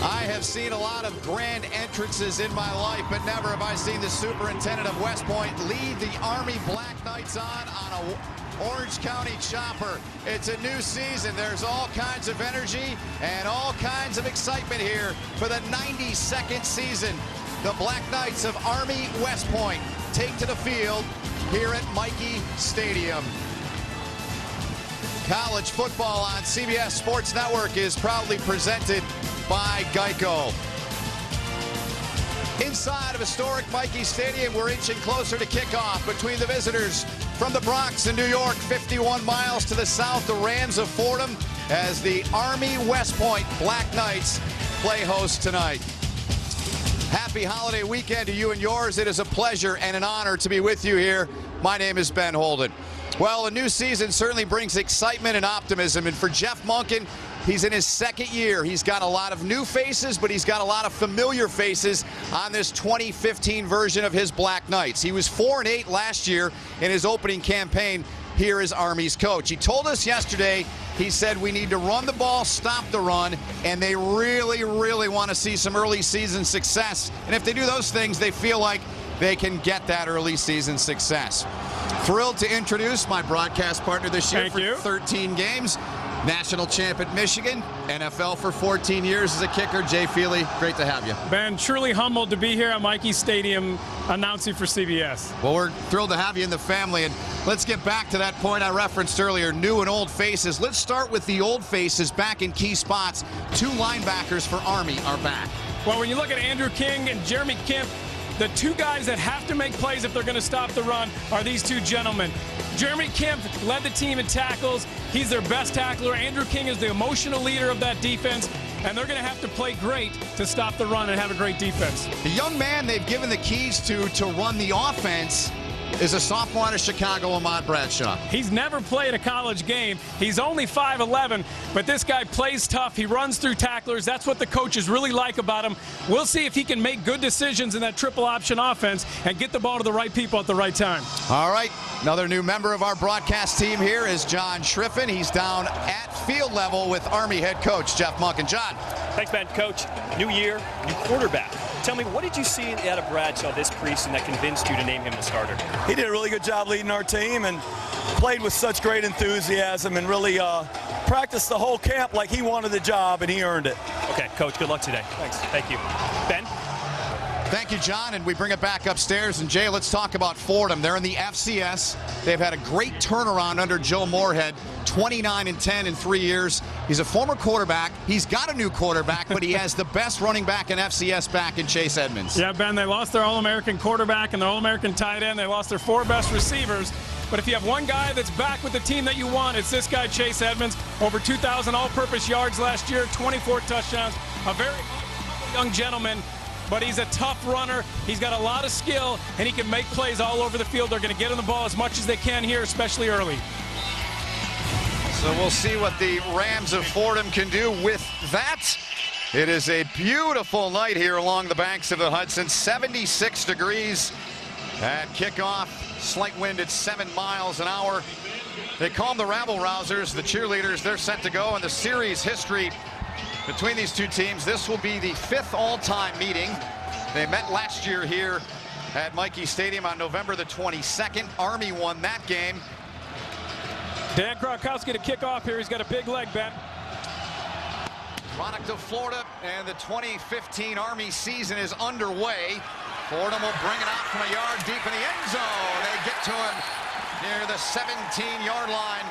I have seen a lot of grand entrances in my life, but never have I seen the superintendent of West Point lead the Army Black Knights on a Orange County chopper. It's a new season. There's all kinds of energy and all kinds of excitement here for the 92nd season. The Black Knights of Army West Point take to the field here at Michie Stadium. College football on CBS Sports Network is proudly presented by Geico. Inside of historic Michie Stadium, we're inching closer to kickoff between the visitors from the Bronx in New York, 51 miles to the south, the Rams of Fordham, as the Army West Point Black Knights play host tonight. Happy holiday weekend to you and yours. It is a pleasure and an honor to be with you here. My name is Ben Holden. Well, a new season certainly brings excitement and optimism, and for Jeff Monken, he's in his second year. He's got a lot of new faces, but he's got a lot of familiar faces on this 2015 version of his Black Knights. He was 4-8 last year in his opening campaign here as Army's coach. He told us yesterday, he said we need to run the ball, stop the run, and they really, really want to see some early season success. And if they do those things, they feel like they can get that early season success. Thrilled to introduce my broadcast partner this year for 13 games. National champ at Michigan, NFL for 14 years as a kicker, Jay Feely. Great to have you. Ben, truly humbled to be here at Michie Stadium announcing for CBS. Well, we're thrilled to have you in the family, and let's get back to that point I referenced earlier, new and old faces. Let's start with the old faces back in key spots. Two linebackers for Army are back. Well, when you look at Andrew King and Jeremy Kemp, the two guys that have to make plays if they're going to stop the run are these two gentlemen. Jeremy Kemp led the team in tackles. He's their best tackler. Andrew King is the emotional leader of that defense, and they're going to have to play great to stop the run and have a great defense. The young man they've given the keys to run the offense is a sophomore out of Chicago, Ahmad Bradshaw. He's never played a college game. He's only 5'11", but this guy plays tough. He runs through tacklers. That's what the coaches really like about him. We'll see if he can make good decisions in that triple option offense and get the ball to the right people at the right time. All right, another new member of our broadcast team here is John Schriffen. He's down at field level with Army head coach Jeff Monken. John. Thanks, Ben. Coach, new year, new quarterback. Tell me, what did you see out of Bradshaw this preseason that convinced you to name him the starter? He did a really good job leading our team and played with such great enthusiasm and really practiced the whole camp like he wanted the job, and he earned it. Okay, Coach, good luck today. Thanks. Thank you. Ben? Thank you, John, and we bring it back upstairs. And Jay, let's talk about Fordham. They're in the FCS. They've had a great turnaround under Joe Moorhead, 29-10 in 3 years. He's a former quarterback. He's got a new quarterback, but he has the best running back in FCS back in Chase Edmonds. Yeah, Ben, they lost their All-American quarterback and their All-American tight end. They lost their 4 best receivers. But if you have one guy that's back with the team that you want, it's this guy, Chase Edmonds. Over 2,000 all-purpose yards last year, 24 touchdowns. A very young gentleman, but he's a tough runner. He's got a lot of skill, and he can make plays all over the field. They're going to get him the ball as much as they can here, especially early. So we'll see what the Rams of Fordham can do with that. It is a beautiful night here along the banks of the Hudson. 76 degrees at kickoff. Slight wind at 7 miles an hour. They call them the rabble-rousers, the cheerleaders. They're set to go in the series history between these two teams. This will be the 5th all-time meeting. They met last year here at Michie Stadium on November the 22nd. Army won that game. Dan Krakowski to kick off here. He's got a big leg, Ben. Product of Florida, and the 2015 Army season is underway. Fordham will bring it out from a yard deep in the end zone. They get to him near the 17-yard line.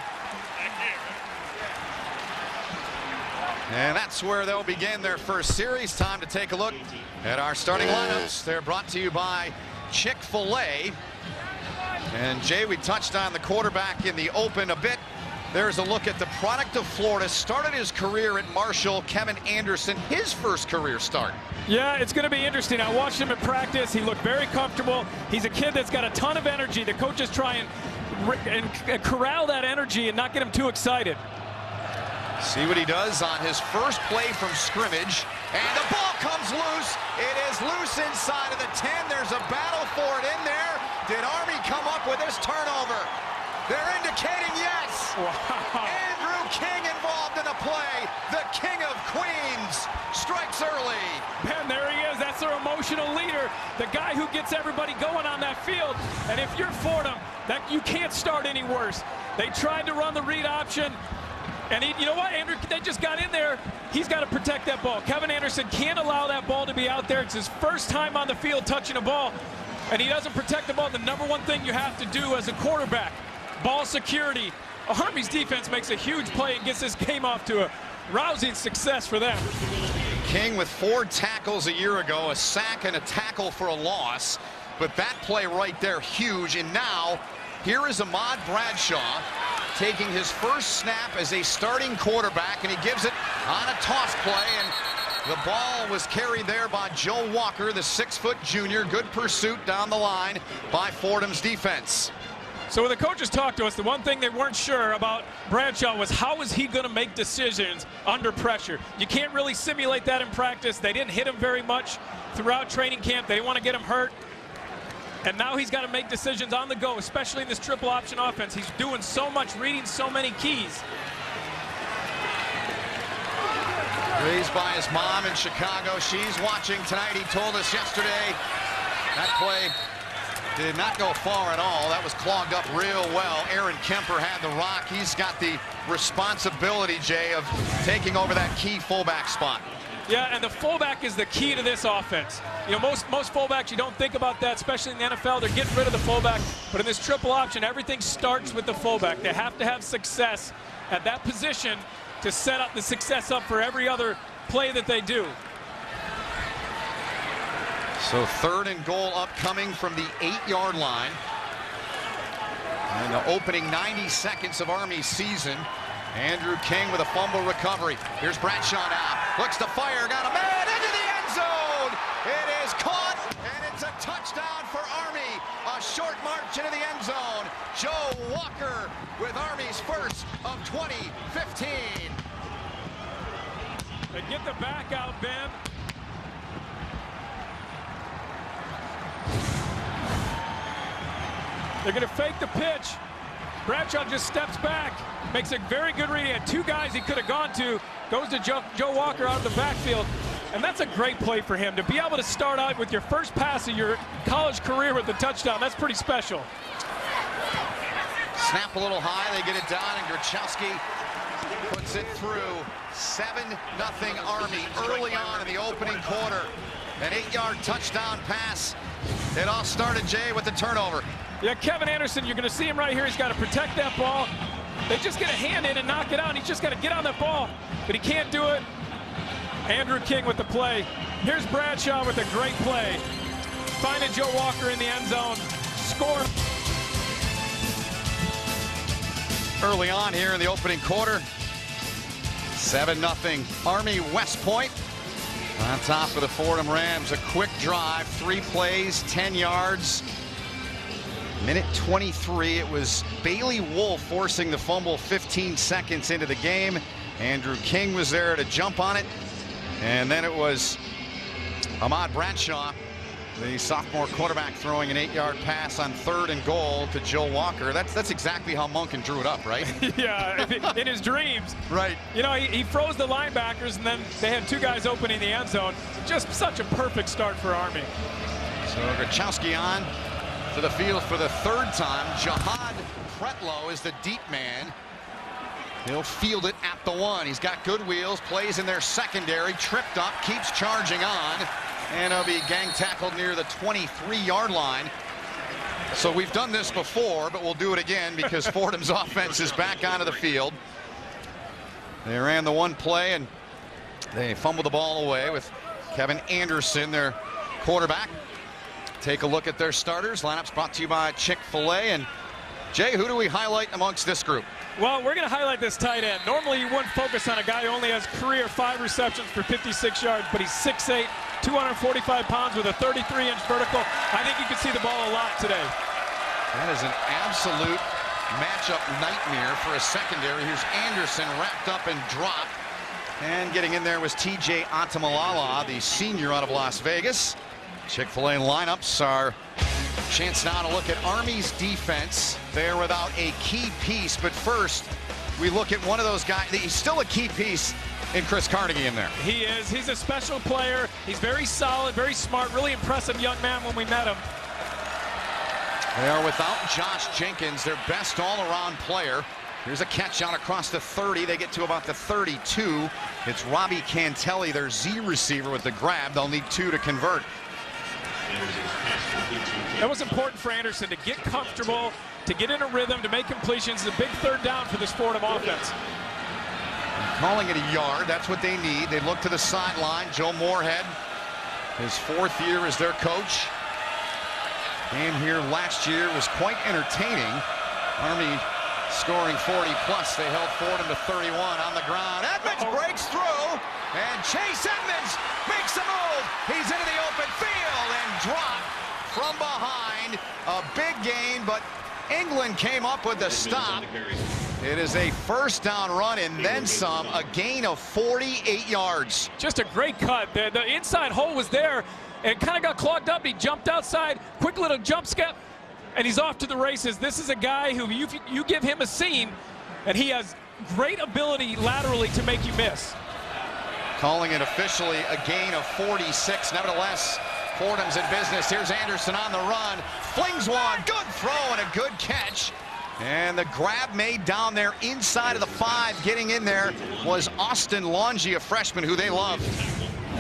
And that's where they'll begin their first series. Time to take a look at our starting lineups. They're brought to you by Chick-fil-A. And Jay, we touched on the quarterback in the open a bit. There's a look at the product of Florida. Started his career at Marshall, Kevin Anderson, his first career start. Yeah, it's going to be interesting. I watched him at practice. He looked very comfortable. He's a kid that's got a ton of energy. The coaches try and corral that energy and not get him too excited. See what he does on his first play from scrimmage. And the ball comes loose. It is loose inside of the 10. There's a battle for it in there. Did Army come up with this turnover? They're indicating yes. Wow. Andrew King involved in the play. The King of Queens strikes early. emotional leader, the guy who gets everybody going on that field. And if you're Fordham, that you can't start any worse. They tried to run the read option. And you know what, Andrew, they just got in there. He's got to protect that ball. Kevin Anderson can't allow that ball to be out there. It's his first time on the field touching a ball, and he doesn't protect the ball. The number one thing you have to do as a quarterback, ball security. Army's defense makes a huge play and gets this game off to a rousing success for them. King with 4 tackles a year ago, a sack and a tackle for a loss. But that play right there, huge. And now, here is Ahmad Bradshaw taking his first snap as a starting quarterback, and he gives it on a toss play, and the ball was carried there by Joe Walker, the 6-foot junior. Good pursuit down the line by Fordham's defense. So when the coaches talked to us, the one thing they weren't sure about Bradshaw was how is he going to make decisions under pressure. You can't really simulate that in practice. They didn't hit him very much throughout training camp. They didn't want to get him hurt. And now he's got to make decisions on the go, especially in this triple option offense. He's doing so much, reading so many keys. Raised by his mom in Chicago. She's watching tonight. He told us yesterday that play did not go far at all. That was clogged up real well. Aaron Kemper had the rock. He's got the responsibility, Jay, of taking over that key fullback spot. Yeah, and the fullback is the key to this offense. You know, most fullbacks, you don't think about that, especially in the NFL. They're getting rid of the fullback. But in this triple option, everything starts with the fullback. They have to have success at that position to set up the success up for every other play that they do. So 3rd and goal upcoming from the 8-yard line. And the opening 90 seconds of Army's season. Andrew King with a fumble recovery. Here's Bradshaw now. Looks to fire, got a man into the end zone. It is caught, and it's a touchdown for Army. A short march into the end zone. Joe Walker with Army's first of 2015. They get the back out, Ben. They're going to fake the pitch. Bradshaw just steps back, makes a very good read. He had 2 guys he could have gone to. Goes to Joe Walker out of the backfield. And that's a great play for him. To be able to start out with your first pass of your college career with the touchdown, that's pretty special. Snap a little high, they get it down, and Grachowski puts it through. 7-0 Army early on in the opening quarter. An 8-yard touchdown pass. It all started, Jay, with the turnover. Yeah, Kevin Anderson, you're going to see him right here. He's got to protect that ball. They just get a hand in and knock it out. He's just got to get on that ball, but he can't do it. Andrew King with the play. Here's Bradshaw with a great play. Finding Joe Walker in the end zone. Score. Early on here in the opening quarter. 7-0 Army West Point. On top of the Fordham Rams, a quick drive, 3 plays, 10 yards. Minute 23, it was Bailey Wolf forcing the fumble 15 seconds into the game. Andrew King was there to jump on it. And then it was Ahmad Bradshaw, the sophomore quarterback, throwing an 8-yard pass on 3rd and goal to Joe Walker. That's exactly how Monken drew it up, right? Yeah, in his dreams. Right. You know, he froze the linebackers, and then they had 2 guys opening the end zone. Just such a perfect start for Army. So Grachowski on to the field for the 3rd time. Jihad Pretlow is the deep man. He'll field it at the 1. He's got good wheels, plays in their secondary, tripped up, keeps charging on, and he'll be gang tackled near the 23-yard line. So we've done this before, but we'll do it again because Fordham's offense is back onto the field. They ran the 1 play, and they fumbled the ball away with Kevin Anderson, their quarterback. Take a look at their starters. Lineups brought to you by Chick-fil-A. And Jay, who do we highlight amongst this group? Well, we're going to highlight this tight end. Normally you wouldn't focus on a guy who only has career 5 receptions for 56 yards, but he's 6'8", 245 pounds with a 33-inch vertical. I think you can see the ball a lot today. That is an absolute matchup nightmare for a secondary. Here's Anderson wrapped up and dropped. And getting in there was TJ Atamalala, the senior out of Las Vegas. Chick-fil-A lineups are chance now to look at Army's defense. They're without a key piece, but first we look at one of those guys. He's still a key piece in Chris Carnegie in there. He is. He's a special player. He's very solid, very smart, really impressive young man when we met him. They are without Josh Jenkins, their best all-around player. Here's a catch out across the 30. They get to about the 32. It's Robbie Cantelli, their Z receiver, with the grab. They'll need 2 to convert. That was important for Anderson to get comfortable, to get in a rhythm, to make completions. It's a big third down for this Fordham offense. Calling it a yard. That's what they need. They look to the sideline. Joe Moorhead, his 4th year as their coach. Game here last year was quite entertaining. Army scoring 40+. They held Fordham to 31 on the ground. Edmonds breaks through, and Chase Edmonds makes a move. He's into the open field and dropped from behind. A big gain, but England came up with the stop. It is a first down run and then some, a gain of 48 yards. Just a great cut. The inside hole was there, and kind of got clogged up. He jumped outside, quick little jump step, and he's off to the races. This is a guy who you give him a seam, and he has great ability laterally to make you miss. Calling it officially a gain of 46. Nevertheless, Fordham's in business. Here's Anderson on the run. Flings one. Good throw and a good catch. And the grab made down there inside of the 5. Getting in there was Austin Longy, a freshman who they love.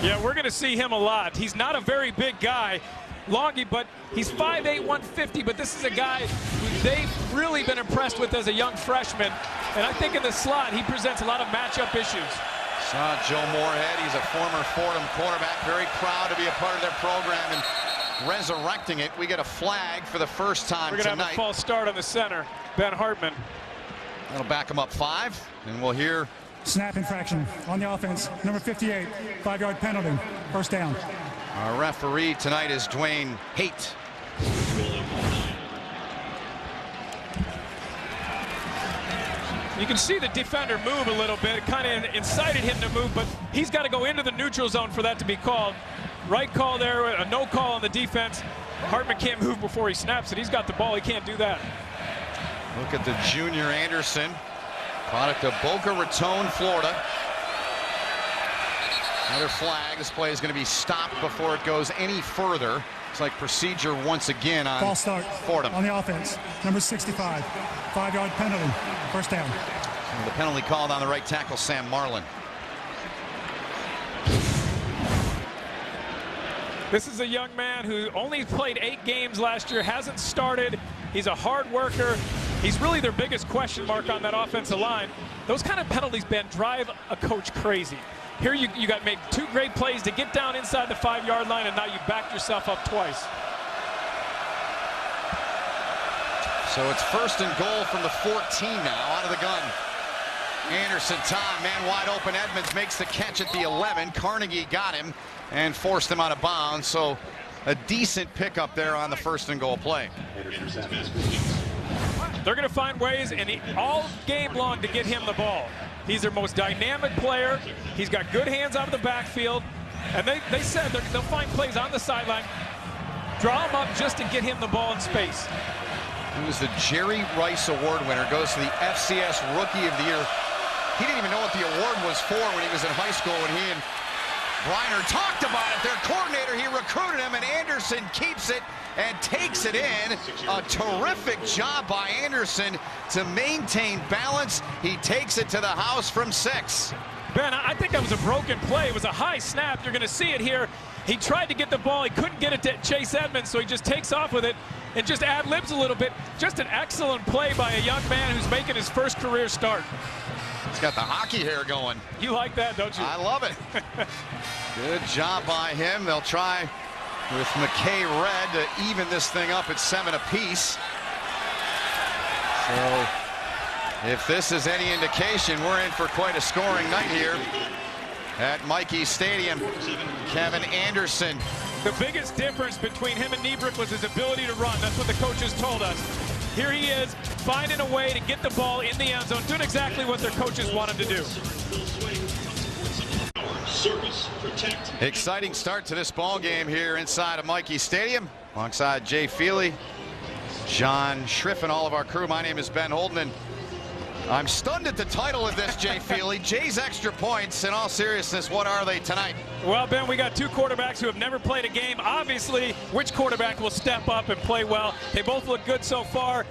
Yeah, we're going to see him a lot. He's not a very big guy, Longy, but he's 5'8", 150. But this is a guy who they've really been impressed with as a young freshman. And I think in the slot, he presents a lot of matchup issues. Saw Joe Moorhead. He's a former Fordham quarterback. Very proud to be a part of their program and resurrecting it. We get a flag for the first time tonight. We're going to have a false start on the center, Ben Hartman. That'll back him up 5, and we'll hear. Snap infraction on the offense, number 58, 5-yard penalty, first down. Our referee tonight is Dwayne Haight. You can see the defender move a little bit. It kind of incited him to move, but he's got to go into the neutral zone for that to be called. Right call there, a no call on the defense. Hartman can't move before he snaps it. He's got the ball. He can't do that. Look at the junior Anderson, product of Boca Raton, Florida. Another flag. This play is going to be stopped before it goes any further. It's like procedure once again on false start Fordham. On the offense, number 65, 5-yard penalty, first down. And the penalty called on the right tackle, Sam Marlin. This is a young man who only played 8 games last year, hasn't started. He's a hard worker. He's really their biggest question mark on that offensive line. Those kind of penalties, Ben, drive a coach crazy. Here you got to make 2 great plays to get down inside the 5-yard line, and now you backed yourself up twice. So it's first and goal from the 14 now, out of the gun. Anderson, Tom, man wide open. Edmonds makes the catch at the 11. Carnegie got him and forced him out of bounds. So a decent pickup there on the first and goal play. They're going to find ways all game long to get him the ball. He's their most dynamic player. He's got good hands out of the backfield. And they said they'll find plays on the sideline, draw him up just to get him the ball in space. He was the Jerry Rice Award winner, goes to the FCS Rookie of the Year. He didn't even know what the award was for when he was in high school, when he and Briner talked about it. Their coordinator, he recruited him, and Anderson keeps it and takes it in. A terrific job by Anderson to maintain balance. He takes it to the house from 6. Ben, I think that was a broken play. It was a high snap. You're going to see it here. He tried to get the ball. He couldn't get it to Chase Edmonds, so he just takes off with it and just ad-libs a little bit. Just an excellent play by a young man who's making his first career start. He's got the hockey hair going. You like that, don't you? I love it. Good job by him. They'll try with McKay Red to even this thing up at 7 apiece. So if this is any indication, we're in for quite a scoring night here at Michie Stadium. Kevin Anderson. The biggest difference between him and Niebrick was his ability to run. That's what the coaches told us. Here he is, finding a way to get the ball in the end zone, doing exactly what their coaches want him to do. Exciting start to this ball game here inside of Michie Stadium. Alongside Jay Feely, John Schriff, and all of our crew. My name is Ben Holden. I'm stunned at the title of this, Jay Feely. Jay's extra points. In all seriousness, what are they tonight? Well, Ben, we got two quarterbacks who have never played a game. Obviously, which quarterback will step up and play well? They both look good so far.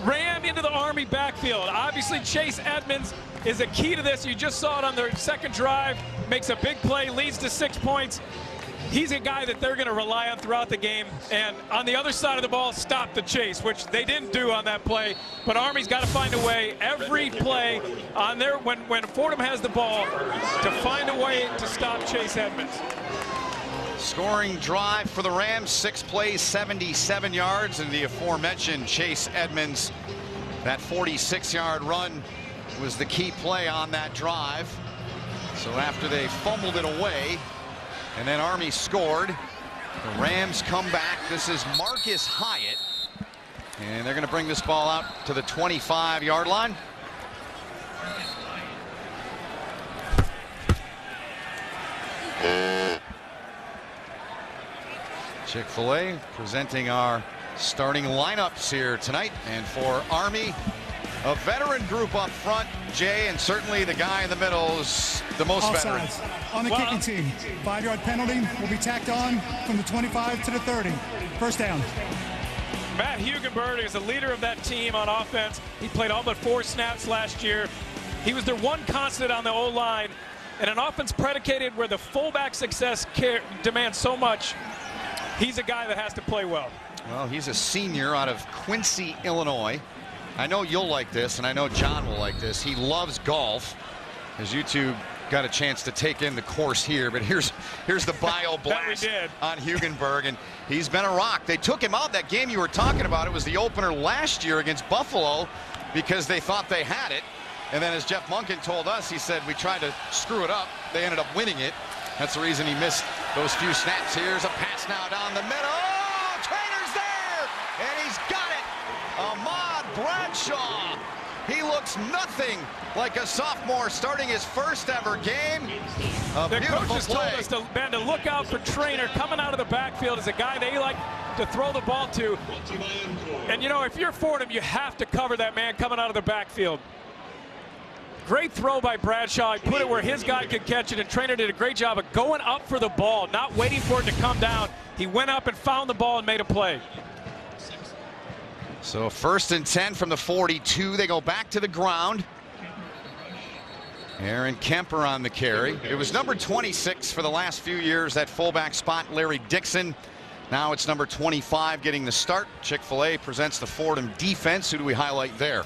Ram into the Army backfield. Obviously, Chase Edmonds is a key to this. You just saw it on their second drive. Makes a big play, leads to 6 points. He's a guy that they're going to rely on throughout the game. And on the other side of the ball, stop the chase, which they didn't do on that play. But Army's got to find a way every play on their when Fordham has the ball to find a way to stop Chase Edmonds. Scoring drive for the Rams, 6 plays, 77 yards, and the aforementioned Chase Edmonds. That 46-yard run was the key play on that drive. So after they fumbled it away, and then Army scored, the Rams come back. This is Marcus Hyatt, and they're going to bring this ball out to the 25-yard line. Chick-fil-A presenting our starting lineups here tonight, and for Army, a veteran group up front, Jay, and certainly the guy in the middle is the most veteran. On the kicking team, 5-yard penalty will be tacked on from the 25 to the 30. First down. Matt Hugenberg is the leader of that team on offense. He played all but 4 snaps last year. He was their one constant on the O-line, and an offense predicated where the fullback success demands so much. He's a guy that has to play well. Well, he's a senior out of Quincy, Illinois. I know you'll like this, and I know John will like this. He loves golf, as you two got a chance to take in the course here. But here's the bio blast on Hugenberg, and he's been a rock. They took him out. That game you were talking about, it was the opener last year against Buffalo because they thought they had it. And then as Jeff Monken told us, he said, we tried to screw it up. They ended up winning it. That's the reason he missed those few snaps. Here's a pass now down the middle. Oh, Trainer's there, and he's got it. Ahmad Bradshaw. He looks nothing like a sophomore starting his first ever game. The coaches told us to look out for Trainer coming out of the backfield as a guy they like to throw the ball to. And, you know, if you're Fordham, you have to cover that man coming out of the backfield. Great throw by Bradshaw. He put it where his guy could catch it, and Trainer did a great job of going up for the ball, not waiting for it to come down. He went up and found the ball and made a play. So 1st and 10 from the 42. They go back to the ground. Aaron Kemper on the carry. It was number 26 for the last few years, that fullback spot, Larry Dixon. Now it's number 25 getting the start. Chick-fil-A presents the Fordham defense. Who do we highlight there?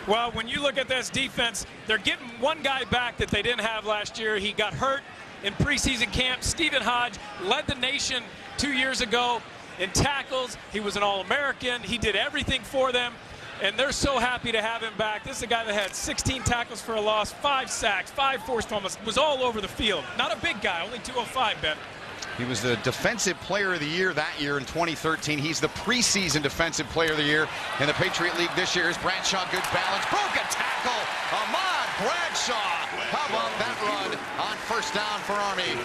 Well, when you look at this defense, they're getting one guy back that they didn't have last year. He got hurt in preseason camp. Stephen Hodge led the nation 2 years ago in tackles. He was an All-American. He did everything for them, and they're so happy to have him back. This is a guy that had 16 tackles for a loss, 5 sacks, 5 forced fumbles, was all over the field. Not a big guy, only 205, Ben. He was the Defensive Player of the Year that year in 2013. He's the preseason Defensive Player of the Year in the Patriot League this year. Is Bradshaw, good balance, broke a tackle. Ahmad Bradshaw. How about that run on first down for Army?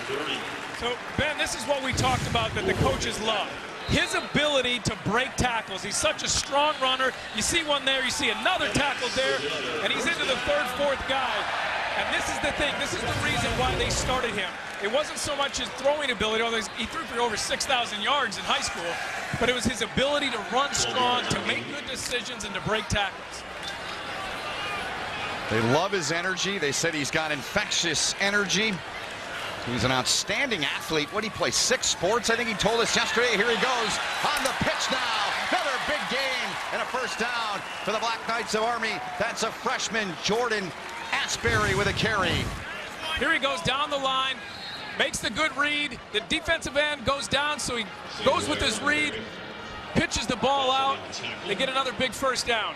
So, Ben, this is what we talked about that the coaches love. His ability to break tackles. He's such a strong runner. You see one there, you see another tackle there, and he's into the 3rd, 4th guy. And this is the thing. This is the reason why they started him. It wasn't so much his throwing ability, although he threw for over 6,000 yards in high school, but it was his ability to run strong, to make good decisions, and to break tackles. They love his energy. They said he's got infectious energy. He's an outstanding athlete. What did he play? 6 sports, I think he told us yesterday. Here he goes on the pitch now. Another big game and a first down for the Black Knights of Army. That's a freshman, Jordan Asbury, with a carry. Here he goes down the line, makes the good read. The defensive end goes down, so he goes with his read, pitches the ball out. They get another big first down.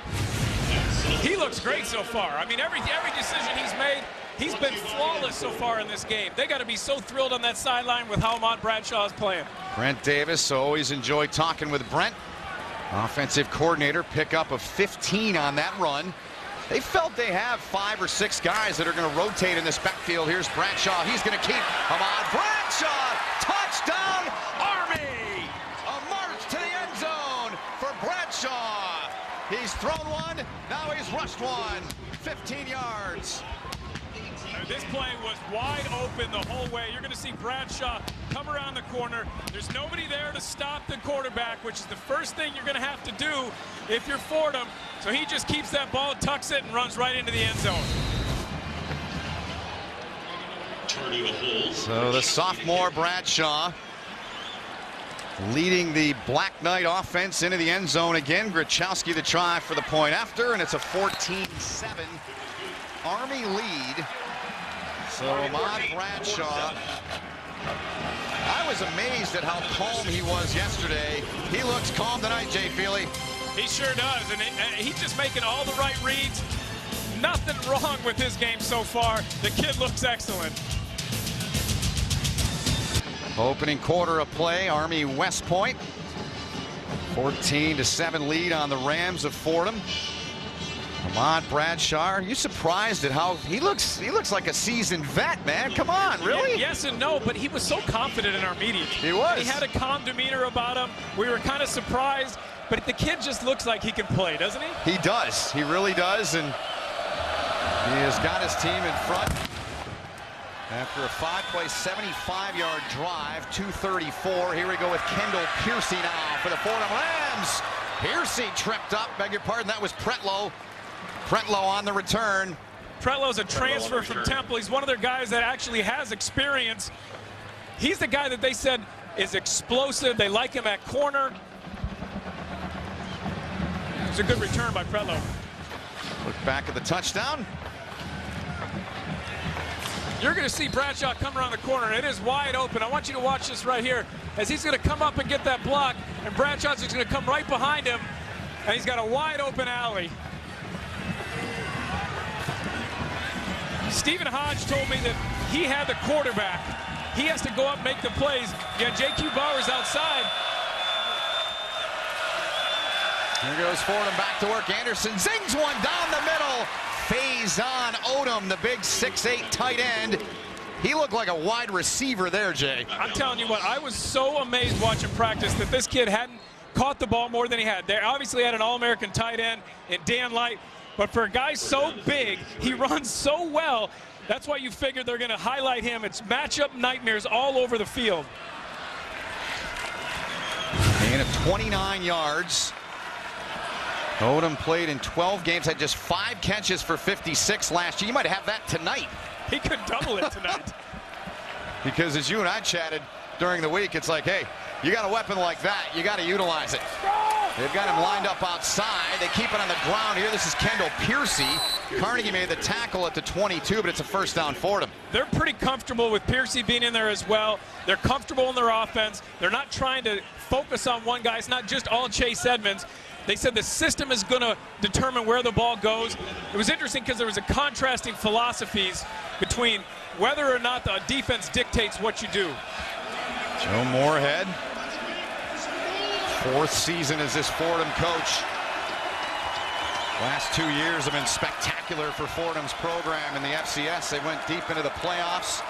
He looks great so far. I mean, every decision he's made, he's been flawless so far in this game. They got to be so thrilled on that sideline with how Ahmad Bradshaw is playing. Brent Davis, always enjoy talking with Brent. Offensive coordinator, pickup of 15 on that run. They felt they have 5 or 6 guys that are going to rotate in this backfield. Here's Bradshaw. He's going to keep Ahmad Bradshaw. Touchdown, Army! A march to the end zone for Bradshaw. He's thrown one. Now he's rushed one. 15 yards. This play was wide open the whole way. You're going to see Bradshaw come around the corner. There's nobody there to stop the quarterback, which is the first thing you're going to have to do if you're Fordham. So he just keeps that ball, tucks it, and runs right into the end zone. So the sophomore Bradshaw leading the Black Knight offense into the end zone again. Grichowski the try for the point after, and it's a 14-7 Army lead. So Ahmad Bradshaw, I was amazed at how calm he was yesterday. He looks calm tonight, Jay Feely. He sure does, and he's just making all the right reads. Nothing wrong with his game so far. The kid looks excellent. Opening quarter of play, Army West Point. 14-7 lead on the Rams of Fordham. Ahmad Bradshaw, are you surprised at how he looks? He looks like a seasoned vet, man. Come on, really? Yes and no, but he was so confident in our meetings. He was. He had a calm demeanor about him. We were kind of surprised, but the kid just looks like he can play, doesn't he? He does. He really does, and he has got his team in front. After a 5-play, 75-yard drive, 2:34. Here we go with Kendall Piercy now for the Fordham Rams. Piercy tripped up, beg your pardon, that was Pretlow. Pretlow on the return. Pretlow's a transfer from Temple. He's one of their guys that actually has experience. He's the guy that they said is explosive. They like him at corner. It's a good return by Pretlow. Look back at the touchdown. You're going to see Bradshaw come around the corner, and it is wide open. I want you to watch this right here as he's going to come up and get that block, and Bradshaw's just going to come right behind him, and he's got a wide open alley. Stephen Hodge told me that he had the quarterback. He has to go up and make the plays. You got J.Q. Bowers outside. Here goes Fordham back to work. Anderson zings one down the middle. Faison Odom, the big 6'8" tight end. He looked like a wide receiver there, Jay. I'm telling you what, I was so amazed watching practice that this kid hadn't caught the ball more than he had. They obviously had an All-American tight end in Dan Light, but for a guy so big, he runs so well. That's why you figured they're going to highlight him. It's matchup nightmares all over the field. Gain of 29 yards. Odom played in 12 games, had just 5 catches for 56 last year. You might have that tonight. He could double it tonight. Because as you and I chatted during the week, it's like, hey, you got a weapon like that, you got to utilize it. They've got him lined up outside. They keep it on the ground here. This is Kendall Piercy. Carnegie made the tackle at the 22, but it's a first down for them. They're pretty comfortable with Piercy being in there as well. They're comfortable in their offense. They're not trying to focus on one guy. It's not just all Chase Edmonds. They said the system is going to determine where the ball goes. It was interesting because there was a contrasting philosophies between whether or not the defense dictates what you do. Joe Moorhead, 4th season as this Fordham coach. Last 2 years have been spectacular for Fordham's program in the FCS. They went deep into the playoffs.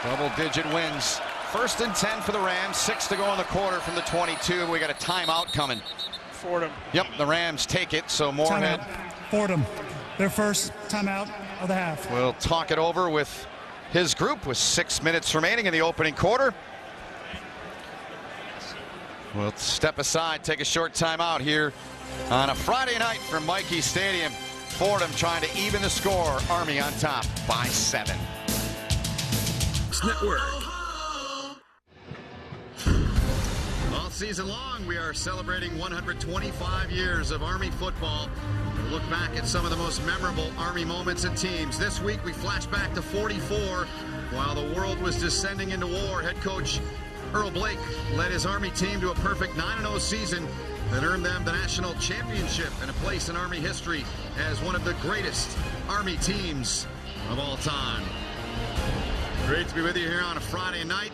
Double-digit wins. 1st and 10 for the Rams. 6 to go in the quarter from the 22. We got a timeout coming. Fordham. Yep, the Rams take it, so Moorhead. Timeout. Fordham, their first timeout of the half. We'll talk it over with his group with 6 minutes remaining in the opening quarter. We'll step aside, take a short timeout here on a Friday night from Mikey Stadium. Fordham trying to even the score. Army on top by 7. Network. All season long, we are celebrating 125 years of Army football. We'll look back at some of the most memorable Army moments and teams. This week, we flash back to 44. While the world was descending into war, head coach Earl Blake led his Army team to a perfect 9-0 season that earned them the national championship and a place in Army history as one of the greatest Army teams of all time. Great to be with you here on a Friday night.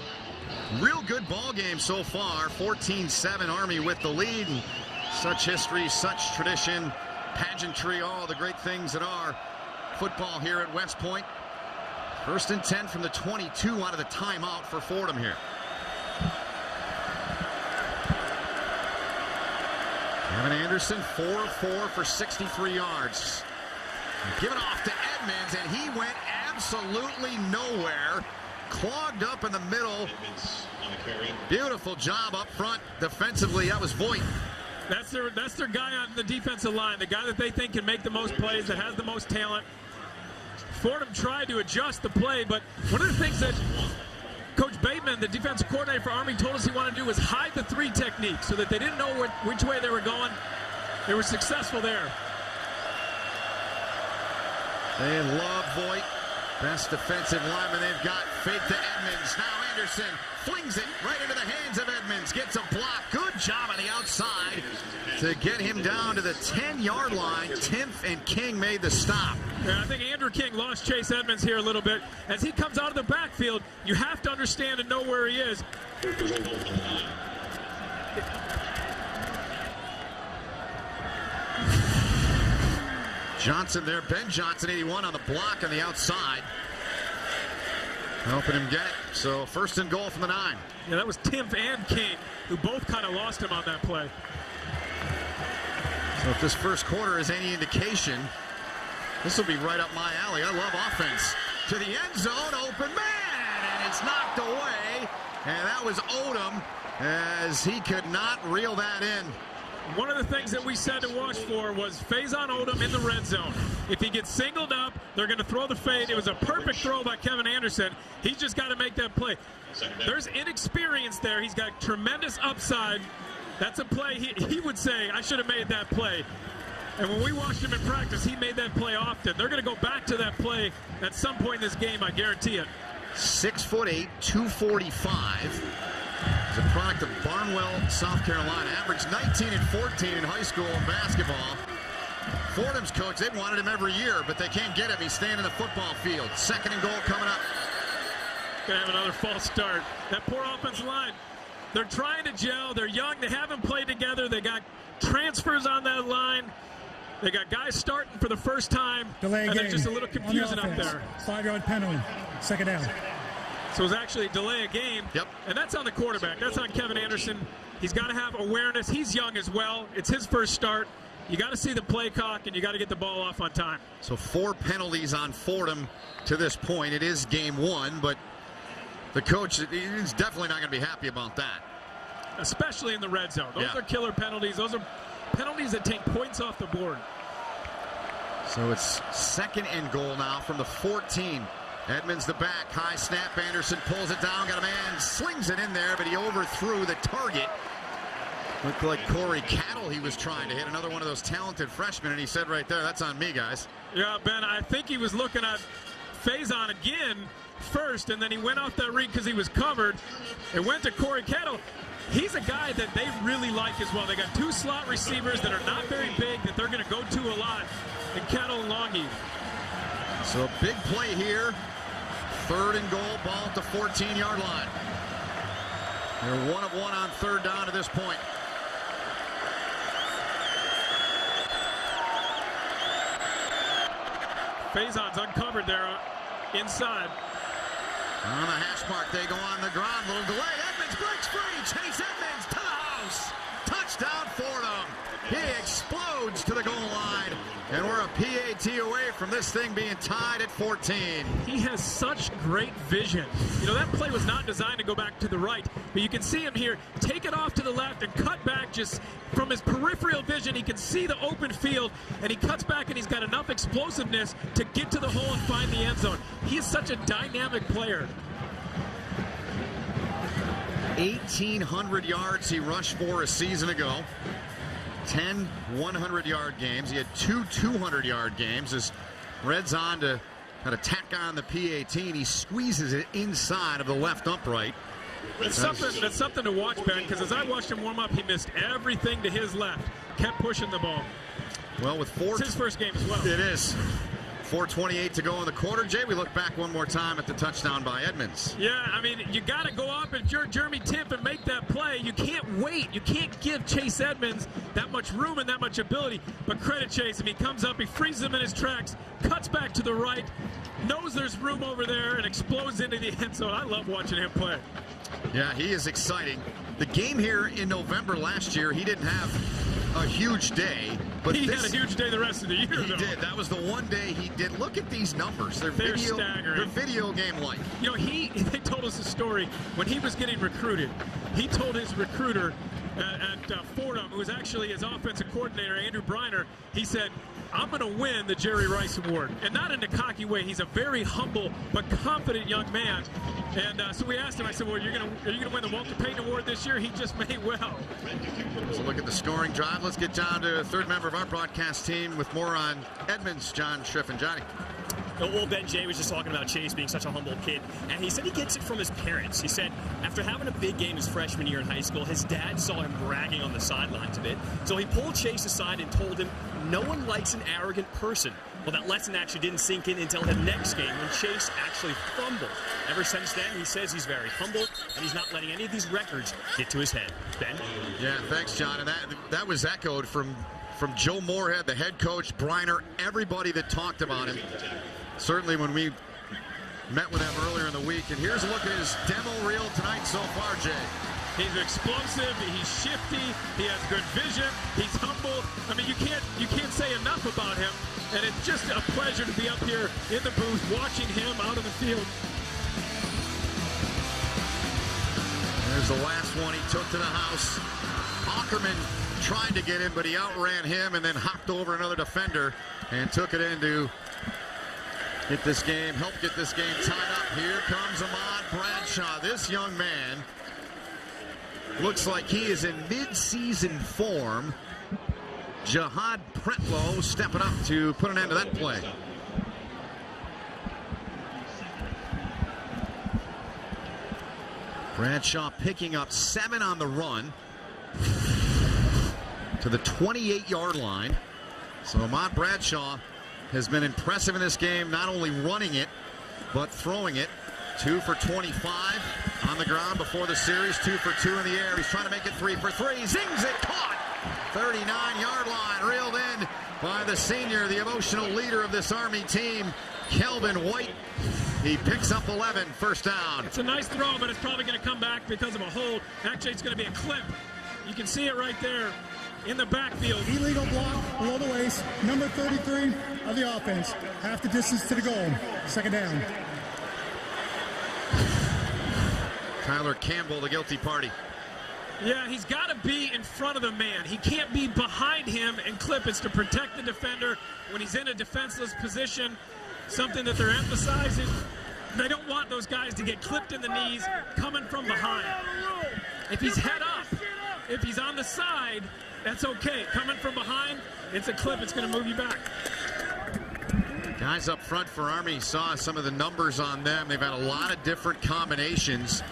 Real good ball game so far. 14-7 Army with the lead. And such history, such tradition, pageantry, all the great things that are football here at West Point. 1st and 10 from the 22 out of the timeout for Fordham here. Kevin Anderson, 4 of 4 for 63 yards. Give it off to Edmonds, and he went absolutely nowhere. Clogged up in the middle. Beautiful job up front defensively. That was Voigt. That's their guy on the defensive line, the guy that they think can make the most plays, that has the most talent. Fordham tried to adjust the play, but one of the things that Coach Bateman, the defensive coordinator for Army, told us he wanted to do was hide the three technique so that they didn't know which way they were going. They were successful there. They love Voigt. Best defensive lineman they've got. Fake to Edmonds. Now Anderson flings it right into the hands of Edmonds. Gets a block. Good job on the outside to get him down to the 10-yard line. Timpf and King made the stop. Yeah, I think Andrew King lost Chase Edmonds here a little bit. As he comes out of the backfield, you have to understand and know where he is. Johnson there, Ben Johnson, 81 on the block on the outside. Helping him get it. So first and goal from the 9. Yeah, that was Timpf and King, who both kind of lost him on that play. So if this first quarter is any indication, this will be right up my alley. I love offense. To the end zone, open man, and it's knocked away. And that was Odom, as he could not reel that in. One of the things that we said to watch for was Faison Odom in the red zone. If he gets singled up, they're going to throw the fade. It was a perfect throw by Kevin Anderson. He's just got to make that play. There's inexperience there. He's got tremendous upside. That's a play he would say, I should have made that play. And when we watched him in practice, he made that play often. They're going to go back to that play at some point in this game, I guarantee it. 6'8", 245. He's a product of Barnwell, South Carolina. Averaged 19 and 14 in high school basketball. Fordham's coach, they wanted him every year, but they can't get him. He's staying in the football field. Second and goal coming up. Gonna have another false start. That poor offensive line. They're trying to gel. They're young. They haven't played together. They got transfers on that line. They got guys starting for the first time. Delay and game. they're just a little confusing up there. 5-yard penalty. Second down. So it was actually delay a game. Yep. And that's on the quarterback. That's on Kevin Anderson. He's got to have awareness. He's young as well. It's his first start. You got to see the play clock, and you got to get the ball off on time. So 4 penalties on Fordham to this point. It is game 1, but the coach is definitely not going to be happy about that. Especially in the red zone. Those are killer penalties. Those are penalties that take points off the board. So it's second and goal now from the 14. Edmonds the back, high snap, Anderson pulls it down, got a man, slings it in there, but he overthrew the target. Looked like Corey Cattle he was trying to hit, another one of those talented freshmen, and he said right there, that's on me, guys. Yeah, Ben, I think he was looking at Faison again first, and then he went off that read because he was covered. It went to Corey Cattle. He's a guy that they really like as well. They got 2 slot receivers that are not very big that they're going to go to a lot, and Cattle and Longy. So a big play here. Third and goal, ball at the 14-yard line. They're 1 of 1 on third down to this point. Faison's uncovered there inside. On the hash mark, they go on the ground. Little delay. Edmonds breaks free. Chase Edmonds to the house. Touchdown, Fordham. He explodes to the goal line. And we're a PAT away from this thing being tied at 14. He has such great vision. You know, that play was not designed to go back to the right, but you can see him here take it off to the left and cut back just from his peripheral vision. He can see the open field, and he cuts back, and he's got enough explosiveness to get to the hole and find the end zone. He is such a dynamic player. 1,800 yards he rushed for a season ago. 10 100-yard games. He had 2 200-yard games. As Red's on to kind of tack on the PAT, and he squeezes it inside of the left upright. That's something to watch, Ben, because as I watched him warm up, he missed everything to his left. Kept pushing the ball. Well, with it's his first game as well. It is. 4:28 to go in the quarter. Jay, we look back one more time at the touchdown by Edmonds. Yeah, I mean, you got to go up and Jeremy Timpf and make that play. You can't wait. You can't give Chase Edmonds that much room and that much ability. But credit Chase him. He comes up, he freezes him in his tracks, cuts back to the right, knows there's room over there, and explodes into the end zone. I love watching him play. Yeah, he is exciting. The game here in November last year, he didn't have a huge day. But he had a huge day the rest of the year, He did. That was the one day he did. Look at these numbers. They're staggering. They're video game-like. You know, they told us a story when he was getting recruited. He told his recruiter at Fordham, who was actually his offensive coordinator, Andrew Briner, he said, I'm going to win the Jerry Rice Award. And not in a cocky way. He's a very humble but confident young man. And so we asked him, I said, well, are you going to win the Walter Payton Award this year? He just may well. So look at the scoring drive. Let's get down to a third member of our broadcast team with more on Edmonds, John Schriffen. Johnny. Well, Ben Jay was just talking about Chase being such a humble kid, and he said he gets it from his parents. He said after having a big game his freshman year in high school, his dad saw him bragging on the sidelines a bit. So he pulled Chase aside and told him, no one likes an arrogant person. Well, that lesson actually didn't sink in until the next game when Chase actually fumbled. Ever since then, he says he's very humble, and he's not letting any of these records get to his head. Ben? Yeah, thanks, John. And that was echoed from Joe Moorhead, the head coach, Briner, everybody that talked about him. Certainly when we met with him earlier in the week. And here's a look at his demo reel tonight so far, Jay. He's explosive, he's shifty, he has good vision, he's humble. I mean, you can't say enough about him. And it's just a pleasure to be up here in the booth watching him out on the field. There's the last one he took to the house. Ackerman tried to get him, but he outran him and then hopped over another defender and took it in to help get this game tied up. Here comes Ahmad Bradshaw. This young man looks like he is in mid-season form. Jihad Pretlow stepping up to put an end to that play. Bradshaw picking up 7 on the run to the 28-yard line. So Ahmad Bradshaw has been impressive in this game, not only running it, but throwing it. 2 for 25 on the ground before the series, 2 for 2 in the air. He's trying to make it 3 for 3. Zings it, caught! 39-yard line, reeled in by the senior, the emotional leader of this Army team, Kelvin White. He picks up 11, first down. It's a nice throw, but it's probably going to come back because of a hold. Actually, it's going to be a clip. You can see it right there in the backfield. Illegal block below the waist. Number 33 of the offense. Half the distance to the goal. Second down. Tyler Campbell, the guilty party. Yeah, he's got to be in front of the man. He can't be behind him and clip. It's to protect the defender when he's in a defenseless position, something that they're emphasizing. They don't want those guys to get clipped in the knees coming from behind. If he's head up, if he's on the side, that's okay. Coming from behind, it's a clip. It's going to move you back. Guys up front for Army, saw some of the numbers on them. They've had a lot of different combinations.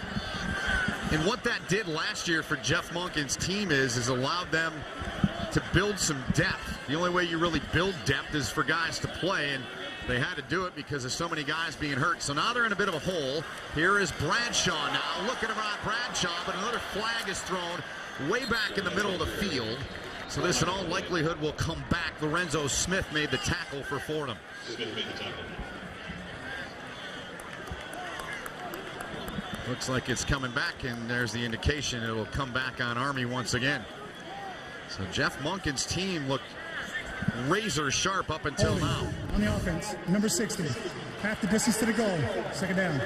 And what that did last year for Jeff Monken's team is allowed them to build some depth. The only way you really build depth is for guys to play, and they had to do it because of so many guys being hurt. So now they're in a bit of a hole. Here is Bradshaw now, looking around Bradshaw, but another flag is thrown way back in the middle of the field. So this in all likelihood will come back. Lorenzo Smith made the tackle for Fordham. Looks like it's coming back, and there's the indication it'll come back on Army once again. So Jeff Monken's team looked razor sharp up until now. On the offense, number 60. Half the distance to the goal. Second down.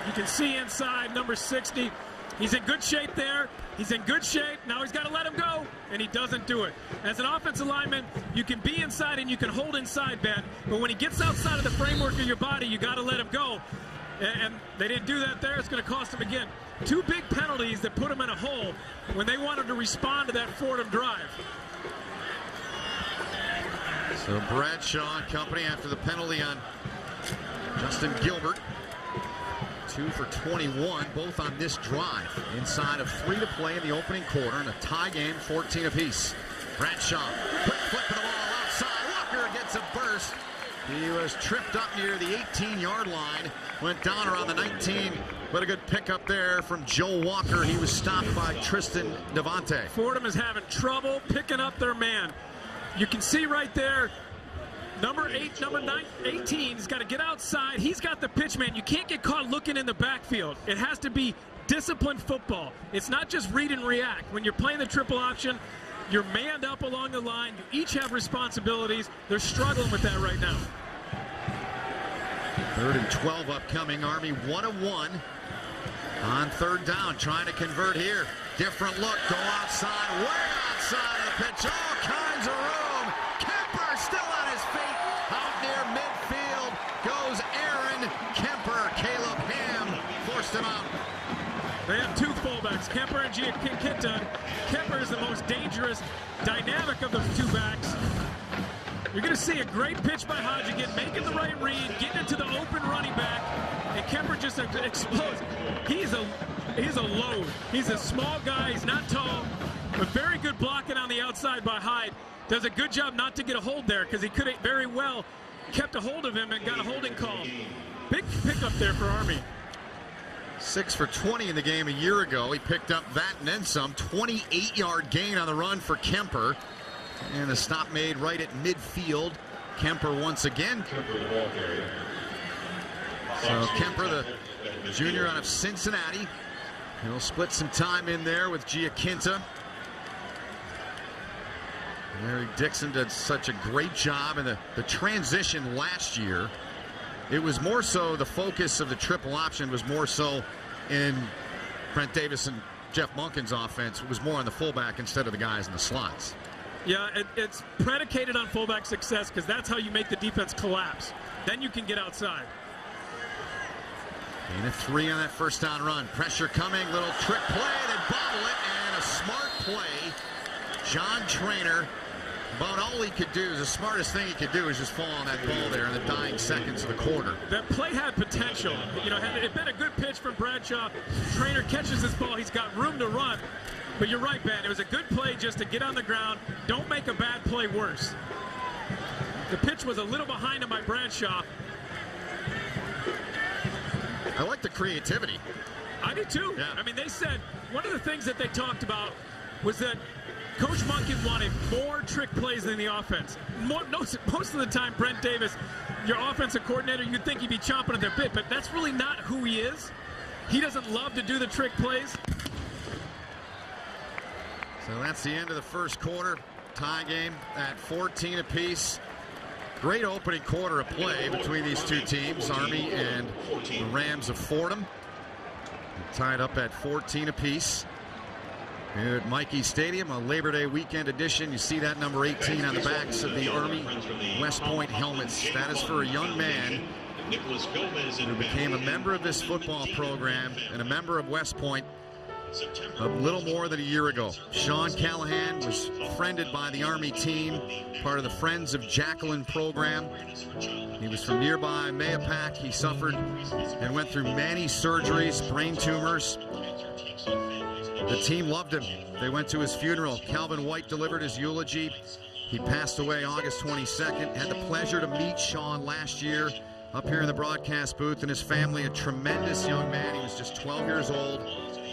You can see inside number 60. He's in good shape there. He's in good shape. Now he's got to let him go, and he doesn't do it. As an offensive lineman, you can be inside and you can hold inside, Ben, but when he gets outside of the framework of your body, you got to let him go. And they didn't do that there. It's going to cost them again. 2 big penalties that put them in a hole when they wanted to respond to that Fordham drive. So Bradshaw and company after the penalty on Justin Gilbert. 2 for 21, both on this drive. Inside of 3 to play in the opening quarter in a tie game, 14 apiece. Bradshaw, quick flip of the ball outside. Walker gets a burst. He was tripped up near the 18-yard line. Went down around the 19. But a good pickup there from Joe Walker. He was stopped by Tristan Devante. Fordham is having trouble picking up their man. You can see right there, number 8, number 18, he's got to get outside. He's got the pitch man. You can't get caught looking in the backfield. It has to be disciplined football. It's not just read and react. When you're playing the triple option, You're manned up along the line. You each have responsibilities. They're struggling with that right now. 3rd and 12 upcoming. Army 1-of-1 on 3rd down, trying to convert here. Different look, go outside, way outside of the pitch, all kinds of room. Kemper still on his feet, out near midfield goes Aaron Kemper. Caleb Ham forced him out. They have 2 fullbacks, Kemper and Giaquinta. Kemper is the most dangerous, dynamic of the 2 backs. You're going to see a great pitch by Hodgkin, making the right read, getting it to the open running back, and Kemper just explodes. He's a load. He's a small guy. He's not tall, but very good blocking on the outside by Hyde. Does a good job not to get a hold there, because he could have very well kept a hold of him and got a holding call. Big pickup there for Army. 6 for 20 in the game a year ago. He picked up that and then some. 28-yard gain on the run for Kemper. And a stop made right at midfield. Kemper once again. So Kemper, the junior out of Cincinnati. He'll split some time in there with Giaquinta. Larry Dixon did such a great job in the transition last year. It was more so the focus of the triple option was more so in Brent Davis and Jeff Monken's offense. It was more on the fullback instead of the guys in the slots. Yeah, it's predicated on fullback success because that's how you make the defense collapse. Then you can get outside. Gain of 3 on that 1st down run. Pressure coming, little trick play, they bobble it, and a smart play. John Trainer, about all he could do, the smartest thing he could do is just fall on that ball there in the dying seconds of the quarter. That play had potential. You know, had it been a good pitch from Bradshaw, Trainer catches this ball, he's got room to run. But you're right, Ben, it was a good play just to get on the ground. Don't make a bad play worse. The pitch was a little behind him by Bradshaw. I like the creativity. I do too. Yeah. I mean, they said one of the things that they talked about was that Coach Monken wanted more trick plays than the offense. Most of the time, Brent Davis, your offensive coordinator, you'd think he'd be chomping at their bit, but that's really not who he is. He doesn't love to do the trick plays. So that's the end of the 1st quarter. Tie game at 14 apiece. Great opening quarter of play between these 2 teams, Army and the Rams of Fordham. Tied up at 14 apiece. Here at Mikey Stadium, a Labor Day weekend edition. You see that number 18 on the backs of the Army West Point helmets. That is for a young man who became a member of this football program and a member of West Point a little more than a year ago. Sean Callahan was friended by the Army team, part of the Friends of Jacqueline program. He was from nearby Mayapack. He suffered and went through many surgeries, brain tumors. The team loved him. They went to his funeral. Calvin White delivered his eulogy. He passed away August 22nd. Had the pleasure to meet Sean last year up here in the broadcast booth, and his family, a tremendous young man. He was just 12 years old.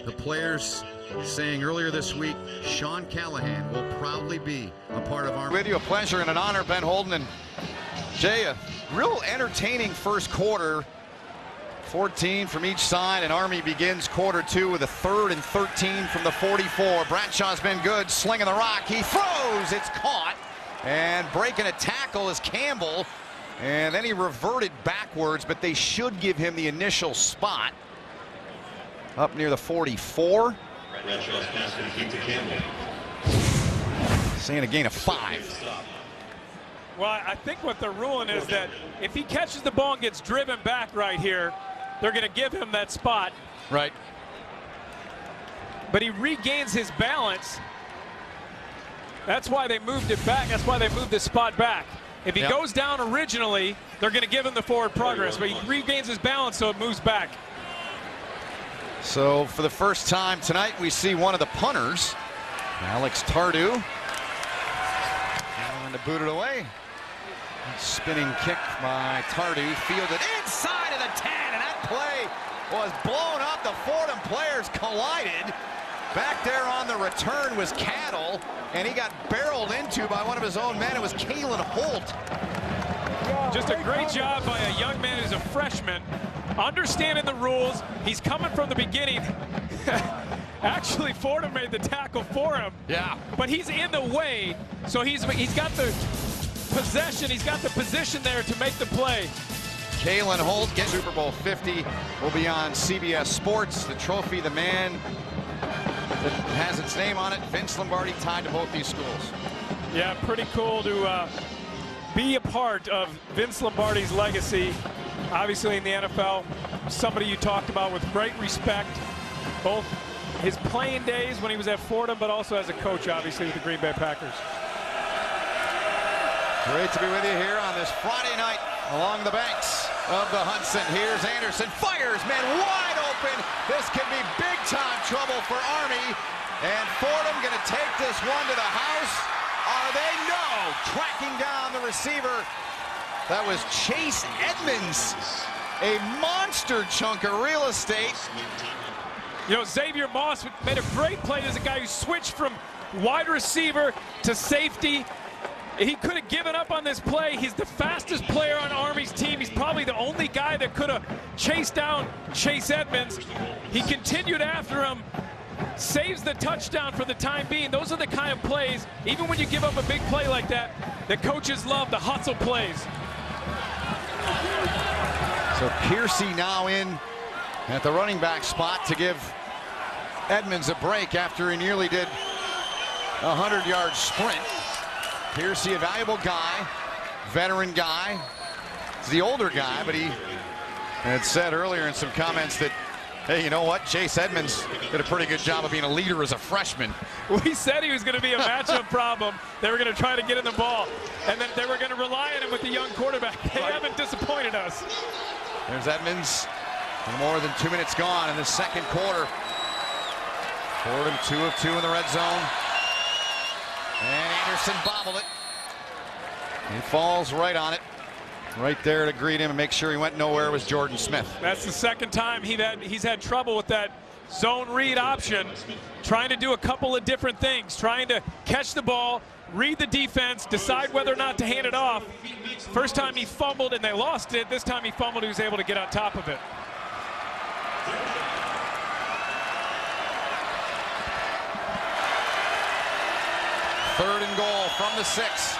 The players saying earlier this week, Sean Callahan will proudly be a part of our... With you, a pleasure and an honor, Ben Holden. And Jay, a real entertaining 1st quarter. 14 from each side, and Army begins quarter 2 with a 3rd and 13 from the 44. Bradshaw's been good, slinging the rock. He throws, it's caught, and breaking a tackle is Campbell. And then he reverted backwards, but they should give him the initial spot up near the 44. Bradshaw's pass complete to Campbell. Seeing a gain of 5. Well, I think what they're ruling is that if he catches the ball and gets driven back right here, they're going to give him that spot. Right. But he regains his balance. That's why they moved it back. That's why they moved the spot back. If he goes down originally, they're going to give him the forward progress, but he regains his balance, so it moves back. So for the first time tonight, we see one of the punters, Alex Tardu, going to boot it away. Spinning kick by Tardu, fielded inside of the 10, and that play was blown up. The Fordham players collided. Back there on the return was Cattle, and he got barreled into by one of his own men. It was Kalen Holt. Just a great job by a young man who's a freshman, understanding the rules. He's coming from the beginning. Actually, Fordham made the tackle for him. Yeah. But he's in the way, so he's got the possession, he's got the position there to make the play. Kalen Holt gets Super Bowl 50 will be on CBS Sports. The trophy, the man that has its name on it, Vince Lombardi, tied to both these schools. Yeah, pretty cool to be a part of Vince Lombardi's legacy. Obviously in the NFL, somebody you talked about with great respect, both his playing days when he was at Fordham, but also as a coach, obviously, with the Green Bay Packers. Great to be with you here on this Friday night along the banks of the Hudson. Here's Anderson, fires, man, wide open. This could be big-time trouble for Army. And Fordham going to take this one to the house. Are they? No. Tracking down the receiver. That was Chase Edmonds. A monster chunk of real estate. You know, Xavier Moss made a great play as a guy who switched from wide receiver to safety. He could have given up on this play. He's the fastest player on Army's team. He's probably the only guy that could have chased down Chase Edmonds. He continued after him, saves the touchdown for the time being. Those are the kind of plays, even when you give up a big play like that, the coaches love the hustle plays. So Piercy now in at the running back spot to give Edmonds a break after he nearly did a 100-yard sprint. Piercy, a valuable guy, veteran guy. He's the older guy, but he had said earlier in some comments that, hey, you know what? Chase Edmonds did a pretty good job of being a leader as a freshman. We said he was going to be a matchup problem. They were going to try to get in the ball, and then they were going to rely on him with the young quarterback. They haven't disappointed us. There's Edmonds. More than 2 minutes gone in the second quarter. Fordham 2 of 2 in the red zone. And Anderson bobbled it. He falls right on it. Right there to greet him and make sure he went nowhere was Jordan Smith. That's the second time he's had trouble with that zone read option, trying to do a couple of different things, trying to catch the ball, read the defense, decide whether or not to hand it off. First time he fumbled and they lost it. This time he fumbled, he was able to get on top of it. Third and goal from the 6.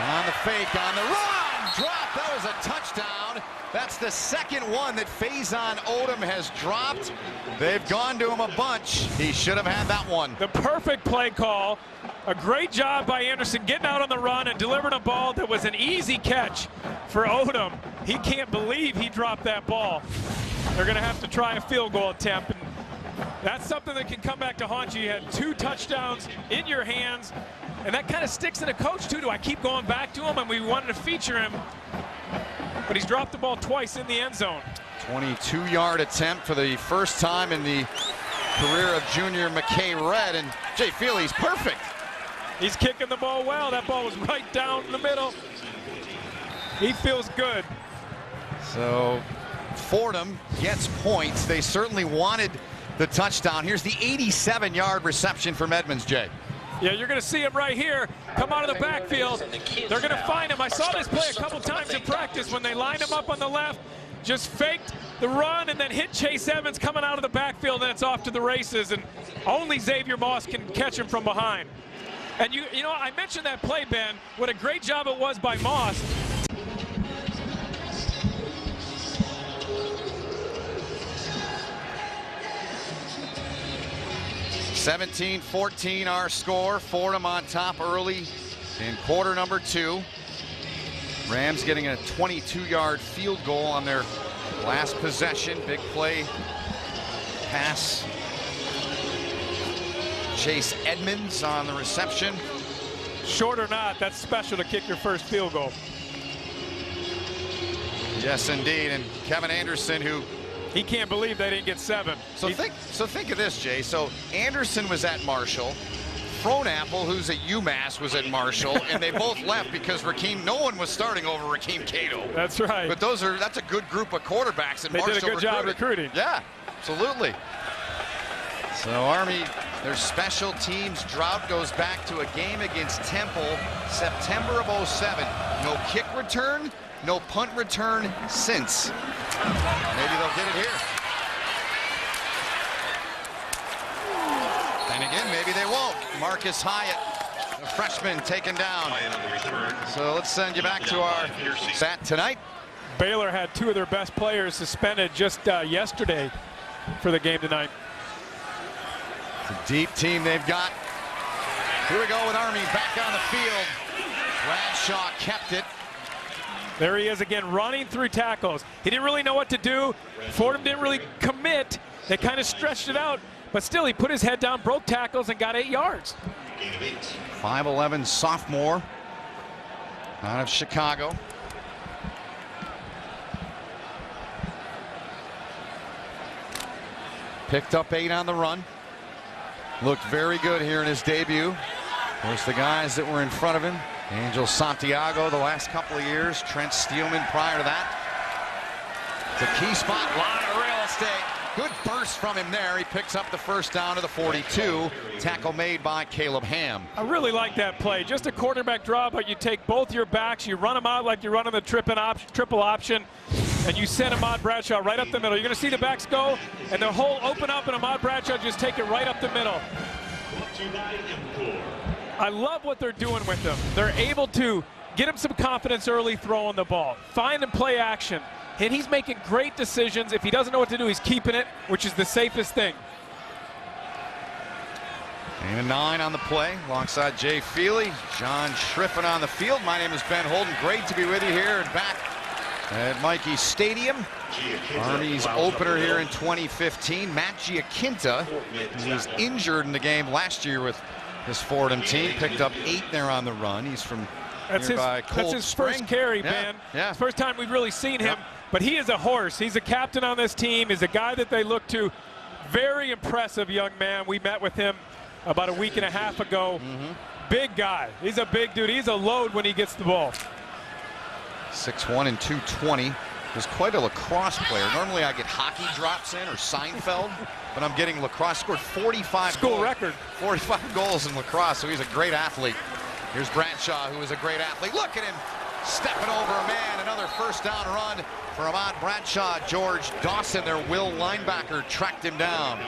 On the fake, on the run, drop, that was a touchdown. That's the second one that Faison Odom has dropped. They've gone to him a bunch. He should have had that one. The perfect play call. A great job by Anderson getting out on the run and delivering a ball that was an easy catch for Odom. He can't believe he dropped that ball. They're going to have to try a field goal attempt. And that's something that can come back to haunt you. You had 2 touchdowns in your hands, and that kind of sticks in a coach too. Do I keep going back to him? And we wanted to feature him, but he's dropped the ball twice in the end zone. 22-yard attempt for the first time in the career of junior McKay Red, and Jay Feely's perfect. He's kicking the ball well. That ball was right down the middle. He feels good. So Fordham gets points. They certainly wanted the touchdown. Here's the 87-yard reception from Edmonds, Jay. Yeah, you're going to see him right here come out of the backfield. They're going to find him. I saw this play a couple times in practice when they lined him up on the left, just faked the run and then hit Chase Edmonds coming out of the backfield, and it's off to the races, and only Xavier Moss can catch him from behind. And you know, I mentioned that play, Ben. What a great job it was by Moss. (17-14) our score. Fordham on top early in quarter number 2. Rams getting a 22-yard field goal on their last possession. Big play pass. Chase Edmonds on the reception. Short or not, that's special to kick your first field goal. Yes, indeed. And Kevin Anderson, who he can't believe they didn't get 7. So think of this, Jay. So Anderson was at Marshall. Fronapple, who's at UMass, was at Marshall, and they both left because no one was starting over Rakeem Cato. That's right. But that's a good group of quarterbacks, and Marshall did a good job recruiting. Yeah, absolutely. So Army, their special teams drought goes back to a game against Temple, September of '07. No kick return, no punt return since. Maybe they'll get it here. Marcus Hyatt, the freshman, taken down. So let's send you back to our stat tonight. Baylor had 2 of their best players suspended just yesterday for the game tonight. It's a deep team they've got. Here we go with Army back on the field. Bradshaw kept it. There he is again, running through tackles. He didn't really know what to do. Fordham didn't really commit. They kind of stretched it out, but still he put his head down, broke tackles, and got 8 yards. 5'11" sophomore out of Chicago. Picked up 8 on the run. Looked very good here in his debut. There's the guys that were in front of him. Angel Santiago the last couple of years. Trent Steelman prior to that. It's a key spot, a lot of real estate. Good burst from him there. He picks up the first down to the 42. Tackle made by Caleb Ham. I really like that play. Just a quarterback draw, but you take both your backs, you run them out like you're running the triple option, and you send Ahmad Bradshaw right up the middle. You're going to see the backs go, and the hole open up, and Ahmad Bradshaw just take it right up the middle. I love what they're doing with him. They're able to get him some confidence early throwing the ball, find and play action, and he's making great decisions. If he doesn't know what to do, he's keeping it, which is the safest thing. And a 9 on the play alongside Jay Feely, John Schriffen on the field. My name is Ben Holden. Great to be with you here and back at Michie Stadium. Army's opener here in 2015. Matt Giaquinta, who was injured in the game last year with this Fordham team, picked up 8 there on the run. He's from nearby Cold That's his Spring. first carry, Yeah, man. yeah. It's the first time we've really seen him. But he is a horse. He's a captain on this team. He's a guy that they look to. Very impressive young man. We met with him about a week and a half ago. Big guy. He's a big dude. He's a load when he gets the ball. 6'1" and 220. Was quite a lacrosse player. Normally I get hockey drops in or Seinfeld, but I'm getting lacrosse. Scored 45 School goals. record. 45 goals in lacrosse, so he's a great athlete. Here's Bradshaw, who is a great athlete. Look at him stepping over a man. Another first down run for Ahmad Bradshaw. George Dawson, their will linebacker, tracked him down.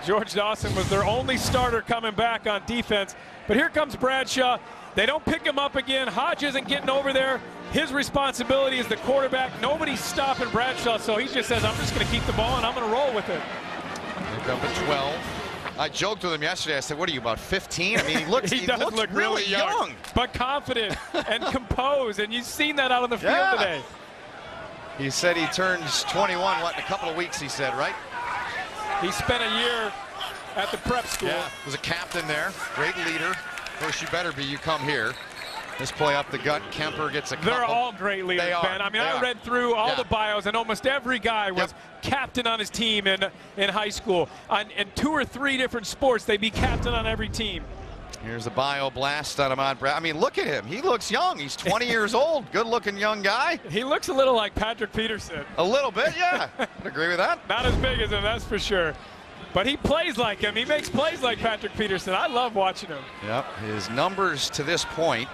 George Dawson was their only starter coming back on defense. But here comes Bradshaw. They don't pick him up again. Hodge isn't getting over there. His responsibility is the quarterback. Nobody's stopping Bradshaw, so he just says, I'm just going to keep the ball and I'm going to roll with it. Pick up at 12. I joked with him yesterday. I said, what are you, about 15? I mean, he looks, he does look really young. But confident and composed, and you've seen that out on the field today. He said he turns 21, what, in a couple of weeks, he said, right? He spent a year at the prep school. Yeah, was a captain there, great leader. Of course, you better be, you come here. This play up the gut, Kemper gets a couple. They're all great leaders, Ben. I mean, I read through all the bios, and almost every guy was captain on his team in high school. In 2 or 3 different sports, they'd be captain on every team. Here's a bio blast on Ahmad Bradshaw. I mean, look at him. He looks young. He's 20 years old. Good-looking young guy. He looks a little like Patrick Peterson. A little bit, yeah. I'd agree with that. Not as big as him, that's for sure. But he plays like him. He makes plays like Patrick Peterson. I love watching him. Yep, his numbers to this point,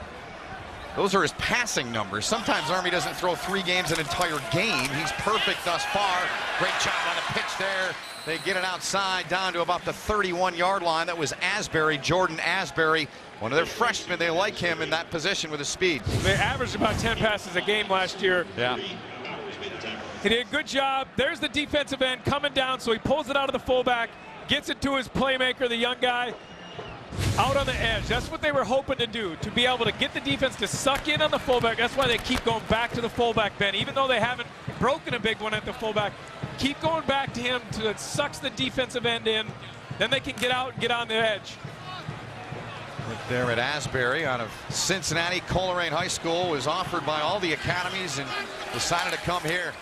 those are his passing numbers. Sometimes Army doesn't throw 3 games an entire game. He's perfect thus far. Great job on the pitch there. They get it outside down to about the 31-yard line. That was Asbury, Jordan Asbury, one of their freshmen. They like him in that position with his speed. They averaged about 10 passes a game last year. Yeah. He did a good job. There's the defensive end coming down, so he pulls it out of the fullback, gets it to his playmaker, the young guy, out on the edge. That's what they were hoping to do, to be able to get the defense to suck in on the fullback. That's why they keep going back to the fullback, Ben. Even though they haven't broken a big one at the fullback, keep going back to him till it sucks the defensive end in. Then they can get out and get on the edge. Look there at Asbury out of Cincinnati. Coleraine High School was offered by all the academies and decided to come here.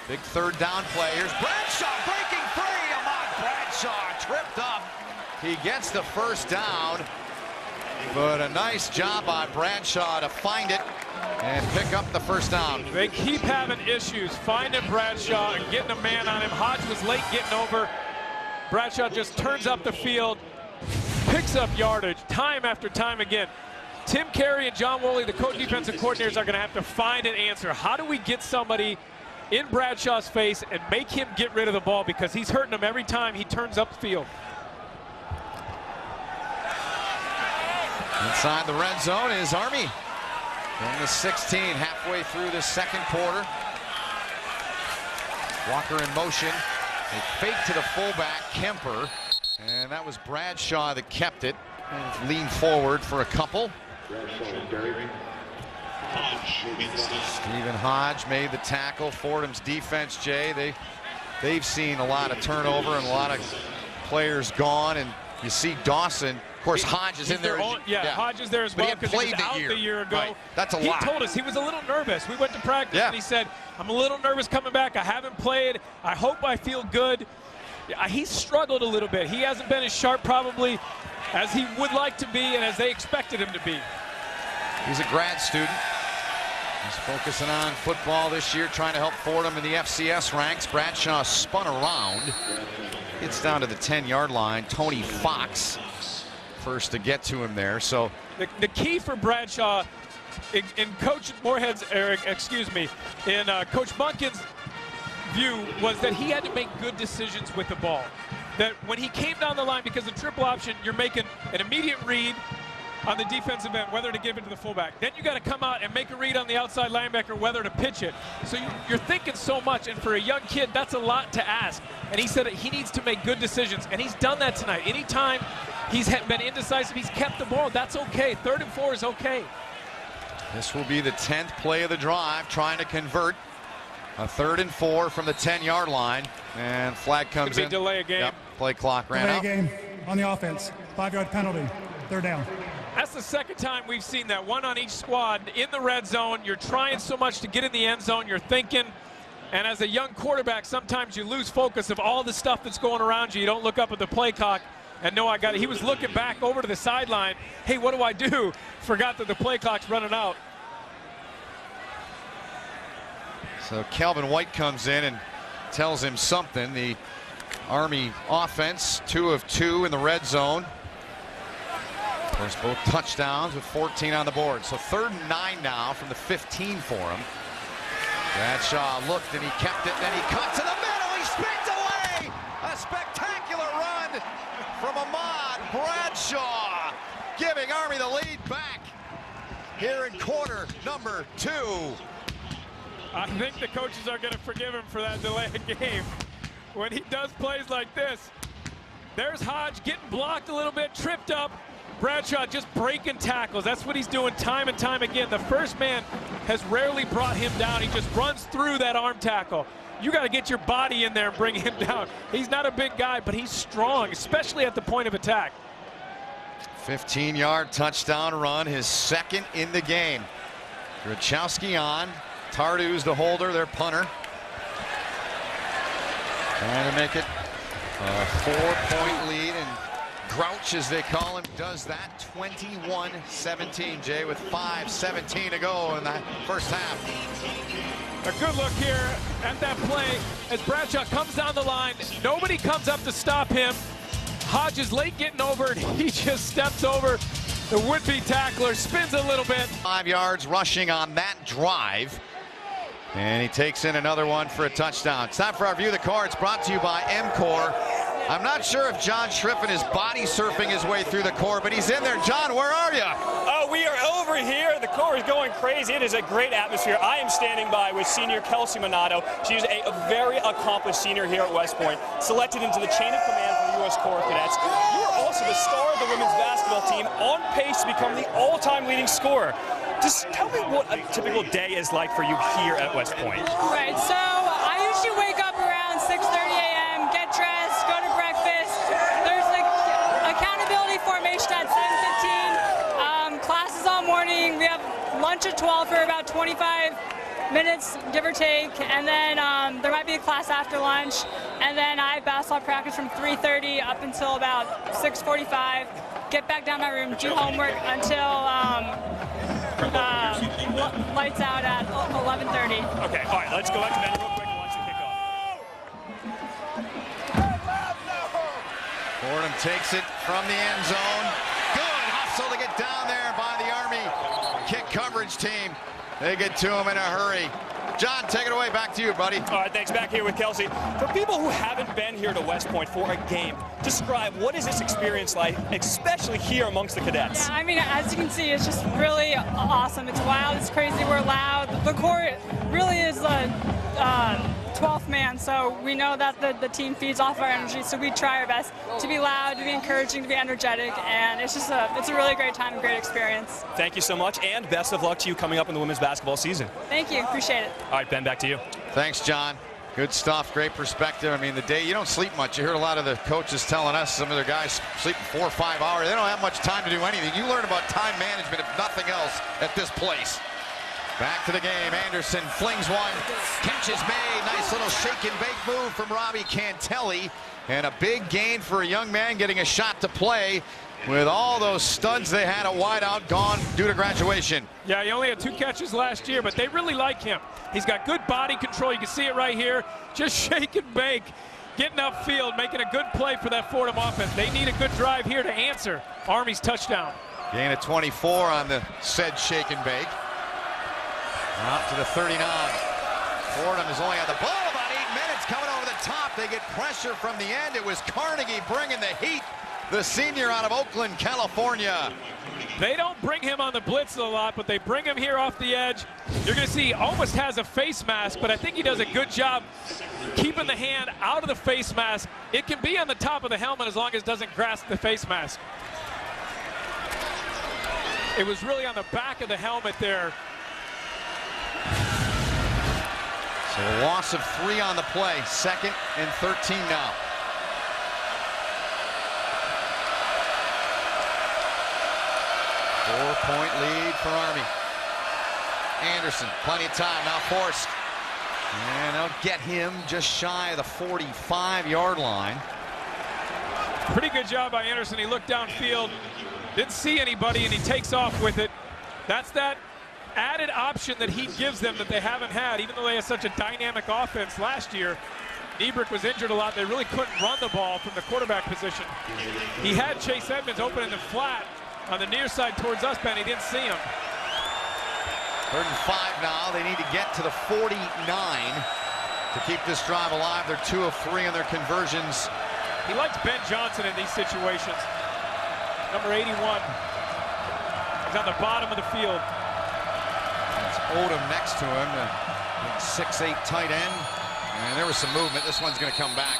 Big third down play. Here's Bradshaw breaking free. Ahmad Bradshaw tripped up. He gets the first down, but a nice job by Bradshaw to find it and pick up the first down. They keep having issues finding Bradshaw and getting a man on him. Hodge was late getting over. Bradshaw just turns up the field, picks up yardage time after time again. Tim Carey and John Woolley, the defensive coordinators, are going to have to find an answer. How do we get somebody in Bradshaw's face and make him get rid of the ball, because he's hurting them every time he turns up the field. Inside the red zone is Army. From the 16, halfway through the second quarter. Walker in motion. A fake to the fullback, Kemper. And that was Bradshaw that kept it. And leaned forward for a couple. Stephen Hodge made the tackle. Fordham's defense, Jay, they've seen a lot of turnover and a lot of players gone. And you see Dawson. Of course, Hodge is in there. Hodge is there as well because he was out the year ago. Right. That's a lot. He told us he was a little nervous. We went to practice and he said, I'm a little nervous coming back. I haven't played. I hope I feel good. He struggled a little bit. He hasn't been as sharp probably as he would like to be and as they expected him to be. He's a grad student. He's focusing on football this year, trying to help Fordham in the FCS ranks. Bradshaw spun around. Gets down to the 10-yard line. Tony Fox first to get to him there. So the key for Bradshaw in Coach Moorhead's, in Coach Bunkin's view was that he had to make good decisions with the ball. That when he came down the line, because the triple option, you're making an immediate read on the defensive end, whether to give it to the fullback. Then you got to come out and make a read on the outside linebacker, whether to pitch it. So you're thinking so much, and for a young kid, that's a lot to ask. And he said that he needs to make good decisions, and he's done that tonight. Anytime he's been indecisive, he's kept the ball. That's okay. 3rd and 4 is okay. This will be the 10th play of the drive, trying to convert. A 3rd and 4 from the 10-yard line, and flag comes in. Delay a game. Yep, play clock ran out. Delay a game on the offense. 5-yard penalty. 3rd down. That's the second time we've seen that. One on each squad in the red zone. You're trying so much to get in the end zone. You're thinking, and as a young quarterback, sometimes you lose focus of all the stuff that's going around you. You don't look up at the play clock and know I got it. He was looking back over to the sideline. Hey, what do I do? Forgot that the play clock's running out. So Calvin White comes in and tells him something. The Army offense, 2 of 2 in the red zone. Of course, both touchdowns with 14 on the board. So 3rd and 9 now from the 15 for him. Bradshaw looked and he kept it. Then he cut to the middle. He spins away. A spectacular run from Ahmad Bradshaw, giving Army the lead back here in quarter number 2. I think the coaches are going to forgive him for that delayed game. When he does plays like this, there's Hodge getting blocked a little bit, tripped up. Bradshaw just breaking tackles. That's what he's doing time and time again. The first man has rarely brought him down. He just runs through that arm tackle. You got to get your body in there and bring him down. He's not a big guy, but he's strong, especially at the point of attack. 15-yard touchdown run, his 2nd in the game. Grachowski on. Tardu's the holder, their punter. Trying to make it a 4-point lead, and Grouch, as they call him, does that. 21-17, Jay, with 5:17 to go in that first half. A good look here at that play as Bradshaw comes down the line. Nobody comes up to stop him. Hodge is late getting over, and he just steps over the would-be tackler, spins a little bit. 5 yards rushing on that drive. And he takes in another one for a touchdown. It's time for our View the Cards, brought to you by MCOR. I'm not sure if John Schriffen is body surfing his way through the core, but he's in there. John, where are you? Oh, we are over here. The core is going crazy. It is a great atmosphere. I am standing by with senior Kelsey Minato. She's a very accomplished senior here at West Point, selected into the chain of command for the U.S. Corps Cadets. You are also the star of the women's basketball team, on pace to become the all-time leading scorer. Just tell me what a typical day is like for you here at West Point. Right, so I usually wake up around 6:30 a.m., get dressed, go to breakfast. There's like accountability formation at 7:15. Classes all morning. We have lunch at 12 for about 25 minutes, give or take, and then there might be a class after lunch, and then I have basketball practice from 3:30 up until about 6:45. Get back down my room, do homework until lights out at 11:30. Okay, all right, let's go back to that real quick and watch the kickoff. Fordham takes it from the end zone. Good hustle to get down there by the Army kick coverage team. They get to him in a hurry. John, take it away. Back to you, buddy. All right, thanks. Back here with Kelsey. For people who haven't been here to West Point for a game, describe what is this experience like, especially here amongst the cadets? Yeah, I mean, as you can see, it's just really awesome. It's wild, it's crazy, we're loud. The court really is a 12th man, so we know that the team feeds off our energy, so we try our best to be loud, to be encouraging, to be energetic, and it's a really great time, great experience. Thank you so much, and best of luck to you coming up in the women's basketball season. Thank you, appreciate it. All right, Ben, back to you. Thanks, John. Good stuff, great perspective. I mean, the day you don't sleep much. You heard a lot of the coaches telling us some of their guys sleep 4 or 5 hours. They don't have much time to do anything. You learn about time management, if nothing else, at this place. Back to the game. Anderson flings one. Catch is made. Nice little shake and bake move from Robbie Cantelli. And a big gain for a young man getting a shot to play with all those studs they had at wideout gone due to graduation. Yeah, he only had 2 catches last year, but they really like him. He's got good body control. You can see it right here. Just shake and bake. Getting upfield, making a good play for that Fordham offense. They need a good drive here to answer Army's touchdown. Gain of 24 on the said shake and bake. Out to the 39. Fordham has only had the ball about 8 minutes. Coming over the top. They get pressure from the end. It was Carnegie bringing the heat. The senior out of Oakland, California. They don't bring him on the blitz a lot, but they bring him here off the edge. You're going to see he almost has a face mask, but I think he does a good job keeping the hand out of the face mask. It can be on the top of the helmet as long as it doesn't grasp the face mask. It was really on the back of the helmet there. So a loss of 3 on the play. 2nd and 13 now. Four-point lead for Army. Anderson, plenty of time, now forced. And they'll get him just shy of the 45-yard line. Pretty good job by Anderson. He looked downfield, didn't see anybody, and he takes off with it. That's that added option that he gives them that they haven't had, even though they had such a dynamic offense last year. Niebrick was injured a lot. They really couldn't run the ball from the quarterback position. He had Chase Edmonds open in the flat on the near side towards us, Ben. He didn't see him. 3rd and 5 now. They need to get to the 49 to keep this drive alive. They're 2 of 3 on their conversions. He likes Ben Johnson in these situations. Number 81. He's on the bottom of the field. That's Odom next to him, the 6'8" tight end. And there was some movement. This one's going to come back.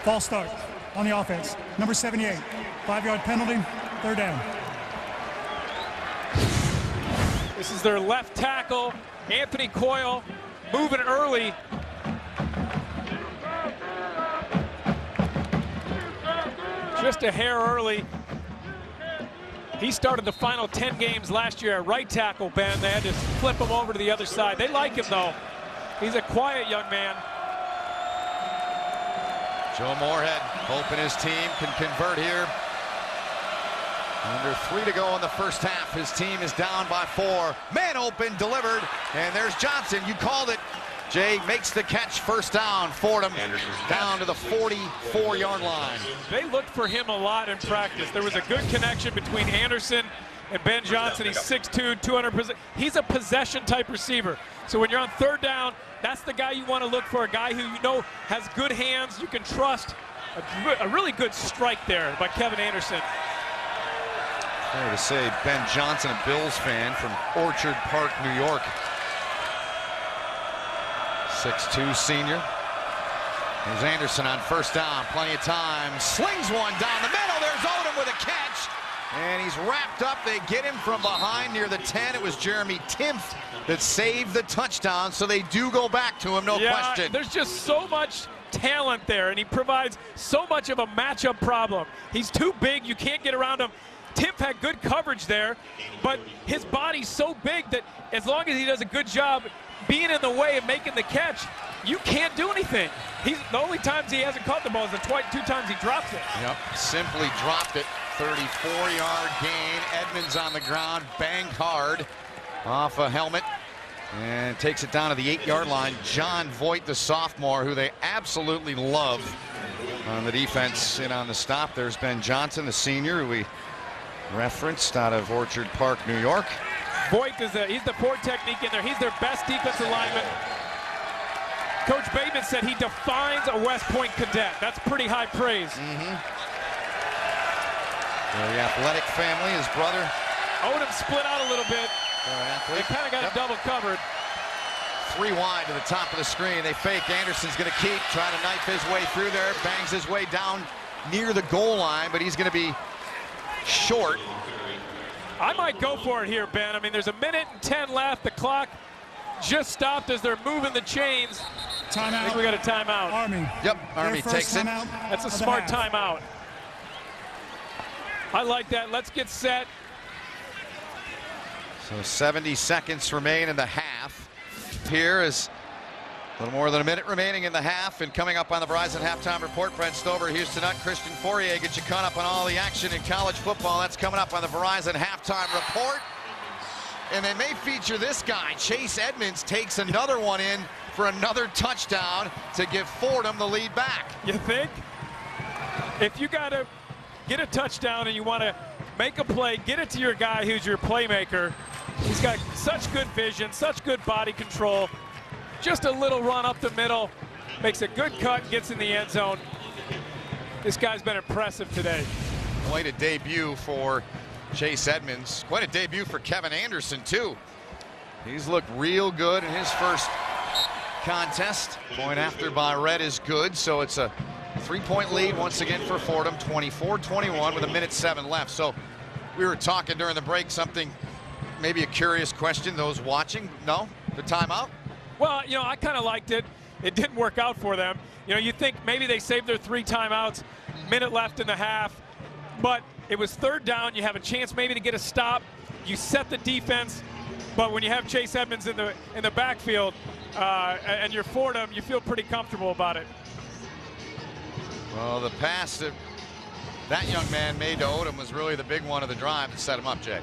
False start on the offense. Number 78. 5-yard penalty. 3rd down. This is their left tackle, Anthony Coyle, moving early. Just a hair early. He started the final 10 games last year at right tackle, Ben. They had to flip him over to the other side. They like him, though. He's a quiet young man. Joe Moorhead hoping his team can convert here. Under 3 to go in the first half. His team is down by 4. Man open, delivered, and there's Johnson. You called it. Jay makes the catch, 1st down. Fordham down to the 44-yard line. They looked for him a lot in practice. There was a good connection between Anderson and Ben Johnson. He's 6'2", 200%. He's a possession-type receiver. So when you're on 3rd down, that's the guy you want to look for, a guy who you know has good hands, you can trust. A really good strike there by Kevin Anderson. Fair to say, Ben Johnson, a Bills fan from Orchard Park, New York. 6'2" senior. Here's Anderson on 1st down, plenty of time. Slings one down the middle. There's Odom with a catch. And he's wrapped up. They get him from behind near the 10. It was Jeremy Timpf that saved the touchdown, so they do go back to him, no question. There's just so much talent there, and he provides so much of a matchup problem. He's too big. You can't get around him. Timpf had good coverage there, but his body's so big that as long as he does a good job being in the way of making the catch, you can't do anything. The only times he hasn't caught the ball is the 2 times he dropped it. Yep, simply dropped it. 34-yard gain. Edmonds on the ground, banged hard off a helmet, and takes it down to the 8-yard line. John Voigt, the sophomore, who they absolutely love on the defense, in on the stop. There's Ben Johnson, the senior, who we referenced out of Orchard Park, New York. Voigt he's the poor technique in there. He's their best defensive lineman. Coach Bateman said he defines a West Point cadet. That's pretty high praise. Very athletic family. His brother. Odom split out a little bit. They kind of got it double covered. 3 wide to the top of the screen. They fake. Anderson's going to keep, trying to knife his way through there. Bangs his way down near the goal line, but he's going to be short. I might go for it here, Ben. I mean, there's 1:10 left. The clock just stopped as they're moving the chains. Timeout. I think we got a timeout. Army. Yep, Army takes it. That's a smart timeout. I like that. Let's get set. So 70 seconds remain in the half. Here is a little more than a minute remaining in the half, and coming up on the Verizon Halftime Report, Brent Stover, Houston Nutt, Christian Fourier get you caught up on all the action in college football. That's coming up on the Verizon Halftime Report. And they may feature this guy. Chase Edmonds takes another one in for another touchdown to give Fordham the lead back. You think? If you got to get a touchdown and you want to make a play, get it to your guy who's your playmaker. He's got such good vision, such good body control. Just a little run up the middle, makes a good cut, gets in the end zone. This guy's been impressive today. Quite a debut for Chase Edmonds. Quite a debut for Kevin Anderson, too. He's looked real good in his first contest. Point after by Red is good, so it's a 3-point lead once again for Fordham, 24-21 with 1:07 left. So we were talking during the break, something, maybe a curious question, those watching, no? The timeout? Well, you know, I kind of liked it. It didn't work out for them. You know, you think maybe they saved their 3 timeouts, minute left in the half, but it was 3rd down. You have a chance maybe to get a stop. You set the defense, but when you have Chase Edmonds in the backfield and you're Fordham, you feel pretty comfortable about it. Well, the pass that that young man made to Odom was really the big one of the drive to set him up, Jay.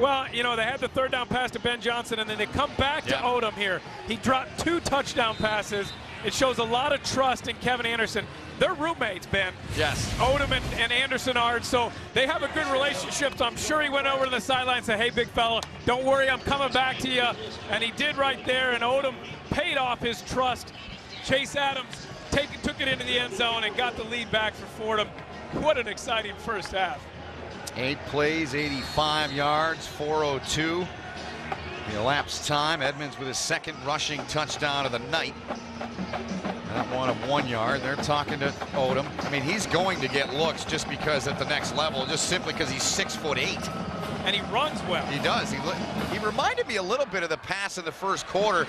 Well, you know, they had the 3rd down pass to Ben Johnson, and then they come back to Odom here. He dropped 2 touchdown passes. It shows a lot of trust in Kevin Anderson. They're roommates, Ben. Yes. Odom and Anderson are, so they have a good relationship. So I'm sure he went over to the sideline and said, hey, big fella, don't worry, I'm coming back to you. And he did right there, and Odom paid off his trust. Chase Adams took it into the end zone and got the lead back for Fordham. What an exciting first half. 8 plays, 85 yards, 4:02. The elapsed time. Edmonds with his 2nd rushing touchdown of the night. That one of 1 yard. They're talking to Odom. I mean, he's going to get looks just because at the next level, just simply because he's 6'8". And he runs well. He does. He reminded me a little bit of the pass in the first quarter,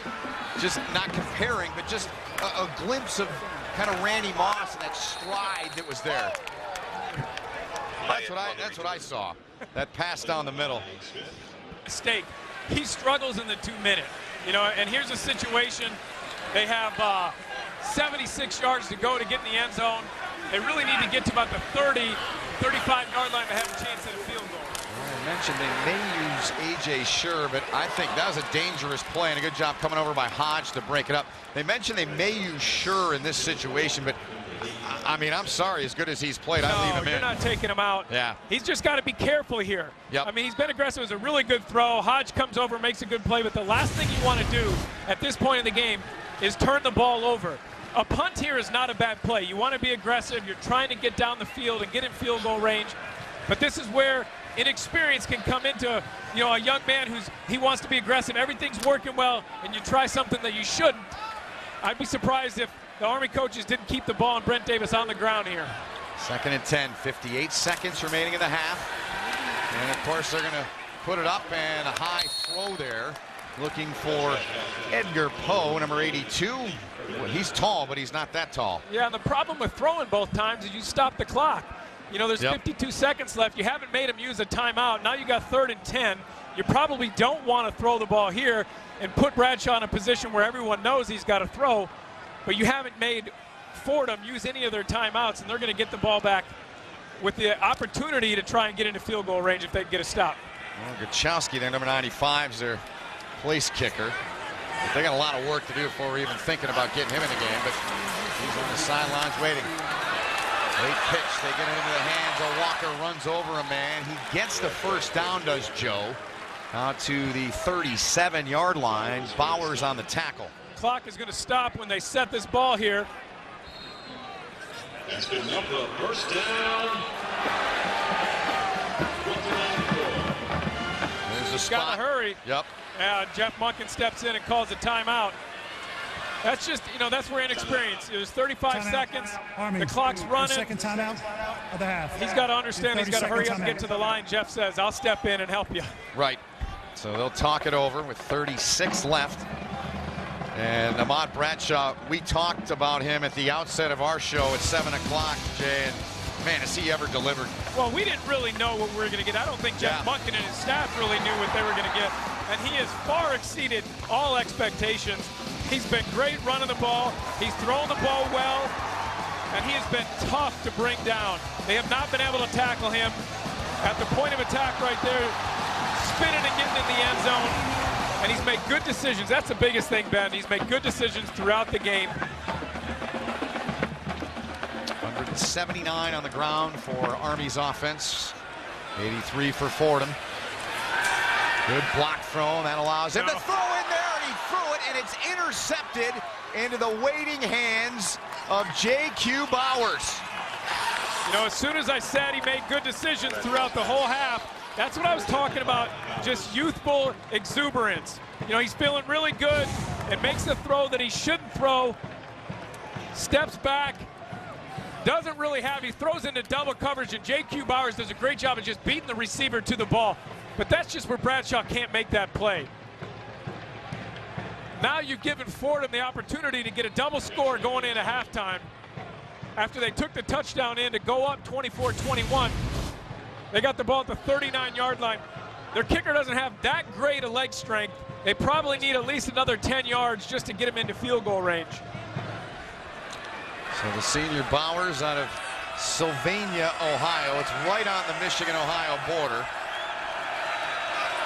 just not comparing, but just a glimpse of kind of Randy Moss and that stride that was there. That's what I saw. That pass down the middle. Mistake. He struggles in the 2-minute. You know, and here's a situation. They have 76 yards to go to get in the end zone. They really need to get to about the 30, 35-yard line to have a chance at a field goal. I mentioned they may use A.J. Sure, but I think that was a dangerous play and a good job coming over by Hodge to break it up. They mentioned they may use Sure in this situation, but I mean, I'm sorry, as good as he's played, I leave him in. You're not taking him out. Yeah. He's just got to be careful here. Yep. I mean, he's been aggressive. It was a really good throw. Hodge comes over, makes a good play, but the last thing you want to do at this point in the game is turn the ball over. A punt here is not a bad play. You want to be aggressive. You're trying to get down the field and get in field goal range. But this is where inexperience can come into, you know, a young man he wants to be aggressive. Everything's working well, and you try something that you shouldn't. I'd be surprised if the Army coaches didn't keep the ball and Brent Davis on the ground here. 2nd and 10, 58 seconds remaining in the half. And of course they're going to put it up, and a high throw there. Looking for Edgar Poe, number 82. Well, he's tall, but he's not that tall. Yeah, and the problem with throwing both times is you stop the clock. You know, there's 52 seconds left. You haven't made him use a timeout. Now you got 3rd and 10. You probably don't want to throw the ball here and put Bradshaw in a position where everyone knows he's got to throw. But you haven't made Fordham use any of their timeouts, and they're going to get the ball back with the opportunity to try and get into field goal range if they can get a stop. Well, Gachowski, their number 95, is their place kicker. But they got a lot of work to do before we're even thinking about getting him in the game, but he's on the sidelines waiting. Late pitch, they get it into the hands. Walker runs over a man. He gets the first down, does Joe. Out to the 37-yard line. Bowers on the tackle. Clock is going to stop when they set this ball here. That's good enough for a first down. There's a spot. Got to hurry. Yep. Jeff Monken steps in and calls a timeout. That's just, that's where inexperience. There's 35 seconds. Army, the clock's running. Second timeout of the half. He's got to understand he's got to hurry up and get to the line. Jeff says, I'll step in and help you. Right. So they'll talk it over with 36 left. And Ahmad Bradshaw, we talked about him at the outset of our show at 7 o'clock, Jay, and man, has he ever delivered. Well, we didn't really know what we were going to get. I don't think Jeff Monken and his staff really knew what they were going to get. And he has far exceeded all expectations. He's been great running the ball. He's thrown the ball well. And he has been tough to bring down. They have not been able to tackle him at the point of attack right there, spinning and getting in the end zone. And he's made good decisions. That's the biggest thing, Ben. He's made good decisions throughout the game. 179 on the ground for Army's offense. 83 for Fordham. Good block throw. That allows him to throw in there, and he threw it, and it's intercepted into the waiting hands of J.Q. Bowers. As soon as I said he made good decisions throughout the whole half, that's what I was talking about, just youthful exuberance. He's feeling really good and makes the throw that he shouldn't throw, steps back, doesn't really he throws into double coverage, and J.Q. Bowers does a great job of just beating the receiver to the ball. But that's just where Bradshaw can't make that play. Now you've given Fordham the opportunity to get a double score going into halftime after they took the touchdown in to go up 24-21. They got the ball at the 39-yard line. Their kicker doesn't have that great a leg strength. They probably need at least another 10 yards just to get him into field goal range. So the senior Bowers out of Sylvania, Ohio. It's right on the Michigan-Ohio border.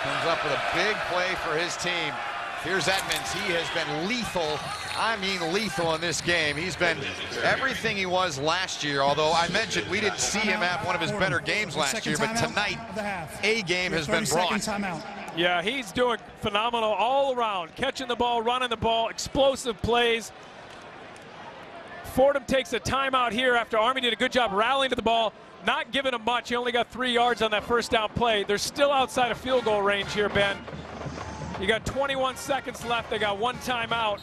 Comes up with a big play for his team. Here's Edmonds. He has been lethal. I mean lethal in this game. He's been everything he was last year, although I mentioned we didn't see him have one of his better games last year, but tonight a game has been brought. Yeah, he's doing phenomenal all around. Catching the ball, running the ball, explosive plays. Fordham takes a timeout here after Army did a good job rallying to the ball, not giving him much. He only got 3 yards on that first down play. They're still outside of field goal range here, Ben. You got 21 seconds left. They got one timeout.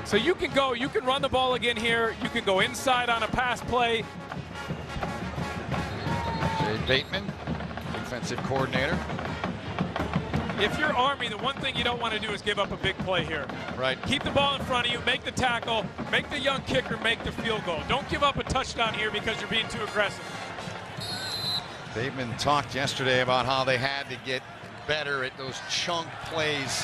So you can run the ball again here. You can go inside on a pass play. Jay Bateman, defensive coordinator. If you're Army, the one thing you don't want to do is give up a big play here. Right. Keep the ball in front of you, make the tackle, make the young kicker make the field goal. Don't give up a touchdown here because you're being too aggressive. Bateman talked yesterday about how they had to get better at those chunk plays,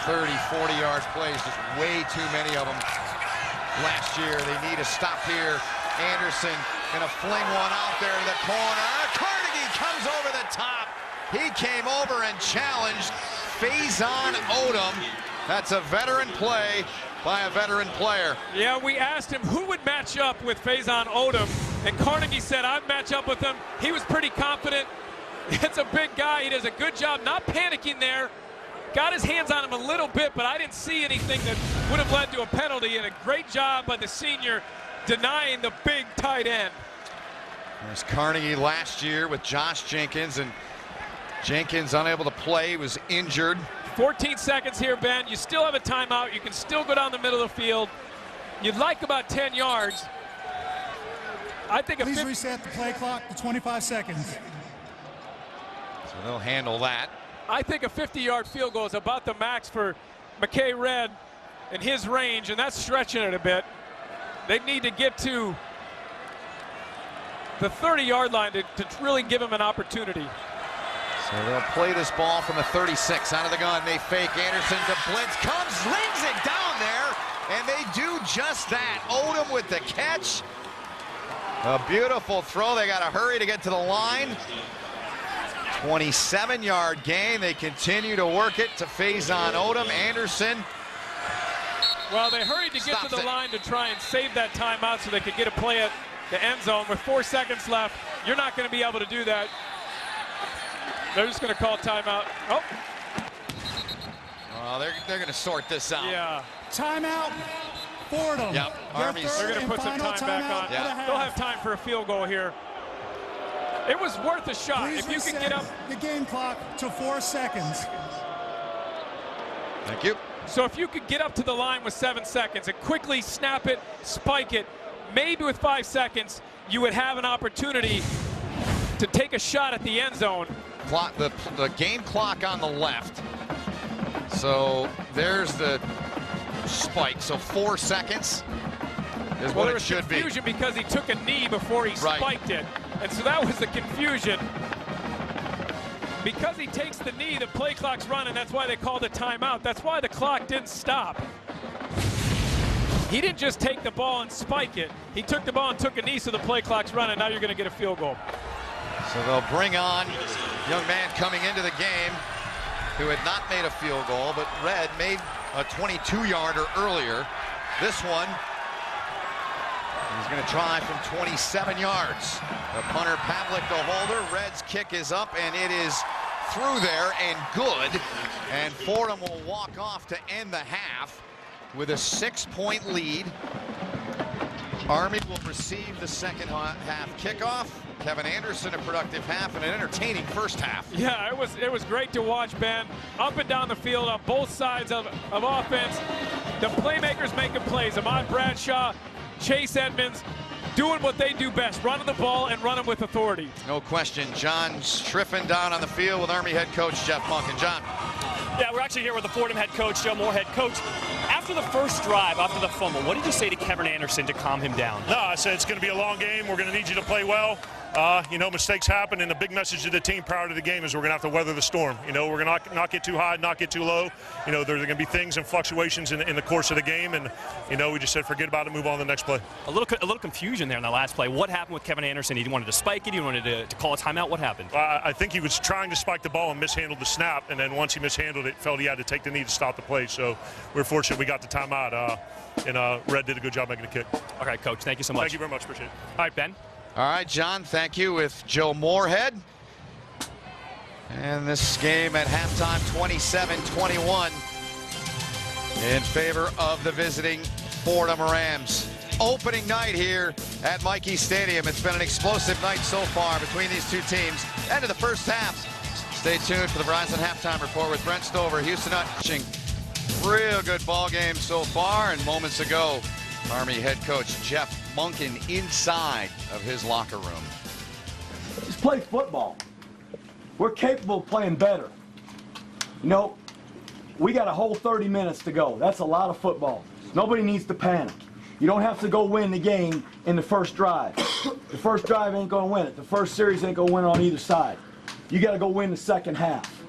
30, 40-yard plays, just way too many of them last year. They need a stop here. Anderson gonna fling one out there to the corner. Carnegie comes over the top. He came over and challenged Faison Odom. That's a veteran play by a veteran player. Yeah, we asked him who would match up with Faison Odom, and Carnegie said, I'd match up with him. He was pretty confident. It's a big guy. He does a good job not panicking there. Got his hands on him a little bit, but I didn't see anything that would have led to a penalty, and a great job by the senior denying the big tight end. There's Carnegie last year with Josh Jenkins, and Jenkins unable to play, was injured. 14 seconds here, Ben. You still have a timeout. You can still go down the middle of the field. You'd like about 10 yards. I think Please reset the play clock to 25 seconds. So they'll handle that. I think a 50-yard field goal is about the max for McKay Red in his range, and that's stretching it a bit. They need to get to the 30-yard line to really give him an opportunity. So they'll play this ball from the 36. Out of the gun, they fake. Anderson to blitz, comes, slings it down there, and they do just that. Odom with the catch. A beautiful throw. They got to hurry to get to the line. 27-yard gain. They continue to work it to Faison Odom. Anderson Well, they hurried to get to the line to try and save that timeout so they could get a play at the end zone. With 4 seconds left, you're not going to be able to do that. They're just going to call timeout. Oh. Well, they're going to sort this out. Yeah. Timeout. Fordham. Yep. Army's. They're going to put some time back on. Yeah. They'll have time for a field goal here. It was worth a shot. Please if you could get up. the game clock to 4 seconds. Thank you. So if you could get up to the line with 7 seconds and quickly snap it, spike it, maybe with 5 seconds, you would have an opportunity to take a shot at the end zone. The game clock on the left. So there's the spike. So 4 seconds is what it should be. There was confusion because he took a knee before he spiked it. And so that was the confusion. Because he takes the knee, the play clock's running. That's why they called a timeout. That's why the clock didn't stop. He didn't just take the ball and spike it. He took the ball and took a knee, so the play clock's running. Now you're going to get a field goal. So they'll bring on a young man coming into the game who had not made a field goal, but Red made a 22-yarder earlier. This one, he's going to try from 27 yards. The punter, Pavlik, the holder. Red's kick is up, and it is through there and good. And Fordham will walk off to end the half with a 6-point lead. Army will receive the second half kickoff. Kevin Anderson, a productive half and an entertaining first half. Yeah, it was great to watch, Ben. Up and down the field on both sides of offense. The playmakers making plays. Ahmad Bradshaw, Chase Edmonds, doing what they do best, running the ball and running with authority. No question. John Striffen down on the field with Army head coach Jeff Monken. John. Yeah, we're actually here with the Fordham head coach, Joe Moore. Head coach, after the first drive, after the fumble, what did you say to Kevin Anderson to calm him down? No, I said it's going to be a long game. We're going to need you to play well. Mistakes happen, and the big message to the team prior to the game is we're going to have to weather the storm. We're going to not get too high, not get too low. There's going to be things and fluctuations in the course of the game, and, we just said forget about it, move on to the next play. A little confusion there in the last play. What happened with Kevin Anderson? He wanted to spike it? He wanted to call a timeout? What happened? I think he was trying to spike the ball and mishandled the snap, and then once he mishandled it, felt he had to take the knee to stop the play. So we're fortunate we got the timeout, and Red did a good job making the kick. All right, Coach, thank you so much. Thank you very much. Appreciate it. All right, Ben. All right, John, thank you, with Joe Moorhead. And this game at halftime, 27-21 in favor of the visiting Fordham Rams. Opening night here at Michie Stadium. It's been an explosive night so far between these two teams. End of the first half. Stay tuned for the Verizon Halftime Report with Brent Stover. Houston watching. Real good ball game so far, and moments ago, Army head coach Jeff Monken inside of his locker room. Just play football. We're capable of playing better. We got a whole 30 minutes to go. That's a lot of football. Nobody needs to panic. You don't have to go win the game in the first drive. The first drive ain't going to win it. The first series ain't going to win on either side. You got to go win the second half.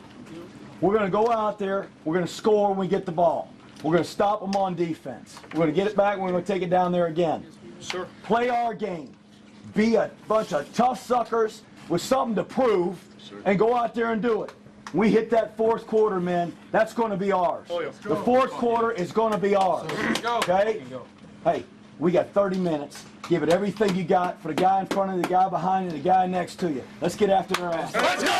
We're going to go out there. We're going to score when we get the ball. We're going to stop them on defense. We're going to get it back and we're going to take it down there again. Sure. Play our game. Be a bunch of tough suckers with something to prove and go out there and do it. We hit that fourth quarter, man. That's going to be ours. The fourth quarter is going to be ours. Okay? Hey, we got 30 minutes. Give it everything you got for the guy in front of you, the guy behind you, the guy next to you. Let's get after their ass. Let's go!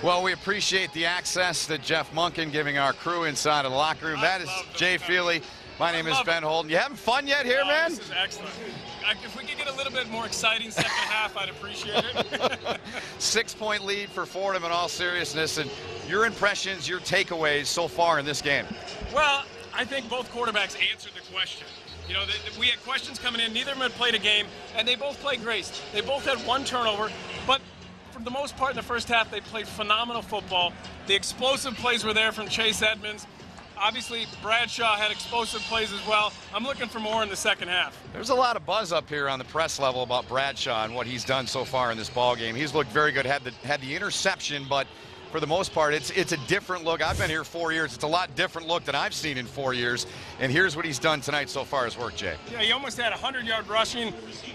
Well, we appreciate the access that Jeff Monken giving our crew inside of the locker room. That is Jay Feely. My name is Ben Holden. You having fun yet here, man? This is excellent. If we could get a little bit more exciting second half, I'd appreciate it. 6-point lead for Fordham in all seriousness. And your impressions, your takeaways so far in this game? Well, I think both quarterbacks answered the question. We had questions coming in. Neither of them had played a game, and they both played great. They both had one turnover, but for the most part in the first half, they played phenomenal football. The explosive plays were there from Chase Edmonds. Obviously, Bradshaw had explosive plays as well. I'm looking for more in the second half. There's a lot of buzz up here on the press level about Bradshaw and what he's done so far in this ball game. He's looked very good. Had the interception, but for the most part, it's a different look. I've been here 4 years. It's a lot different look than I've seen in 4 years. And here's what he's done tonight so far as work, Jay. Yeah, he almost had 100-yard rushing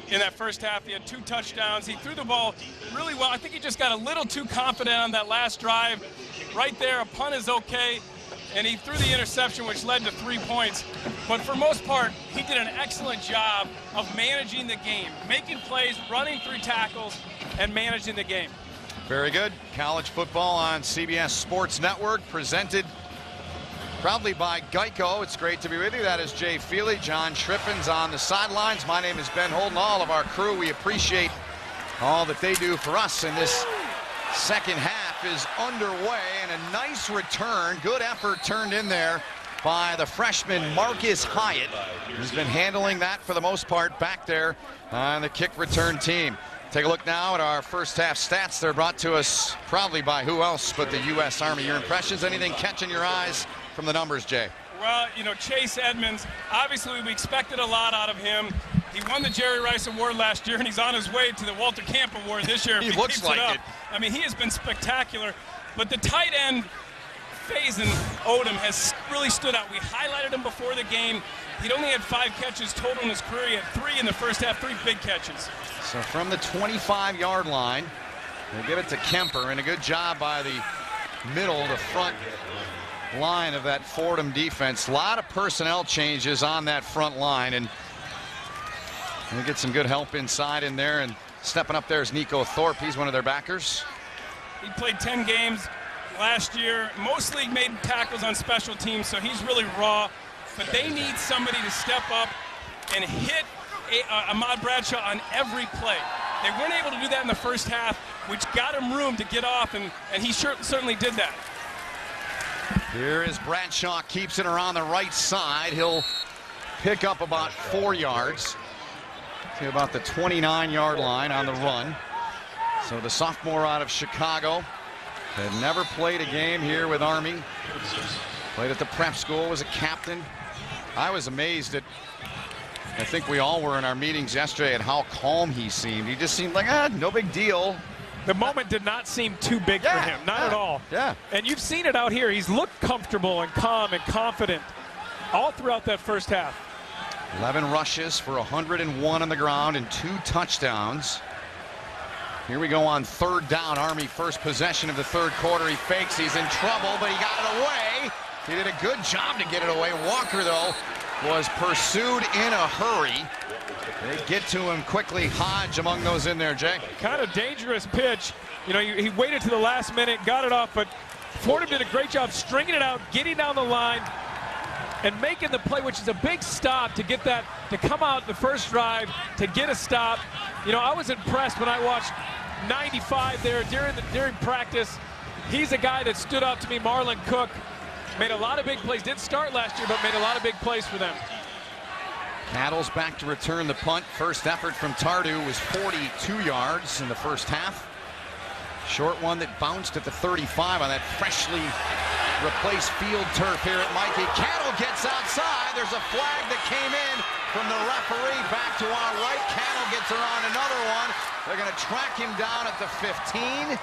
in that first half. He had 2 touchdowns. He threw the ball really well. I think he just got a little too confident on that last drive. Right there, a punt is okay. and he threw the interception, which led to 3 points. But for most part, he did an excellent job of managing the game, making plays, running through tackles, and managing the game. Very good. College football on CBS Sports Network, presented proudly by Geico. It's great to be with you. That is Jay Feely. John Trippen's on the sidelines. My name is Ben Holden. All of our crew, we appreciate all that they do for us. And this second half is underway, and a nice return. Good effort turned in there by the freshman Marcus Hyatt, who's been handling that for the most part back there on the kick return team. Take a look now at our first half stats. They're brought to us probably by who else but the U.S. Army. Your impressions, anything catching your eyes from the numbers, Jay? Well, you know, Chase Edmonds, obviously we expected a lot out of him. He won the Jerry Rice Award last year, and he's on his way to the Walter Camp Award this year. He looks like it. I mean, he has been spectacular. But the tight end, Faison Odom, has really stood out. We highlighted him before the game. He'd only had 5 catches total in his career. He had 3 in the first half, 3 big catches. So from the 25-yard line, they give it to Kemper, and a good job by the middle, the front line of that Fordham defense. A lot of personnel changes on that front line, and we get some good help inside in there, and stepping up there is Nico Thorpe. He's one of their backers. He played 10 games last year, mostly made tackles on special teams, so he's really raw. But they need somebody to step up and hit Ahmad Bradshaw on every play. They weren't able to do that in the first half, which got him room to get off, and he certainly did that. Here is Bradshaw, keeps it around the right side. He'll pick up about 4 yards to about the 29-yard line on the run. So the sophomore out of Chicago had never played a game here with Army. Played at the prep school, was a captain. I was amazed at, I think we all were in our meetings yesterday, at how calm he seemed. He just seemed like, no big deal. The moment did not seem too big for him, not at all. Yeah. And you've seen it out here. He's looked comfortable and calm and confident all throughout that first half. 11 rushes for 101 on the ground and 2 touchdowns. Here we go on 3rd down. Army first possession of the 3rd quarter. He fakes, he's in trouble, but he got it away. He did a good job to get it away. Walker, though, was pursued in a hurry. They get to him quickly. Hodge among those in there, Jay. Kind of dangerous pitch. You know, he waited to the last minute, got it off, but Fordham did a great job stringing it out, getting down the line, and making the play, which is a big stop to get that, to come out the first drive, to get a stop. You know, I was impressed when I watched 95 there during practice. He's a guy that stood out to me. Marlon Cook made a lot of big plays. Didn't start last year, but made a lot of big plays for them. Cattle's back to return the punt. First effort from Tardu was 42 yards in the first half. Short one that bounced at the 35 on that freshly replaced field turf here at Mikey. Cattle gets outside. There's a flag that came in from the referee. Back to our right. Cattle gets around another one. They're going to track him down at the 15.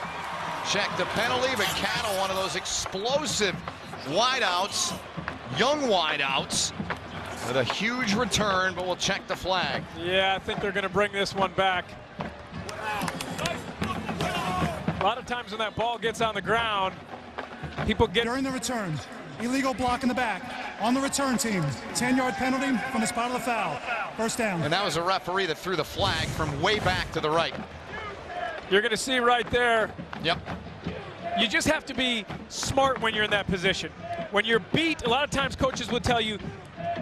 Check the penalty, but Cattle, one of those explosive wideouts, young wideouts, with a huge return, but we'll check the flag. Yeah, I think they're going to bring this one back. A lot of times when that ball gets on the ground, people get... During the return, illegal block in the back. On the return team, 10-yard penalty from the spot of the foul. First down. And that was a referee that threw the flag from way back to the right. You're going to see right there. Yep. You just have to be smart when you're in that position. When you're beat, a lot of times coaches will tell you,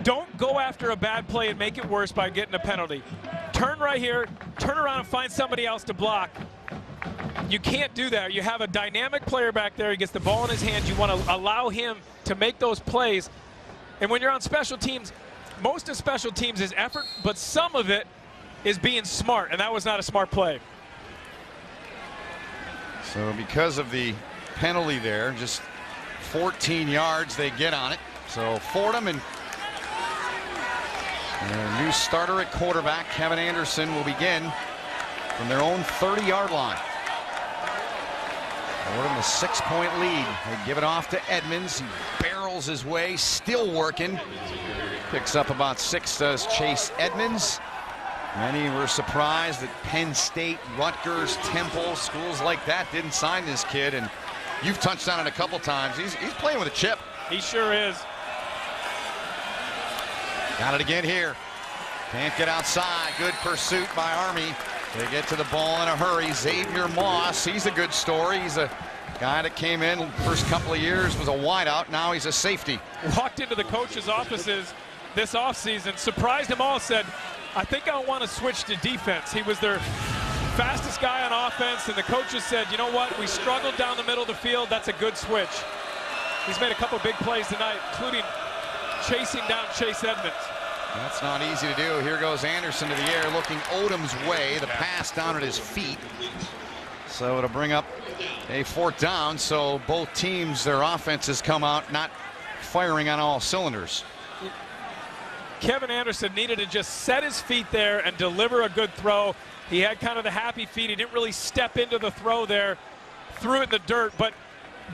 don't go after a bad play and make it worse by getting a penalty. Turn right here, turn around and find somebody else to block. You can't do that. You have a dynamic player back there. He gets the ball in his hands. You want to allow him to make those plays. And when you're on special teams, most of special teams is effort, but some of it is being smart, and that was not a smart play. So because of the penalty there, just 14 yards they get on it. So Fordham and a new starter at quarterback, Kevin Anderson, will begin from their own 30-yard line. Fordham a 6-point lead. They give it off to Edmonds. He barrels his way, still working. Picks up about 6, does Chase Edmonds. Many were surprised that Penn State, Rutgers, Temple, schools like that didn't sign this kid. And you've touched on it a couple times. He's playing with a chip. He sure is. Got it again here. Can't get outside. Good pursuit by Army. They get to the ball in a hurry. Xavier Moss, he's a good story. He's a guy that came in first couple of years, was a wideout. Now he's a safety. Walked into the coach's offices this offseason, surprised them all, said, I think I want to switch to defense. He was their fastest guy on offense, and the coaches said, you know what, we struggled down the middle of the field. That's a good switch. He's made a couple big plays tonight, including chasing down Chase Edmonds. That's not easy to do. Here goes Anderson to the air, looking Odom's way. The pass down at his feet. So it'll bring up a 4th down. So both teams, their offenses come out not firing on all cylinders. Kevin Anderson needed to just set his feet there and deliver a good throw. He had kind of the happy feet. He didn't really step into the throw there, threw it in the dirt. But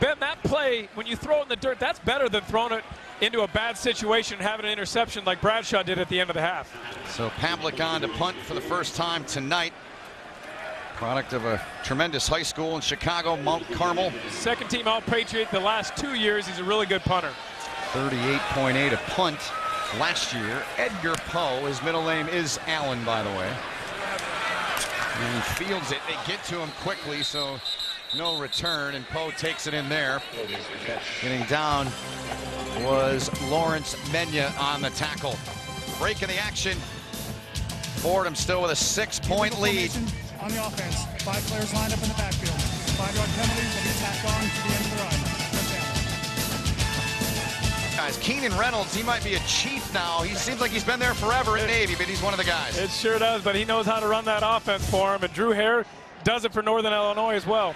Ben, that play, when you throw it in the dirt, that's better than throwing it into a bad situation and having an interception like Bradshaw did at the end of the half. So Pavlik on to punt for the first time tonight. Product of a tremendous high school in Chicago, Mount Carmel. Second team All-Patriot the last 2 years. He's a really good punter. 38.8 a punt last year. Edgar Poe, his middle name is Allen, by the way. And he fields it. They get to him quickly, so no return, and Poe takes it in there. Getting down was Lawrence Menya on the tackle. Breaking the action. Fordham still with a 6-point lead. On the offense, 5 players lined up in the backfield. 5-yard penalty will be tacked on to the end of the run. Guys, Keenan Reynolds, he might be a chief now. He seems like he's been there forever in Navy, but he's one of the guys. It sure does, but he knows how to run that offense for him, and Drew Hare does it for Northern Illinois as well.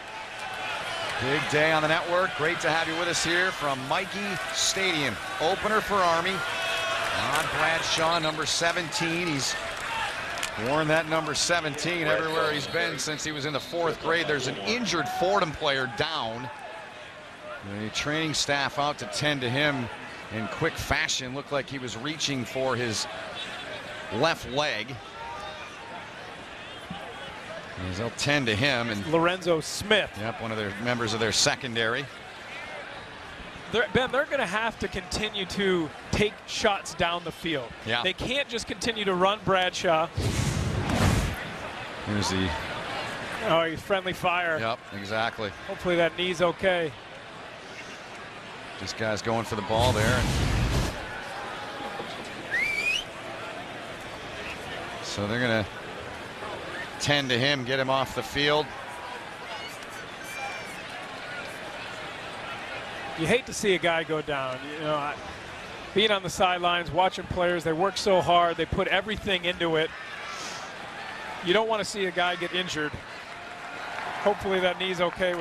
Big day on the network. Great to have you with us here from Mikey Stadium. Opener for Army. Ron Bradshaw, number 17. He's worn that number 17 everywhere he's been since he was in the 4th grade. There's an injured Fordham player down. The training staff out to tend to him in quick fashion. Looked like he was reaching for his left leg. As they'll tend to him. And Lorenzo Smith. Yep, one of their members of their secondary. Ben, they're going to have to continue to take shots down the field. Yeah. They can't just continue to run Bradshaw. Here's the... Oh, he's friendly fire. Yep, exactly. Hopefully that knee's okay. This guy's going for the ball there. So they're going to tend to him, get him off the field. You hate to see a guy go down. You know, being on the sidelines, watching players, they work so hard, they put everything into it. You don't want to see a guy get injured. Hopefully that knee's okay. It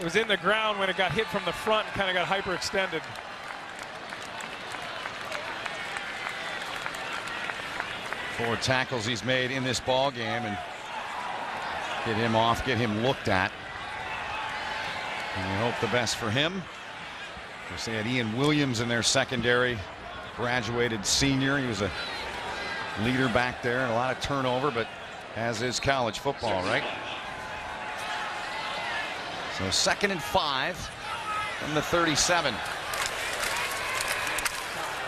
was in the ground when it got hit from the front and kind of got hyperextended. Four tackles he's made in this ball game, and get him off, get him looked at. And we hope the best for him. Of course, they had Ian Williams in their secondary, graduated senior. He was a leader back there, and a lot of turnover, but as is college football, right? So 2nd and 5 from the 37.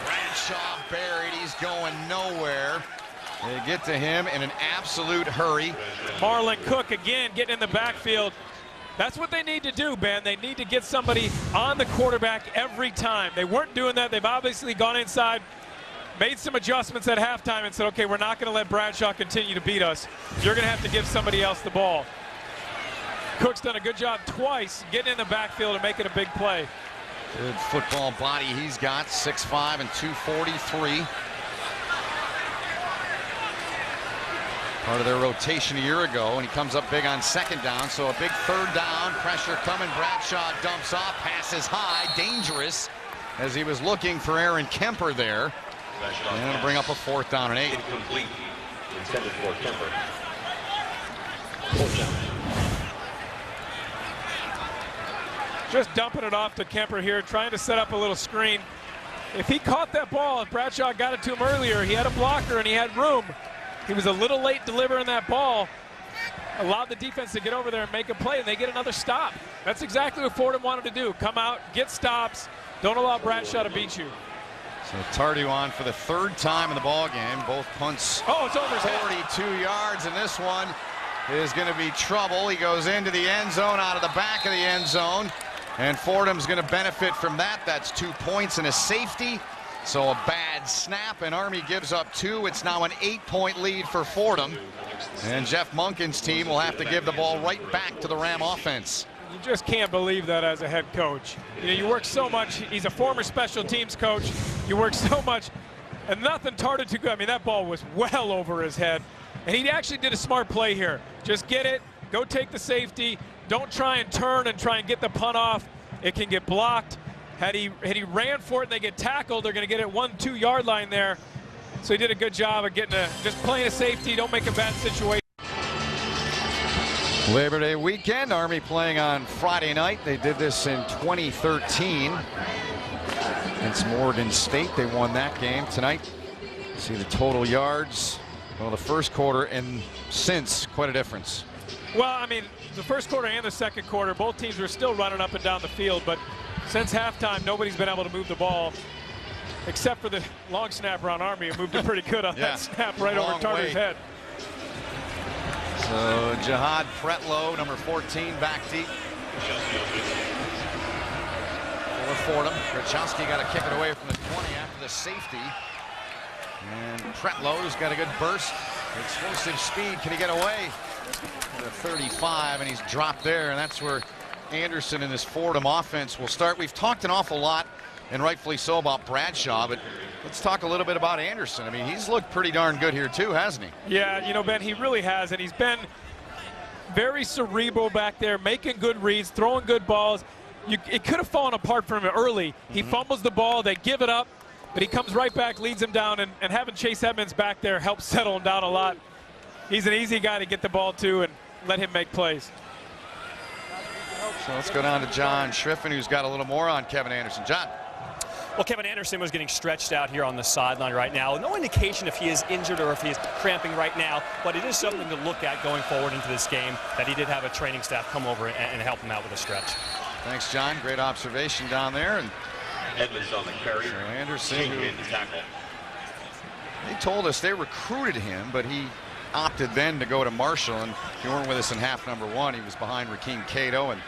Bradshaw buried. He's going nowhere. They get to him in an absolute hurry. Marlon Cook again getting in the backfield. That's what they need to do, Ben. They need to get somebody on the quarterback every time. They weren't doing that. They've obviously gone inside, made some adjustments at halftime and said, okay, we're not going to let Bradshaw continue to beat us. You're going to have to give somebody else the ball. Cook's done a good job twice getting in the backfield and making a big play. Good football body he's got, 6'5" and 243. Part of their rotation a year ago, and he comes up big on 2nd down, so a big 3rd down. Pressure coming. Bradshaw dumps off, passes high, dangerous, as he was looking for Aaron Kemper there. And it'll bring up a 4th down and 8. Incomplete. Intended for Kemper. 4th down. Just dumping it off to Kemper here, trying to set up a little screen. If he caught that ball, if Bradshaw got it to him earlier, he had a blocker and he had room. He was a little late delivering that ball. Allowed the defense to get over there and make a play, and they get another stop. That's exactly what Fordham wanted to do. Come out, get stops, Don't allow Bradshaw to beat you. So Tardew on for the third time in the ball game. Both punts. Oh, it's over his head. 42 yards, and this one is going to be trouble. He goes into the end zone, out of the back of the end zone, and Fordham's going to benefit from that. That's 2 points and a safety. So a bad snap, and Army gives up 2. It's now an 8-point lead for Fordham, and Jeff Monken's team will have to give the ball right back to the Ram offense. You just can't believe that as a head coach. You know, you work so much. He's a former special teams coach. You work so much, and nothing started to go. I mean, that ball was well over his head, and he actually did a smart play here. Just get it, go take the safety. Don't try and turn and try and get the punt off. It can get blocked. Had he ran for it and they get tackled, they're going to get it 1-2 yard line there. So he did a good job of getting just playing a safety. Don't make a bad situation. Labor Day weekend, Army playing on Friday night. They did this in 2013 against Morgan State. They won that game. Tonight, see the total yards. Well, the first quarter and since, quite a difference. Well, I mean, the first quarter and the second quarter, both teams were still running up and down the field, but since halftime, nobody's been able to move the ball except for the long snapper on Army, who moved it pretty good on that snap right over Tarter's head. So Jihad Pretlow, number 14, back deep for Fordham. Krachowski got to kick it away from the 20 after the safety. And Pretlow's got a good burst, explosive speed. Can he get away? The 35, and he's dropped there, and that's where Anderson and this Fordham offense will start. We've talked an awful lot, and rightfully so, about Bradshaw, but let's talk a little bit about Anderson. I mean, he's looked pretty darn good here too, hasn't he? Yeah, you know, Ben, he really has, and he's been very cerebral back there, making good reads, throwing good balls. It could have fallen apart for him early. He fumbles the ball, they give it up, but he comes right back, leads him down, and having Chase Edmonds back there helps settle him down a lot. He's an easy guy to get the ball to and let him make plays. So let's go down to John Schriffen, who's got a little more on Kevin Anderson. John. Well, Kevin Anderson was getting stretched out here on the sideline right now. No indication if he is injured or if he is cramping right now, but it is something to look at going forward into this game, that he did have a training staff come over and help him out with a stretch. Thanks, John. Great observation down there. And Edmonds on the carry. So Anderson, in the tackle. They told us they recruited him, but he opted then to go to Marshall. And if you weren't with us in half number 1, he was behind Rakeem Cato, and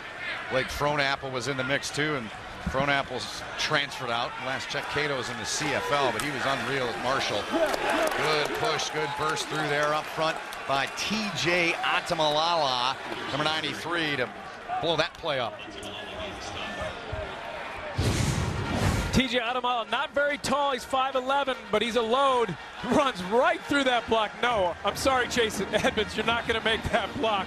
Blake Fronapple was in the mix too. And Fronapple's transferred out. Last check, Cato was in the CFL, but he was unreal at Marshall. Good push, good burst through there up front by TJ Atamalala, number 93, to blow that play up. TJ Atamala, not very tall, he's 5'11", but he's a load. Runs right through that block. No, I'm sorry, Chase Edmonds, you're not going to make that block.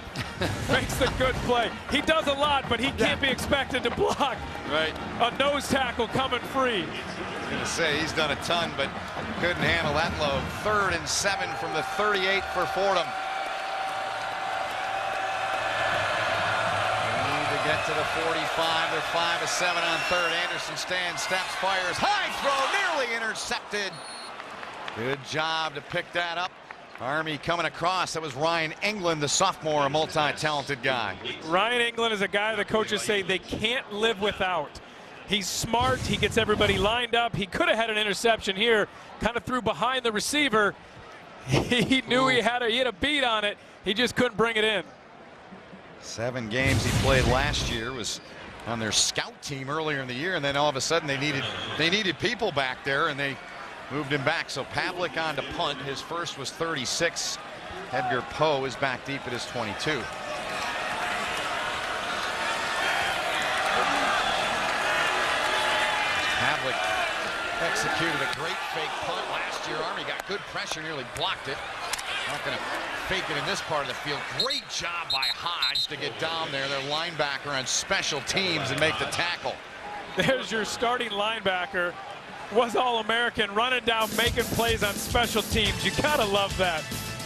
Makes the good play. He does a lot, but he can't be expected to block. Right. A nose tackle coming free. I was going to say, he's done a ton, but couldn't handle that load. 3rd and 7 from the 38 for Fordham. Get to the 45. They're 5 of 7 on 3rd. Anderson stands, steps, fires. High throw, nearly intercepted. Good job to pick that up. Army coming across. That was Ryan England, the sophomore, a multi-talented guy. Ryan England is a guy the coaches say they can't live without. He's smart. He gets everybody lined up. He could have had an interception here. Kind of threw behind the receiver. He knew he had a beat on it. He just couldn't bring it in. 7 games he played last year, was on their scout team earlier in the year, and then all of a sudden they needed people back there, and they moved him back. So Pavlik on to punt. His first was 36. Edgar Poe is back deep at his 22. Pavlik executed a great fake punt last year. Army got good pressure, nearly blocked it. Not going to fake it in this part of the field. Great job by Hodge to get down there, their linebacker on special teams, and make the tackle. There's your starting linebacker. Was All-American, running down, making plays on special teams. You gotta love that.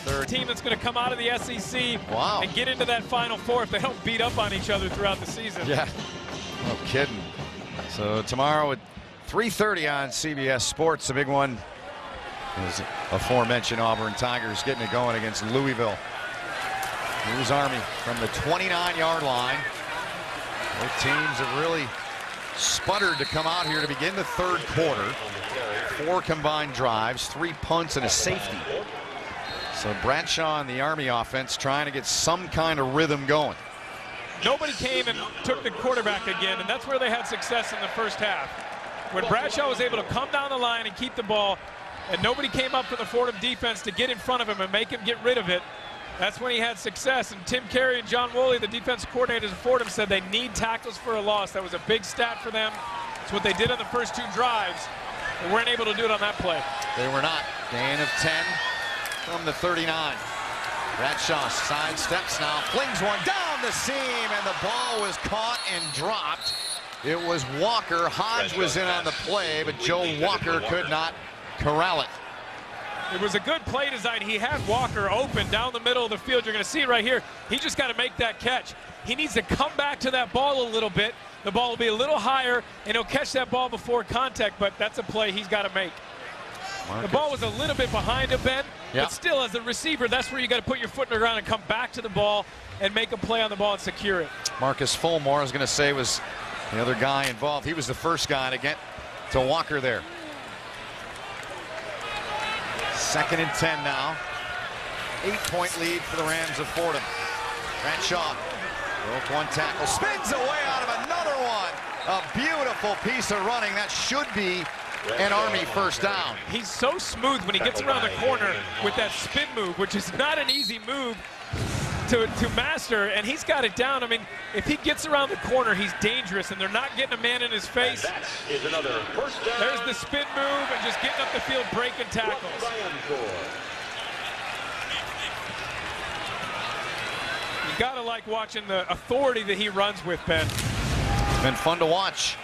Third team that's going to come out of the SEC and get into that Final Four if they don't beat up on each other throughout the season. Yeah, no kidding. So tomorrow at 3:30 on CBS Sports, the big one is aforementioned Auburn Tigers getting it going against Louisville. Here's Army from the 29-yard line. Both teams have really sputtered to come out here to begin the third quarter. 4 combined drives, 3 punts and a safety. So Bradshaw and the Army offense trying to get some kind of rhythm going. Nobody came and took the quarterback again, and that's where they had success in the first half. When Bradshaw was able to come down the line and keep the ball, and nobody came up for the Fordham defense to get in front of him and make him get rid of it, that's when he had success. And Tim Carey and John Woolley, the defensive coordinators of Fordham, said they need tackles for a loss. That was a big stat for them. It's what they did on the first 2 drives. They weren't able to do it on that play. They were not. Gain of 10 from the 39. Bradshaw sidesteps now, flings one down the seam, and the ball was caught and dropped. It was Walker. Hodge was in on the play, but Joe Walker could not corral it. It was a good play design. He had Walker open down the middle of the field. You're going to see it right here. He just got to make that catch. He needs to come back to that ball a little bit. The ball will be a little higher, and he'll catch that ball before contact, but that's a play he's got to make. The ball was a little bit behind him, Ben, but still, as a receiver, that's where you got to put your foot in the ground and come back to the ball and make a play on the ball and secure it. Marcus Fulmore, I was going to say, was the other guy involved. He was the first guy to get to Walker there. 2nd and 10 now. 8-point lead for the Rams of Fordham. Bradshaw broke 1 tackle, spins away out of another one. A beautiful piece of running. That should be an Army first down. He's so smooth when he gets around the corner with that spin move, which is not an easy move to master, and he's got it down. I mean, if he gets around the corner, he's dangerous, and they're not getting a man in his face. There's the spin move and just getting up the field, breaking tackles. You gotta like watching the authority that he runs with, Ben. It's been fun to watch.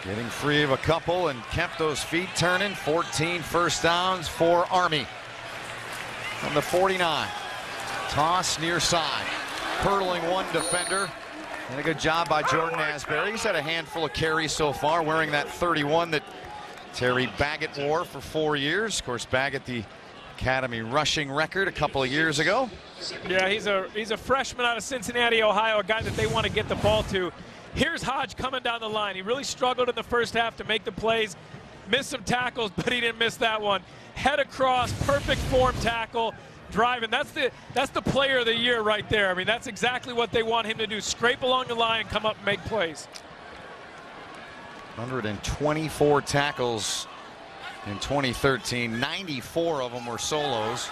Getting free of a couple and kept those feet turning. 14 first downs for Army. From the 49. Toss near side. Hurdling 1 defender. And a good job by Jordan Asbury. He's had a handful of carries so far, wearing that 31 that Terry Baggett wore for 4 years. Of course, Baggett, the Academy rushing record a couple of years ago. Yeah, he's a freshman out of Cincinnati, Ohio, a guy that they want to get the ball to. Here's Hodge coming down the line. He really struggled in the first half to make the plays. Missed some tackles, but he didn't miss that one. Head across, perfect form tackle, driving. That's the player of the year right there. I mean, that's exactly what they want him to do. Scrape along the line and come up and make plays. 124 tackles in 2013. 94 of them were solos.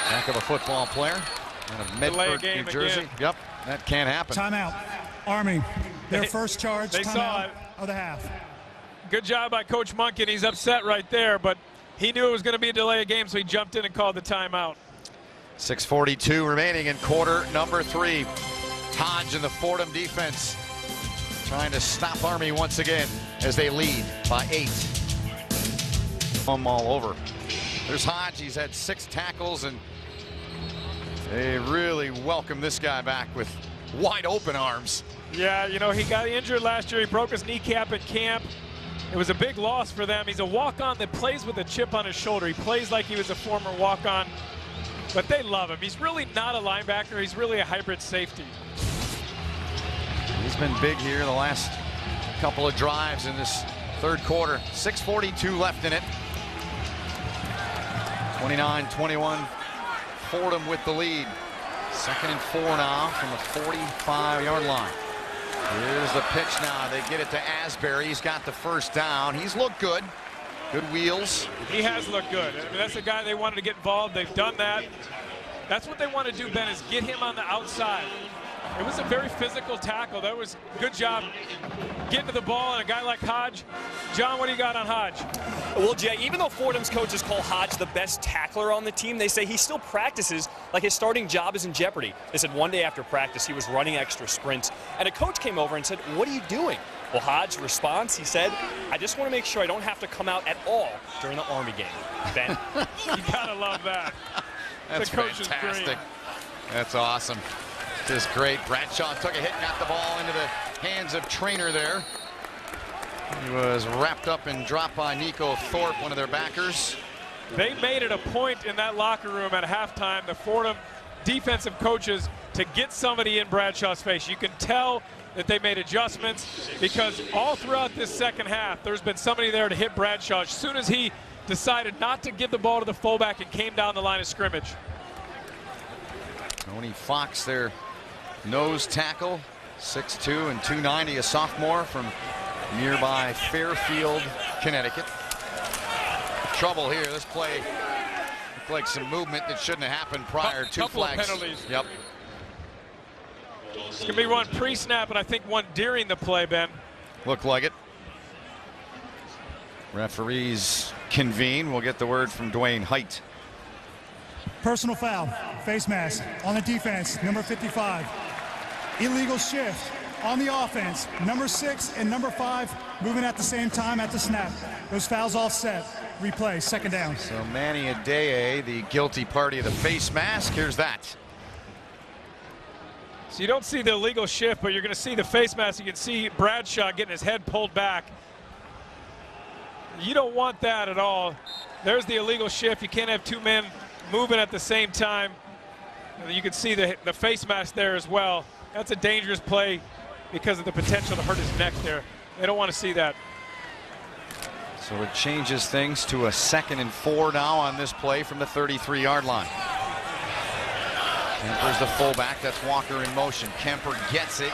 Heck of a football player out of Medford, New Jersey. Again. Yep, that can't happen. Timeout. Army, their first charge. They saw it of the half. Good job by Coach Monken. He's upset right there, but he knew it was going to be a delay of game, so he jumped in and called the timeout. 6:42 remaining in quarter number 3. Hodge and the Fordham defense trying to stop Army once again as they lead by 8. All over. There's Hodge. He's had 6 tackles, and they really welcome this guy back with wide open arms. Yeah, you know, he got injured last year. He broke his kneecap at camp. It was a big loss for them. He's a walk-on that plays with a chip on his shoulder. He plays like he was a former walk-on, but they love him. He's really not a linebacker. He's really a hybrid safety. He's been big here the last couple of drives in this third quarter. 6:42 left in it. 29-21, Fordham with the lead. 2nd and 4 now from the 45-yard line. Here's the pitch now. They get it to Asbury. He's got the first down. He's looked good. Good wheels. He has looked good. I mean, that's a guy they wanted to get involved. They've done that. That's what they want to do, Ben, is get him on the outside. It was a very physical tackle. That was a good job getting to the ball, and a guy like Hodge. John, what do you got on Hodge? Well, Jay, even though Fordham's coaches call Hodge the best tackler on the team, they say he still practices like his starting job is in jeopardy. They said one day after practice he was running extra sprints, and a coach came over and said, "What are you doing?" Well, Hodge's response, he said, "I just want to make sure I don't have to come out at all during the Army game." Ben? You gotta love that. That's fantastic. That's awesome. Just great. Bradshaw took a hit, got the ball into the hands of Traynor there. He was wrapped up and dropped by Nico Thorpe, one of their backers. They made it a point in that locker room at halftime. The Fordham defensive coaches to get somebody in Bradshaw's face. You can tell that they made adjustments because all throughout this second half, there's been somebody there to hit Bradshaw as soon as he decided not to give the ball to the fullback and came down the line of scrimmage. Tony Fox, their nose tackle, 6'2" and 290, a sophomore from nearby Fairfield, Connecticut. Trouble here. This play looked like some movement that shouldn't have happened prior. Two flags. Couple of penalties. Yep. It's going to be one pre-snap and I think one during the play, Ben. Looked like it. Referees convene. We'll get the word from Dwayne Height. Personal foul, face mask on the defense, number 55. Illegal shift on the offense, number 6 and number 5 moving at the same time at the snap. Those fouls all set. Replay, second down. So Manny Adeye, the guilty party of the face mask. Here's that. So you don't see the illegal shift, but you're going to see the face mask. You can see Bradshaw getting his head pulled back. You don't want that at all. There's the illegal shift. You can't have two men moving at the same time. You can see the face mask there as well. That's a dangerous play because of the potential to hurt his neck there. They don't want to see that. So it changes things to a 2nd and 4 now on this play from the 33-yard line. Kemper's the fullback. That's Walker in motion. Kemper gets it.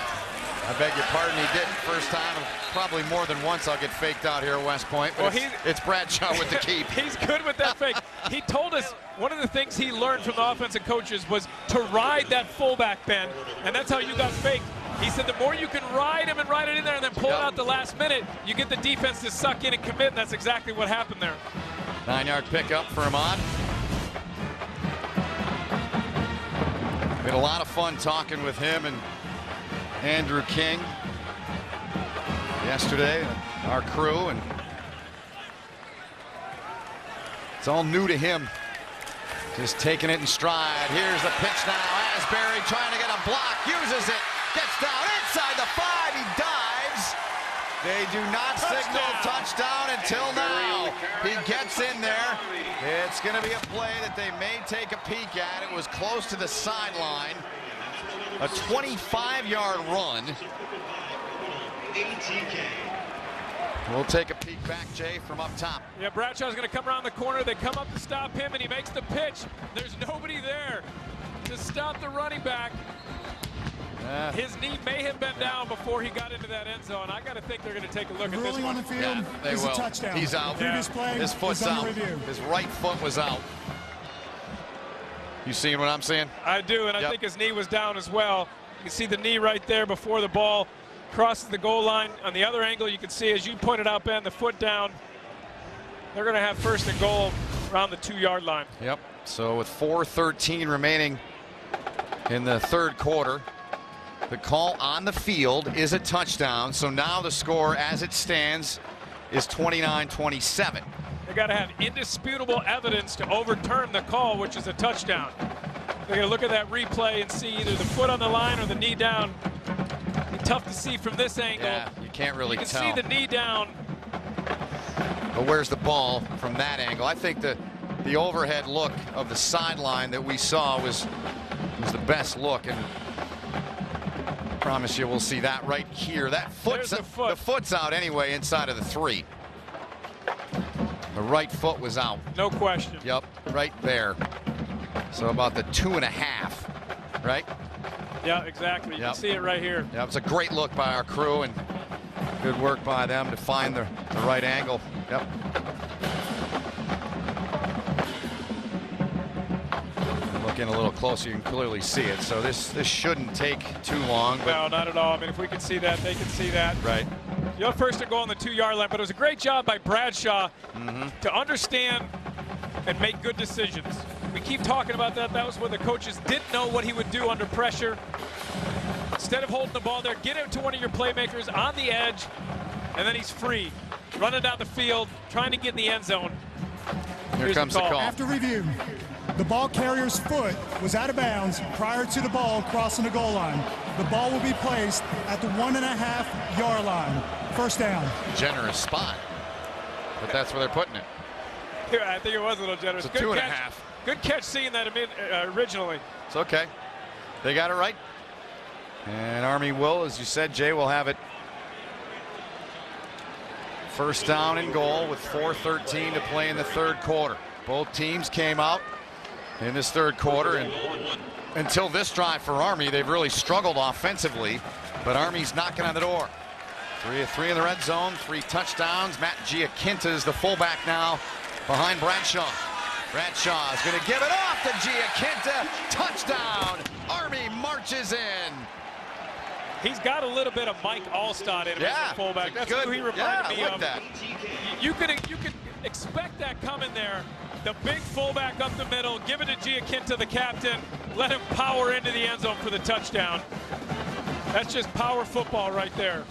I beg your pardon, he didn't. First time, probably more than once I'll get faked out here at West Point. But well, it's Bradshaw with the keep. He's good with that fake. He told us one of the things he learned from the offensive coaches was to ride that fullback, Ben, and that's how you got faked. He said the more you can ride him and ride it in there and then pull it out the last minute, you get the defense to suck in and commit, and that's exactly what happened there. 9-yard pickup for Ahmad. Been a lot of fun talking with him and Andrew King yesterday, our crew, and it's all new to him. Just taking it in stride. Here's the pitch now. Asbury trying to get a block, uses it, gets down inside the 5, he dives. They do not signal touchdown until now. He gets in there. It's going to be a play that they may take a peek at. It was close to the sideline. A 25-yard run. We'll take a peek back, Jay, from up top. Yeah, Bradshaw's going to come around the corner. They come up to stop him, and he makes the pitch. There's nobody there to stop the running back. His knee may have been down before he got into that end zone. I got to think they're going to take a look at this one. On the field they will. A touchdown. He's out. Previous play his foot's out. His right foot was out. You seeing what I'm seeing? I do, and I think his knee was down as well. You can see the knee right there before the ball crosses the goal line. On the other angle, you can see, as you pointed out, Ben, the foot down. They're going to have 1st and goal around the 2-yard line. Yep. So with 4:13 remaining in the third quarter, the call on the field is a touchdown. So now the score as it stands is 29-27. They got to have indisputable evidence to overturn the call, which is a touchdown. They're going to look at that replay and see either the foot on the line or the knee down. It's tough to see from this angle. Yeah, you can't really tell. You can see the knee down. But where's the ball from that angle? I think the overhead look of the sideline that we saw was the best look, and I promise you we'll see that right here. That foot's the foot's out anyway inside of the 3. The right foot was out. No question. Yep, right there. So about the 2.5, right? Yeah, exactly. You can see it right here. Yeah, it was a great look by our crew and good work by them to find the right angle. Yep. Looking a little closer, you can clearly see it. So this shouldn't take too long. But no, not at all. I mean, if we can see that, they can see that. Right. You know, 1st to go on the 2-yard line, but it was a great job by Bradshaw to understand and make good decisions. We keep talking about that. That was when the coaches didn't know what he would do under pressure. Instead of holding the ball there, get it to one of your playmakers on the edge, and then he's free, running down the field, trying to get in the end zone. Here comes the call. After review, the ball carrier's foot was out of bounds prior to the ball crossing the goal line. The ball will be placed at the 1.5-yard line. 1st down. Generous spot, but that's where they're putting it. Yeah, I think it was a little generous. It's a 2.5. Good catch seeing that originally. It's okay. They got it right. And Army will, as you said, Jay, will have it. First down and goal with 4:13 to play in the third quarter. Both teams came out in this third quarter, and until this drive for Army, they've really struggled offensively, but Army's knocking on the door. 3 of 3 in the red zone, 3 touchdowns. Matt Giaquinta is the fullback now behind Bradshaw. Bradshaw is going to give it off to Giaquinta. Touchdown. Army marches in. He's got a little bit of Mike Allstott in him as a fullback. That's good. who he reminded me I like of. that. You could expect that coming there. The big fullback up the middle, give it to Giaquinta, the captain, let him power into the end zone for the touchdown. That's just power football right there.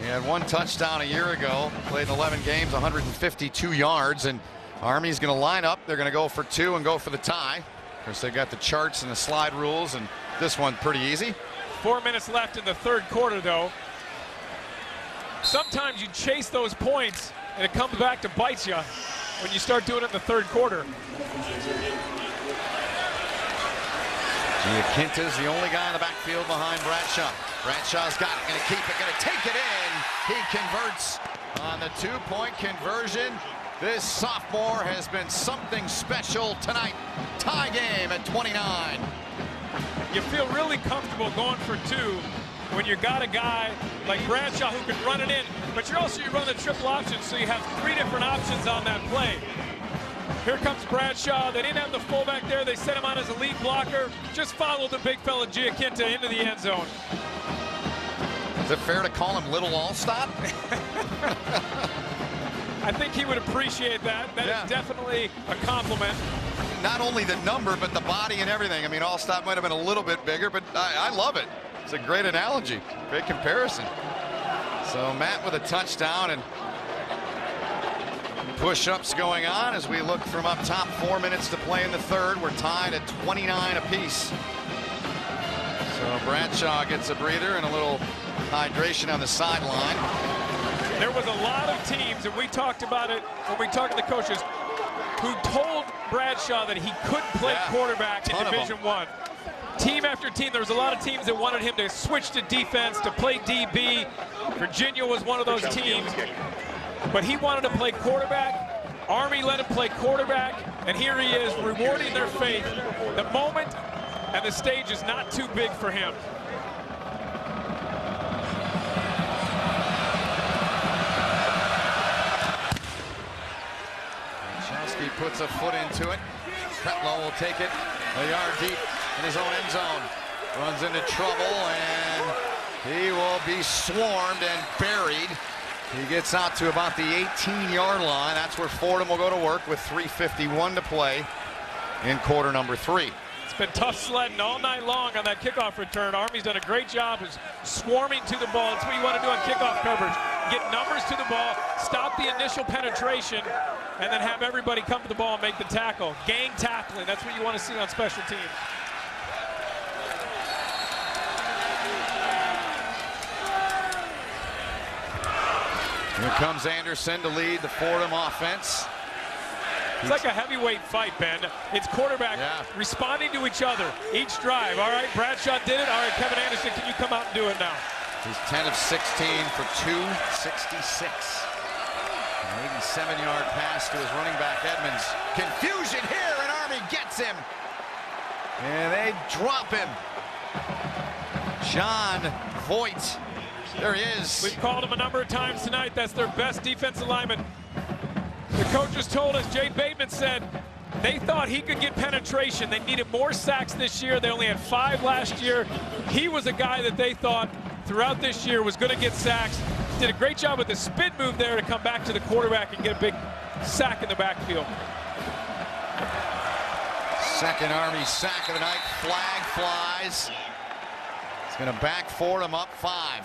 He had 1 touchdown a year ago, played in 11 games, 152 yards, and Army's going to line up. They're going to go for 2 and go for the tie. Of course, they've got the charts and the slide rules, and this one pretty easy. 4 minutes left in the third quarter, though. Sometimes you chase those points, and it comes back to bite you when you start doing it in the third quarter. Giaquinta's the only guy in the backfield behind Bradshaw. Bradshaw's got it, going to keep it, going to take it in. He converts on the 2-point conversion. This sophomore has been something special tonight. Tie game at 29. You feel really comfortable going for 2 when you got a guy like Bradshaw who can run it in, but you run the triple option, so you have 3 different options on that play. Here comes Bradshaw. They didn't have the fullback there. They set him on as a lead blocker. Just follow the big fella Giaquinta into the end zone. Is it fair to call him Little Allstott? I think he would appreciate that. That is definitely a compliment. Not only the number, but the body and everything. I mean, Allstott might have been a little bit bigger, but I love it. It's a great analogy, great comparison. So Matt with a touchdown, and push-ups going on as we look from up top. 4 minutes to play in the third. We're tied at 29 apiece. So Bradshaw gets a breather and a little hydration on the sideline. There was a lot of teams, and we talked about it when we talked to the coaches, who told Bradshaw that he couldn't play quarterback in Division I. Team after team, there was a lot of teams that wanted him to switch to defense, to play DB. Virginia was one of those teams. But he wanted to play quarterback. Army let him play quarterback, and here he is rewarding their faith. The moment and the stage is not too big for him. Chowski puts a foot into it. Pretlow will take it a yard deep in his own end zone. Runs into trouble, and he will be swarmed and buried. He gets out to about the 18-yard line. That's where Fordham will go to work with 3:51 to play in quarter number 3. It's been tough sledding all night long on that kickoff return. Army's done a great job of swarming to the ball. That's what you want to do on kickoff coverage. Get numbers to the ball, stop the initial penetration, and then have everybody come to the ball and make the tackle. Gang tackling, that's what you want to see on special teams. Here comes Anderson to lead the Fordham offense. It's like a heavyweight fight, Ben. It's quarterback responding to each other each drive. All right, Bradshaw did it. All right, Kevin Anderson, can you come out and do it now? He's 10 of 16 for 266. An 87-yard pass to his running back, Edmonds. Confusion here, and Army gets him. And they drop him. John Voigt. There he is. We've called him a number of times tonight. That's their best defensive lineman. The coaches told us, Jay Bateman said, they thought he could get penetration. They needed more sacks this year. They only had 5 last year. He was a guy that they thought throughout this year was going to get sacks. Did a great job with the spin move there to come back to the quarterback and get a big sack in the backfield. Second Army sack of the night. Flag flies. It's going to back Fordham up 5.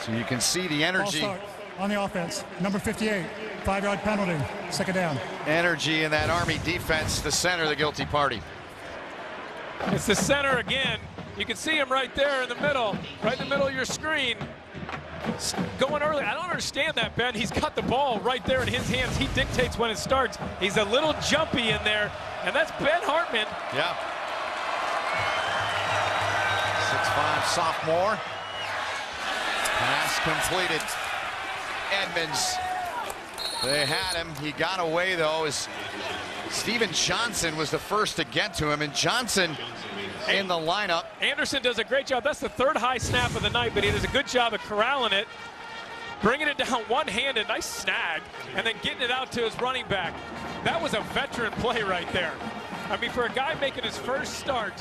So you can see the energy. Ball start on the offense. Number 58, 5-yard penalty. Second down. Energy in that Army defense. The center, the guilty party. It's the center again. You can see him right there in the middle, right in the middle of your screen. Going early. I don't understand that, Ben. He's got the ball right there in his hands. He dictates when it starts. He's a little jumpy in there. And that's Ben Hartman. Yeah. 6'5" sophomore. Pass completed. Edmonds. They had him. He got away, though, as Steven Johnson was the first to get to him. And Johnson in the lineup. Anderson does a great job. That's the third high snap of the night, but he does a good job of corralling it, bringing it down one-handed, nice snag, and then getting it out to his running back. That was a veteran play right there. I mean, for a guy making his first start,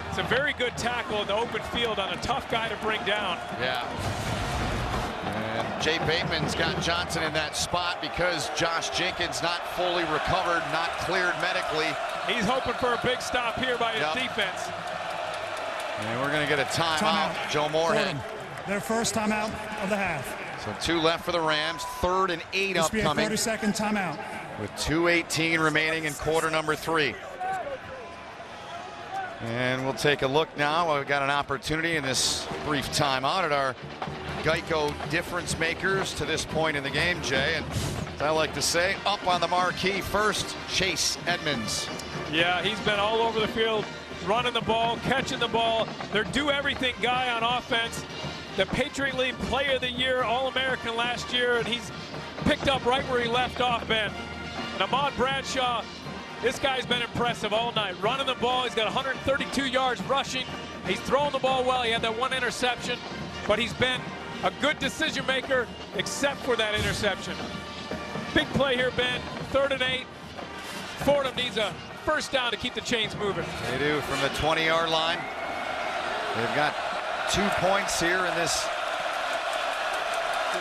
it's a very good tackle in the open field on a tough guy to bring down. Yeah. And Jay Bateman's got Johnson in that spot because Josh Jenkins not fully recovered, not cleared medically. He's hoping for a big stop here by his defense. And we're going to get a timeout. Joe Moorhead. Fordham, their first timeout of the half. So 2 left for the Rams. 3rd and 8 upcoming. 30-second timeout. With 2:18 remaining in quarter number 3. And we'll take a look now. We've got an opportunity in this brief timeout at our Geico difference makers to this point in the game, Jay. And as I like to say, up on the marquee first, Chase Edmonds. Yeah, he's been all over the field, running the ball, catching the ball. They're do-everything guy on offense. The Patriot League Player of the Year, All-American last year, and he's picked up right where he left off, Ben. And Ahmad Bradshaw, this guy's been impressive all night. Running the ball, he's got 132 yards rushing. He's throwing the ball well. He had that 1 interception, but he's been a good decision maker except for that interception. Big play here, Ben. 3rd and 8. Fordham needs a first down to keep the chains moving. They do from the 20-yard line. They've got 2 points here in this.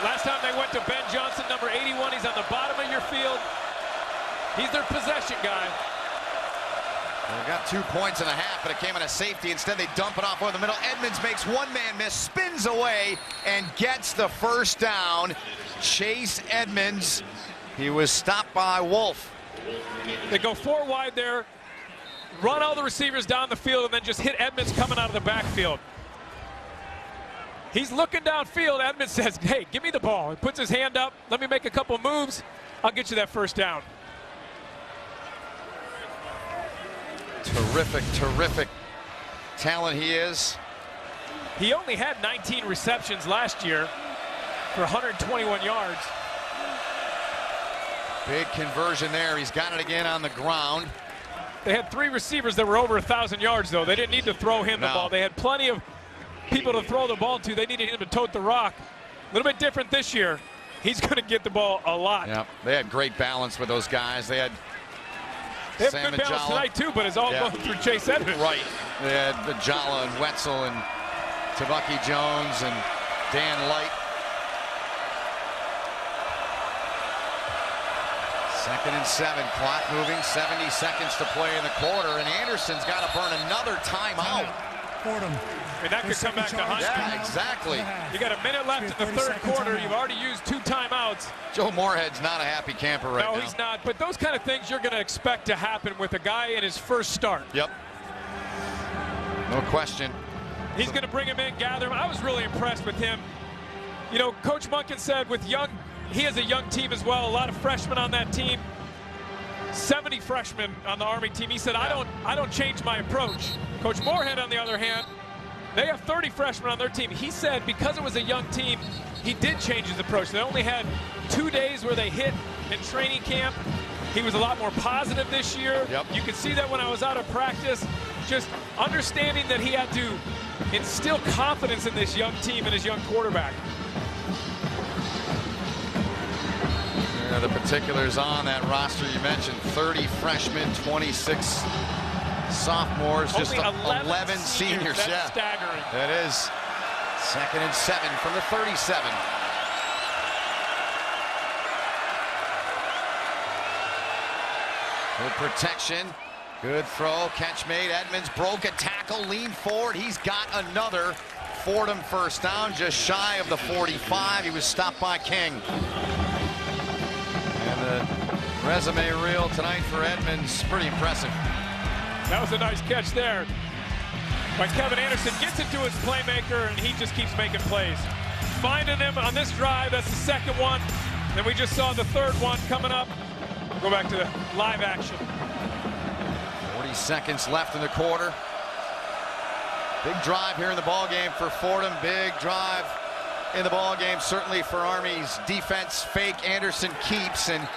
Last time they went to Ben Johnson, number 81. He's on the bottom of your field. He's their possession guy. They've got 2 points and a half, but it came on a safety. Instead, they dump it off over the middle. Edmonds makes one-man miss, spins away, and gets the first down. Chase Edmonds. He was stopped by Wolf. They go 4 wide there, run all the receivers down the field, and then just hit Edmonds coming out of the backfield. He's looking downfield. Edmonds says, hey, give me the ball. He puts his hand up. Let me make a couple moves. I'll get you that first down. Terrific, terrific talent he is. He only had 19 receptions last year for 121 yards. Big conversion there. He's got it again on the ground. They had 3 receivers that were over 1,000 yards, though. They didn't need to throw him the ball. They had plenty of people to throw the ball to. They needed him to tote the rock. A little bit different this year. He's going to get the ball a lot. Yeah, they had great balance with those guys. They had good balance tonight, too, but it's all going through Chase Edmonds. Right. They had Jala and Wetzel and Tabucky Jones and Dan Light. 2nd and 7. Clock moving. 70 seconds to play in the quarter. And Anderson's got to burn another timeout. Fordham. And that could come back to hunt. Yeah, exactly. You got a minute left in the 3rd quarter. You've already used 2 timeouts. Joe Moorhead's not a happy camper right now. No, he's not. But those kind of things you're going to expect to happen with a guy in his first start. Yep. No question. He's going to bring him in, gather him. I was really impressed with him. You know, Coach Munkin said with young, he has a young team as well, a lot of freshmen on that team. 70 freshmen on the Army team. He said, I don't change my approach. Coach Moorhead, on the other hand, they have 30 freshmen on their team. He said because it was a young team, he did change his approach. They only had 2 days where they hit in training camp. He was a lot more positive this year. Yep. You could see that when I was out of practice, just understanding that he had to instill confidence in this young team and his young quarterback. There are the particulars on that roster you mentioned. 30 freshmen, 26 sophomores, just 11 seniors. That's yeah, staggering. That is. 2nd and 7 from the 37. Good protection. Good throw. Catch made. Edmonds broke a tackle. Leaned forward. He's got another Fordham first down. Just shy of the 45. He was stopped by King. And the resume reel tonight for Edmonds. Pretty impressive. That was a nice catch there. But Kevin Anderson gets it to his playmaker, and he just keeps making plays. Finding him on this drive. That's the 2nd one. Then we just saw the 3rd one coming up. Go back to the live action. 40 seconds left in the quarter. Big drive here in the ball game for Fordham. Big drive in the ball game, certainly for Army's defense. Fake Anderson keeps, and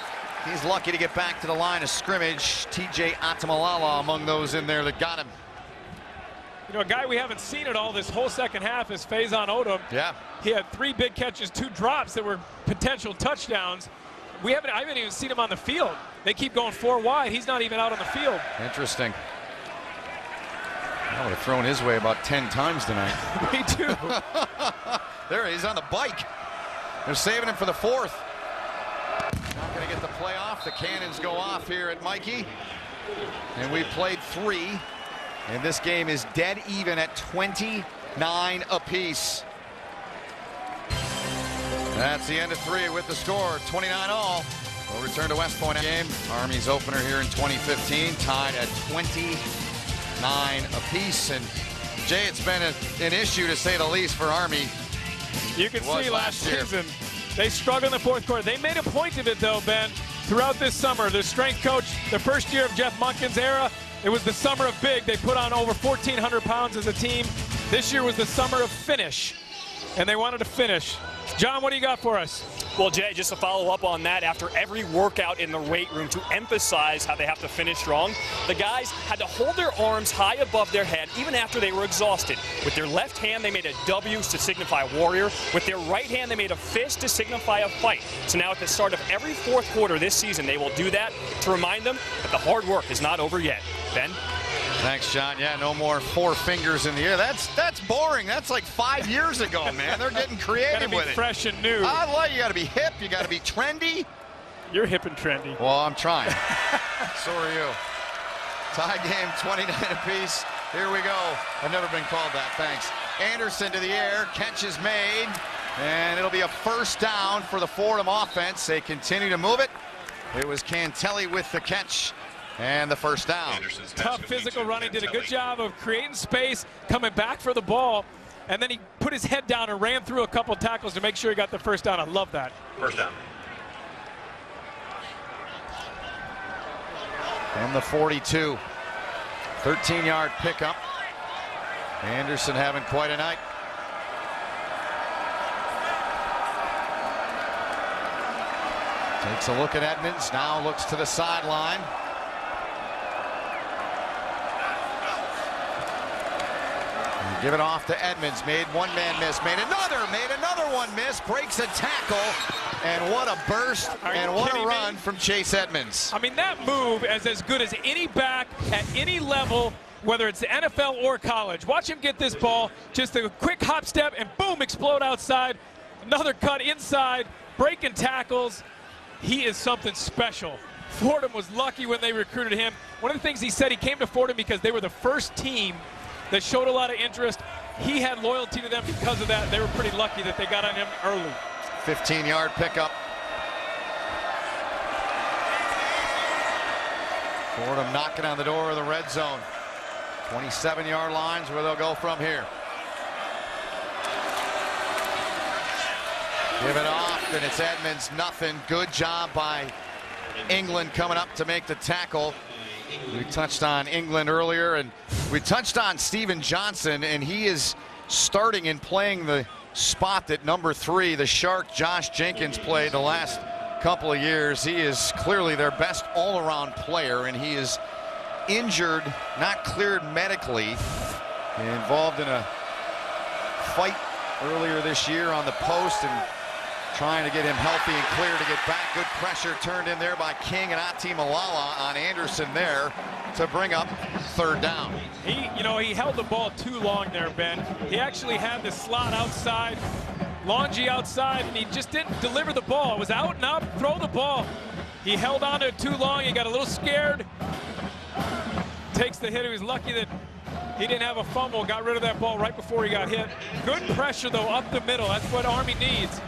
he's lucky to get back to the line of scrimmage. TJ Atamalala among those in there that got him. You know, a guy we haven't seen at all this whole second half is Faison Odom. Yeah. He had 3 big catches, 2 drops that were potential touchdowns. I haven't even seen him on the field. They keep going 4 wide. He's not even out on the field. Interesting. I would have thrown his way about 10 times tonight. Me too. There he is on the bike. They're saving him for the 4th. Not going to get the play off. The cannons go off here at Mikey. And we played 3. And this game is dead even at 29 apiece. That's the end of 3 with the score, 29-all. We'll return to West Point game. Army's opener here in 2015, tied at 29 apiece. And Jay, it's been an issue to say the least for Army. You can see last season they struggled in the 4th quarter. They made a point of it though, Ben, throughout this summer. The strength coach, the first year of Jeff Monken's era, it was the summer of big. They put on over 1,400 pounds as a team. This year was the summer of finish, and they wanted to finish. John, what do you got for us? Well, Jay, just to follow up on that, after every workout in the weight room to emphasize how they have to finish strong, the guys had to hold their arms high above their head even after they were exhausted. With their left hand, they made a W to signify warrior. With their right hand, they made a fist to signify a fight. So now at the start of every 4th quarter this season, they will do that to remind them that the hard work is not over yet. Ben? Thanks, John. Yeah, no more 4 fingers in the air. That's boring. That's like 5 years ago, man. They're getting creative with it. Fresh and new. I like, you got to be hip. You got to be trendy. You're hip and trendy. Well, I'm trying. So are you. Tie game, 29 apiece. Here we go. I've never been called that. Thanks. Anderson to the air. Catch is made. And it'll be a first down for the Fordham offense. They continue to move it. It was Cantelli with the catch. And the first down. Tough physical running, did a good job of creating space, coming back for the ball, and then he put his head down and ran through a couple tackles to make sure he got the first down. I love that. First down. From the 42, 13-yard pickup. Anderson having quite a night. Takes a look at Edmonds, now looks to the sideline. Give it off to Edmonds, made 1 man miss, made another one miss, breaks a tackle, and what a burst and what a run from Chase Edmonds. I mean, that move is as good as any back at any level, whether it's the NFL or college. Watch him get this ball, just a quick hop step, and boom, explode outside. Another cut inside, breaking tackles. He is something special. Fordham was lucky when they recruited him. One of the things he said, he came to Fordham because they were the first team that showed a lot of interest. He had loyalty to them because of that. They were pretty lucky that they got on him early. 15-yard pickup. Fordham knocking on the door of the red zone. 27-yard lines where they'll go from here. Give it off, and it's Edmonds, nothing. Good job by England coming up to make the tackle. We touched on England earlier, and we touched on Steven Johnson, and he is starting and playing the spot that number 3, the Shark Josh Jenkins, played the last couple of years. He is clearly their best all-around player, and he is injured, not cleared medically, involved in a fight earlier this year on the post, and trying to get him healthy and clear to get back. Good pressure turned in there by King and Atamalala on Anderson there to bring up 3rd down. He held the ball too long there, Ben. He actually had the slot outside, Longy outside, and he just didn't deliver the ball. It was out and up, throw the ball. He held on to it too long. He got a little scared. Takes the hit. He was lucky that he didn't have a fumble, got rid of that ball right before he got hit. Good pressure, though, up the middle. That's what Army needs.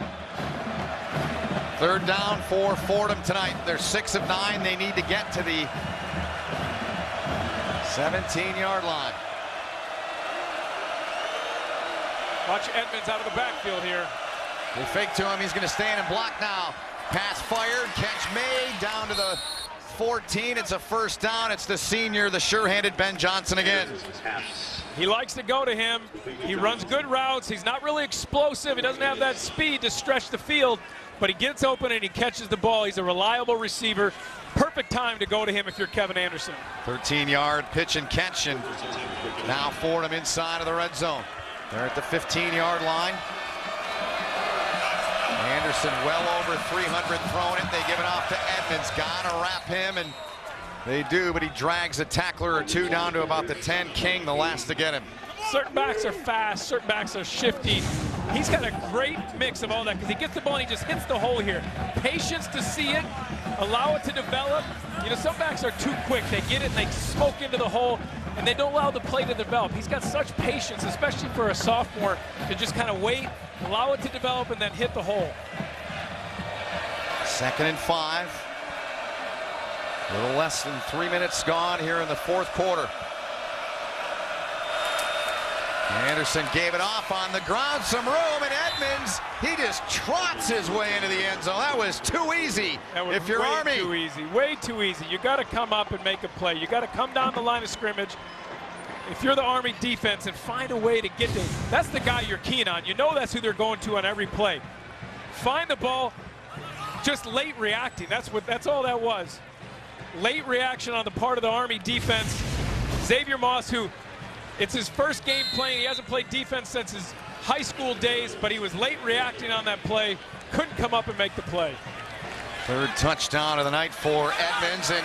3rd down for Fordham tonight. They're 6 of 9. They need to get to the 17-yard line. Watch Edmonds out of the backfield here. They fake to him. He's going to stand and block now. Pass fired. Catch made. Down to the 14. It's a first down. It's the senior, the sure-handed Ben Johnson again. He likes to go to him. He runs good routes. He's not really explosive. He doesn't have that speed to stretch the field, but he gets open and he catches the ball. He's a reliable receiver. Perfect time to go to him if you're Kevin Anderson. 13-yard pitch and catch, and now Fordham inside of the red zone. They're at the 15-yard line. Anderson well over 300 throwing it. They give it off to Edmonds. Gotta wrap him, and they do, but he drags a tackler or two down to about the 10. King, the last to get him. Certain backs are fast, certain backs are shifty. He's got a great mix of all that because he gets the ball and he just hits the hole here. Patience to see it, allow it to develop. You know, some backs are too quick. They get it and they smoke into the hole, and they don't allow the play to develop. He's got such patience, especially for a sophomore, to just kind of wait, allow it to develop, and then hit the hole. 2nd and 5. A little less than 3 minutes gone here in the fourth quarter. Anderson gave it off on the ground, some room, and Edmonds, he just trots his way into the end zone. That was too easy. That was if you're way Army. Too easy, way too easy. You got to come up and make a play. You got to come down the line of scrimmage. If you're the Army defense, and find a way to get there. That's the guy you're keen on. You know that's who they're going to on every play. Find the ball, just late reacting. That's all that was. Late reaction on the part of the Army defense. Xavier Moss, who it's his first game playing. He hasn't played defense since his high school days, but he was late reacting on that play. Couldn't come up and make the play. 3rd touchdown of the night for Edmonds, and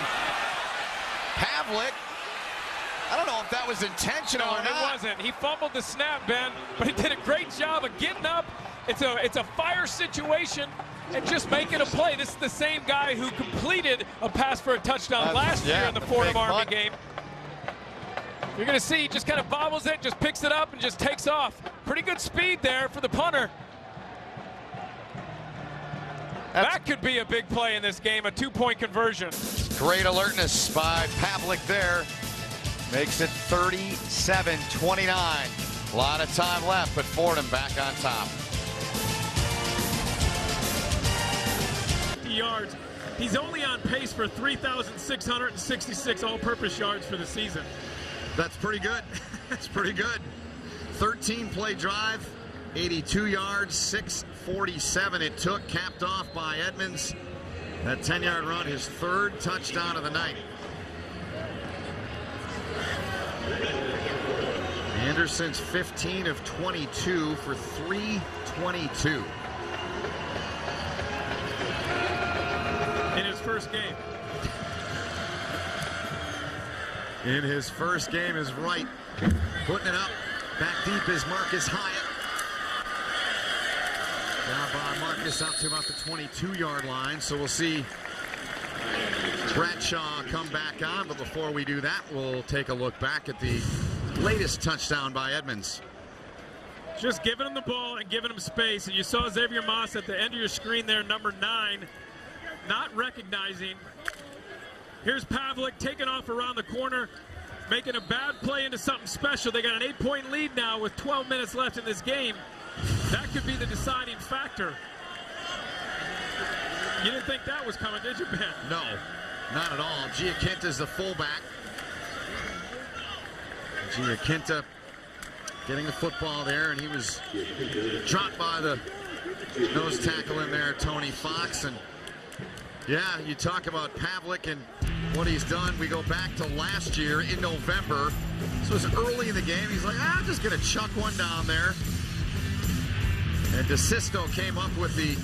Pavlik, I don't know if that was intentional or not. It wasn't. He fumbled the snap, Ben, but he did a great job of getting up. It's a fire situation and just making a play. This is the same guy who completed a pass for a touchdown last year in the Fordham Army game. You're going to see he just kind of bobbles it, just picks it up, and just takes off. Pretty good speed there for the punter. That could be a big play in this game, a 2-point conversion. Great alertness by Pavlik there. Makes it 37-29. A lot of time left, but Fordham back on top. Yards. He's only on pace for 3,666 all-purpose yards for the season. That's pretty good. That's pretty good. 13-play drive, 82 yards, 6:47 it took, capped off by Edmonds. That 10-yard run, his 3rd touchdown of the night. Anderson's 15 of 22 for 322. In his first game. In his first game is right. Putting it up. Back deep is Marcus Hyatt. Now by Marcus up to about the 22-yard line. So we'll see Bradshaw come back on. But before we do that, we'll take a look back at the latest touchdown by Edmonds. Just giving him the ball and giving him space. And you saw Xavier Moss at the end of your screen there, number 9, not recognizing. Here's Pavlik taking off around the corner, making a bad play into something special. They got an 8-point lead now with 12 minutes left in this game. That could be the deciding factor. You didn't think that was coming, did you, Ben? No, not at all. Giaquinta's the fullback. Giaquinta getting the football there, and he was dropped by the nose tackle in there, Tony Fox. And yeah, you talk about Pavlik and what he's done. We go back to last year in November. This was early in the game. He's like, I'm just going to chuck one down there. And DeSisto came up with the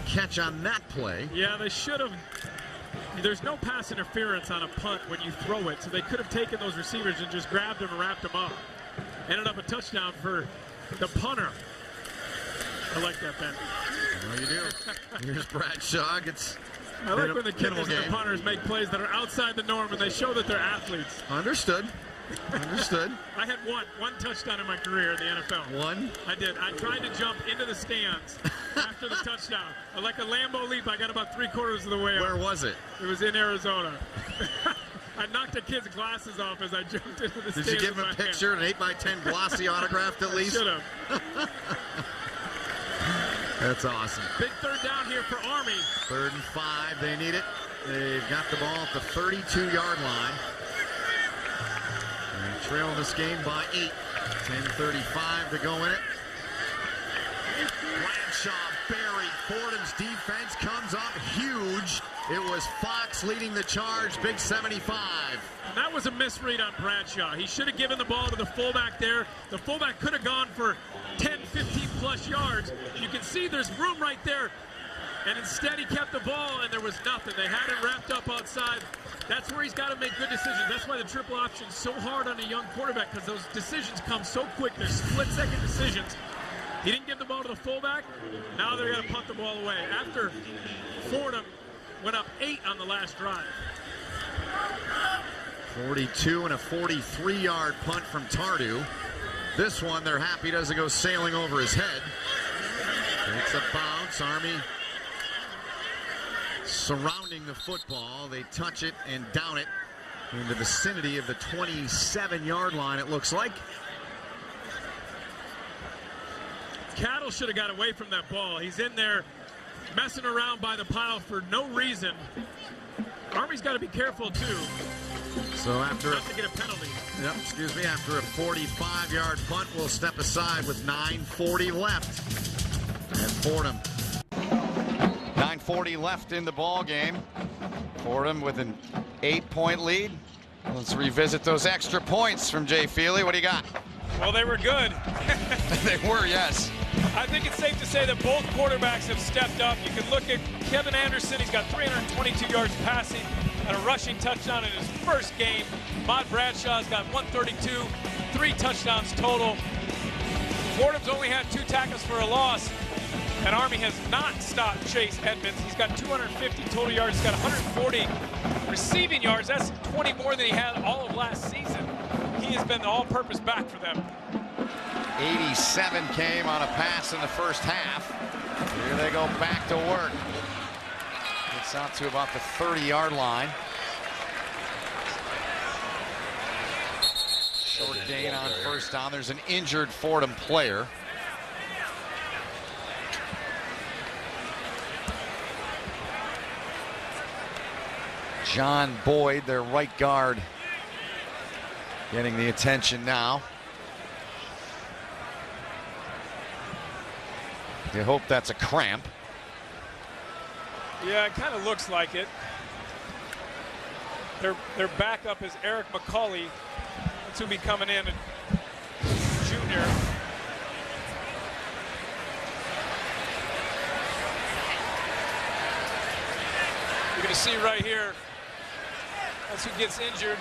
catch on that play. Yeah, they should have. There's no pass interference on a punt when you throw it, so they could have taken those receivers and just grabbed them and wrapped them up. Ended up a touchdown for the punter. I like that, Ben. Well, you do. Here's Bradshaw. I like when the kickers and the punters make plays that are outside the norm and they show that they're athletes. Understood. Understood. I had one touchdown in my career in the NFL. One? I did. I tried to jump into the stands after the touchdown. Like a Lambeau leap, I got about 3/4 of the way up. Where was it? It was in Arizona. I knocked a kid's glasses off as I jumped into the stands. Did you give him a picture, an 8x10 glossy autographed at least? Should have. That's awesome. Big 3rd down here for Army. 3rd and 5, they need it. They've got the ball at the 32-yard line. They trail this game by 8. 10:35 to go in it. Bradshaw buried. Fordham's defense comes up huge. It was Fox leading the charge, big 75. That was a misread on Bradshaw. He should have given the ball to the fullback there. The fullback could have gone for 10, 15 plus yards. You can see there's room right there. And instead he kept the ball and there was nothing. They had it wrapped up outside. That's where he's got to make good decisions. That's why the triple option is so hard on a young quarterback, because those decisions come so quick. They're split-second decisions. He didn't give the ball to the fullback. Now they're going to punt the ball away. After Fordham went up 8 on the last drive. 42 and a 43-yard punt from Tardu. This one, they're happy doesn't go sailing over his head. It's a bounce. Army surrounding the football. They touch it and down it in the vicinity of the 27-yard line, it looks like. Cattle should have got away from that ball. He's in there messing around by the pile for no reason. Army's got to be careful too. So after not to get a penalty. Yep, excuse me, after a 45-yard punt, we'll step aside with 9:40 left. And Fordham. 9:40 left in the ball game. Fordham with an 8-point lead. Let's revisit those extra points from Jay Feely. What do you got? Well, they were good. They were, yes. I think it's safe to say that both quarterbacks have stepped up. You can look at Kevin Anderson. He's got 322 yards passing and a rushing touchdown in his first game. Mod Bradshaw's got 132, 3 touchdowns total. Fordham's only had 2 tackles for a loss, and Army has not stopped Chase Edmonds. He's got 250 total yards. He's got 140 receiving yards. That's 20 more than he had all of last season. He has been the all-purpose back for them. 87 came on a pass in the first half. Here they go back to work. Gets out to about the 30-yard line. Short gain on first down. There's an injured Fordham player. John Boyd, their right guard, getting the attention now. You hope that's a cramp. Yeah, it kind of looks like it. Their backup is Eric McCauley. That's who'll be coming in, junior. You're going to see right here, that's who gets injured.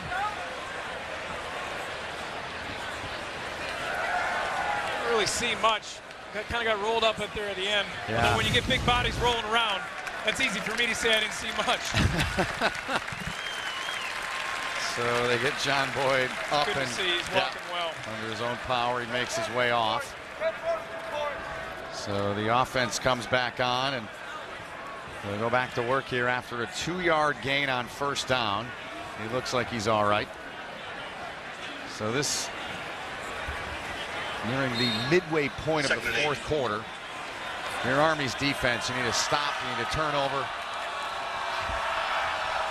Don't really see much. That kind of got rolled up there at the end. Yeah. Although when you get big bodies rolling around, that's easy for me to say I didn't see much. So they get John Boyd up Good to and see. He's walking well. Under his own power, he makes his way off. So the offense comes back on, and they'll go back to work here after a 2-yard gain on first down. He looks like he's all right. So this nearing the midway point of the fourth quarter. Your Army's defense, you need to stop, you need to turn over.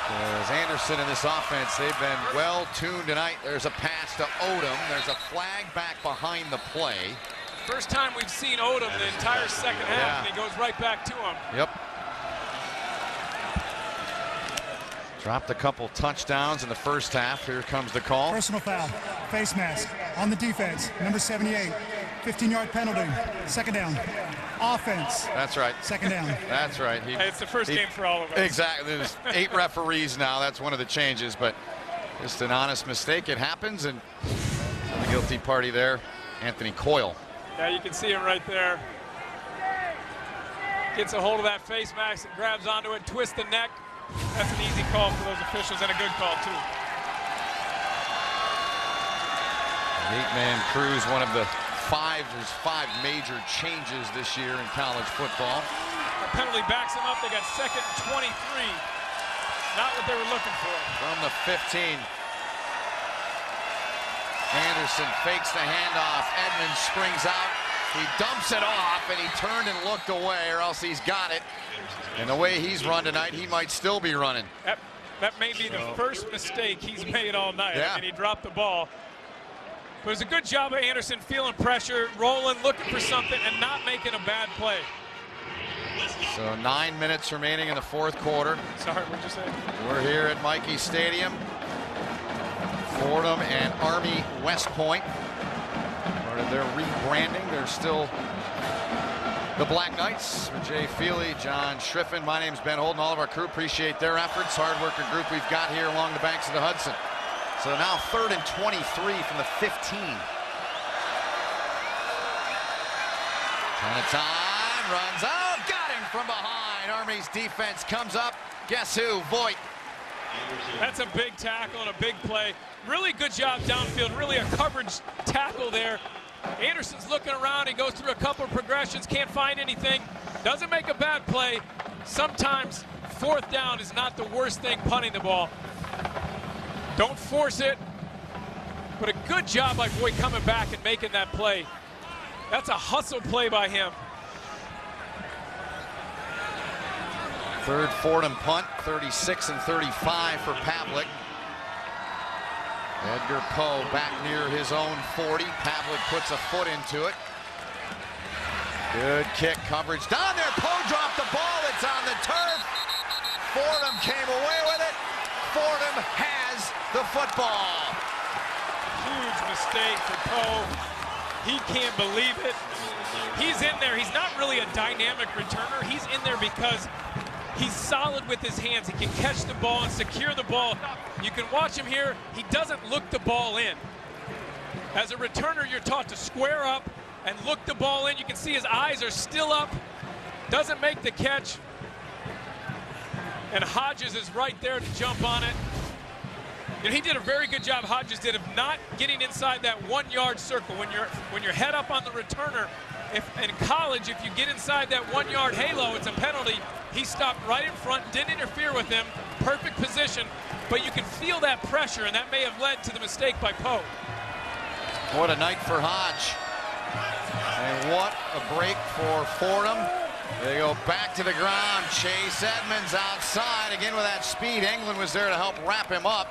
As Anderson in this offense, they've been well tuned tonight. There's a pass to Odom. There's a flag back behind the play. First time we've seen Odom the entire second half, and he goes right back to him. Yep. Dropped a couple touchdowns in the first half. Here comes the call. Personal foul, face mask on the defense, number 78, 15-yard penalty, second down. Offense. That's right. Second down. That's right. Hey, it's the first game for all of us. Exactly. There's 8 referees now. That's one of the changes, but just an honest mistake. It happens, and the guilty party there, Anthony Coyle. Yeah, you can see him right there. Gets a hold of that face mask and grabs onto it, twists the neck. That's an easy call for those officials, and a good call, too. The 8-man crew is one of the 5 major changes this year in college football. The penalty backs them up. They got second and 23. Not what they were looking for. From the 15. Anderson fakes the handoff. Edmonds springs out, He dumps it off, and he turned and looked away, or else he's got it. And the way he's run tonight, he might still be running. That may be the first mistake he's made all night. Yeah. And he dropped the ball. But it was a good job of Anderson feeling pressure, rolling, looking for something, and not making a bad play. So 9 minutes remaining in the fourth quarter. Sorry, what'd you say? We're here at Michie Stadium. Fordham and Army West Point. Part of their rebranding. They're still the Black Knights. Jay Feely, John Schriffen. My name's Ben Holden. All of our crew appreciate their efforts. Hard worker group we've got here along the banks of the Hudson. So now 3rd and 23 from the 15. Ton of time, runs out, got him from behind. Army's defense comes up. Guess who? Voigt. That's a big tackle and a big play. Really good job downfield, really a coverage tackle there. Anderson's looking around, he goes through a couple of progressions, can't find anything. Doesn't make a bad play. Sometimes 4th down is not the worst thing punting the ball. Don't force it, but a good job by Voigt coming back and making that play. That's a hustle play by him. 3rd Fordham punt, 36 and 35 for Pavlik. Edgar Poe back near his own 40. Pavlik puts a foot into it. Good kick coverage down there. Poe dropped the ball. It's on the turf. Fordham came away with it. Fordham has the football. Huge mistake for Poe. He can't believe it. He's in there. He's not really a dynamic returner. He's in there because he's solid with his hands. He can catch the ball and secure the ball. You can watch him here. He doesn't look the ball in. As a returner, you're taught to square up and look the ball in. You can see his eyes are still up. Doesn't make the catch. And Hodges is right there to jump on it. And he did a very good job, Hodges did, of not getting inside that 1-yard circle. When you're head up on the returner, if in college, if you get inside that 1-yard halo, it's a penalty. He stopped right in front, didn't interfere with him, perfect position, but you can feel that pressure, and that may have led to the mistake by Poe. What a night for Hodge. And what a break for Fordham. They go back to the ground. Chase Edmonds outside, again with that speed. England was there to help wrap him up.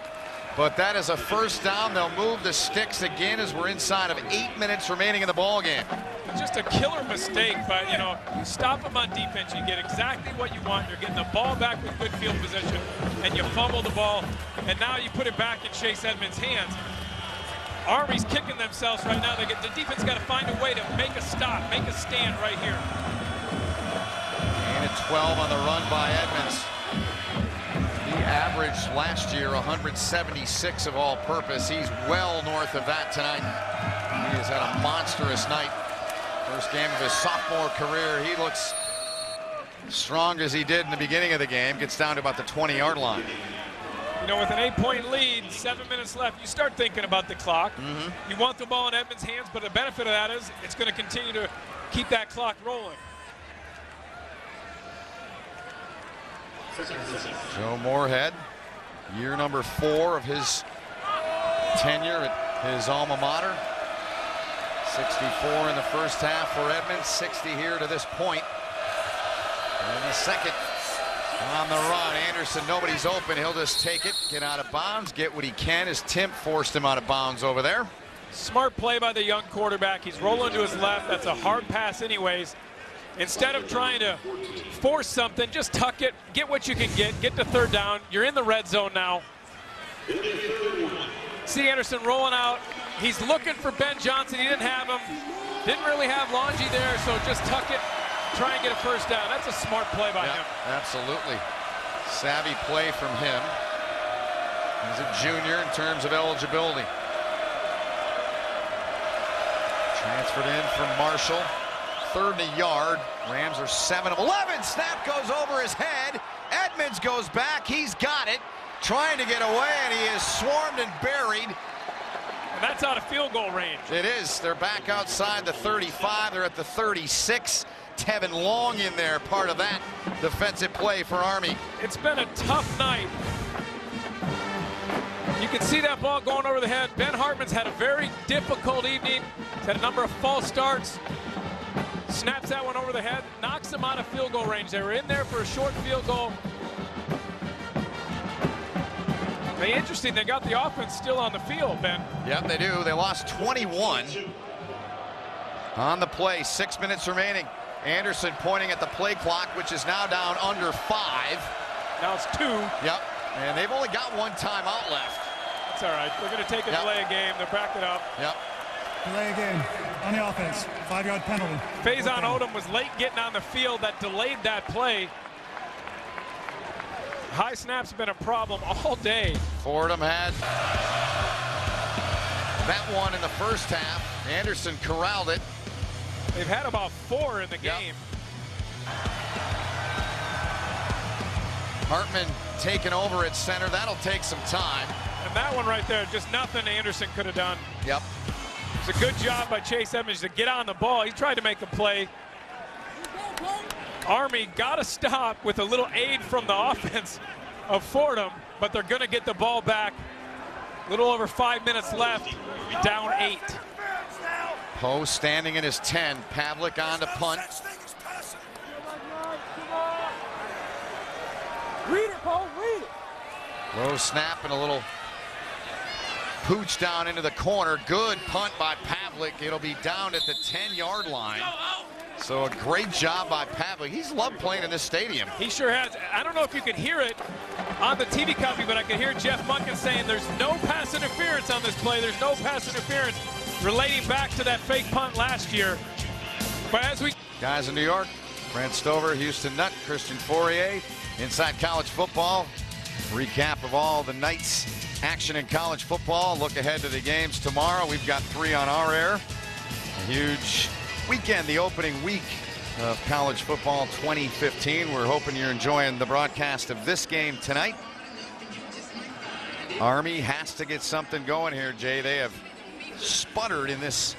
But that is a 1st down. They'll move the sticks again as we're inside of 8 minutes remaining in the ball game. Just a killer mistake, but you stop him on defense, you get exactly what you want. You're getting the ball back with good field position, and you fumble the ball, and now you put it back in Chase Edmonds' hands. Army's kicking themselves right now. The defense got to find a way to make a stop, make a stand right here. And at 12 on the run by Edmonds. He averaged last year 176 of all-purpose. He's well north of that tonight. He has had a monstrous night. First game of his sophomore career. He looks strong as he did in the beginning of the game. Gets down to about the 20-yard line. With an 8-point lead, 7 minutes left, you start thinking about the clock. You want the ball in Edmonds' hands, but the benefit of that is it's going to continue to keep that clock rolling. Joe Moorhead, year number 4 of his tenure at his alma mater. 64 in the first half for Edmonds, 60 here to this point. And the second on the run. Anderson, nobody's open. He'll just take it, get out of bounds, get what he can as Tim forced him out of bounds over there. Smart play by the young quarterback. He's rolling to his left. That's a hard pass anyways. Instead of trying to force something, just tuck it, get what you can get to 3rd down. You're in the red zone now. See Anderson rolling out. He's looking for Ben Johnson. He didn't have him. Didn't really have Longy there, so just tuck it, try and get a 1st down. That's a smart play by him. Absolutely. Savvy play from him. He's a junior in terms of eligibility. Transferred in from Marshall. 3rd and a yard. Rams are 7 of 11. Snap goes over his head. Edmonds goes back. He's got it. Trying to get away, and he is swarmed and buried. And that's out of field goal range. It is. They're back outside the 35. They're at the 36. Tevin Long in there, part of that defensive play for Army. It's been a tough night. You can see that ball going over the head. Ben Hartman's had a very difficult evening. He's had a number of false starts. snaps that one over the head, knocks them out of field goal range. They were in there for a short field goal. Very interesting, they got the offense still on the field, Ben. Yep, they do. They lost 21 on the play. 6 minutes remaining. Anderson pointing at the play clock, which is now down under 5. Now it's 2. Yep, and they've only got 1 timeout left. That's all right. They're going to take a delay a game. They're backing up. Yep. Delay a game on the offense. 5-yard penalty. Faison Odom was late getting on the field. That delayed that play. High snaps have been a problem all day. Fordham had that one in the first half. Anderson corralled it. They've had about 4 in the game. Hartman taking over at center. That'll take some time. And that one right there, just nothing Anderson could have done. Yep. It's a good job by Chase Edmonds to get on the ball. He tried to make a play. Army got a stop with a little aid from the offense of Fordham, but they're going to get the ball back. A little over 5 minutes left, down 8. Poe standing in his 10. Pavlik on to punt. Read it, Poe, read it. Low snap and a little pooch down into the corner. Good punt by Pavlik. It'll be down at the 10-yard line. So a great job by Pavlik. He's loved playing in this stadium. He sure has. I don't know if you can hear it on the TV copy, but I can hear Jeff Munkin saying there's no pass interference on this play. There's no pass interference, relating back to that fake punt last year. But as we... Guys in New York, Brent Stover, Houston Nutt, Christian Fourier, Inside College Football. Recap of all the night's action in college football. Look ahead to the games tomorrow. We've got 3 on our air. A huge weekend, the opening week of college football 2015. We're hoping you're enjoying the broadcast of this game tonight. Army has to get something going here, Jay. They have sputtered in this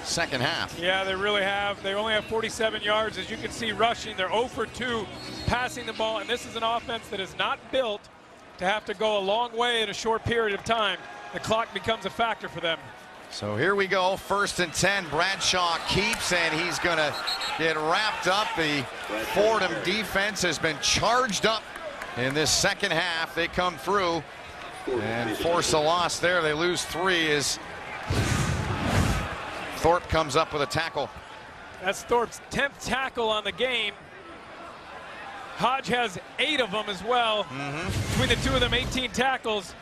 second half. Yeah, they really have. They only have 47 yards. As you can see, rushing. They're 0 for 2 passing the ball, and this is an offense that is not built to have to go a long way in a short period of time. The clock becomes a factor for them. So here we go, 1st and 10. Bradshaw keeps, and he's going to get wrapped up. The Fordham defense has been charged up in this second half. They come through and force a loss there. They lose 3 as Thorpe comes up with a tackle. That's Thorpe's 10th tackle on the game. Hodge has 8 of them as well. Between the two of them, 18 tackles.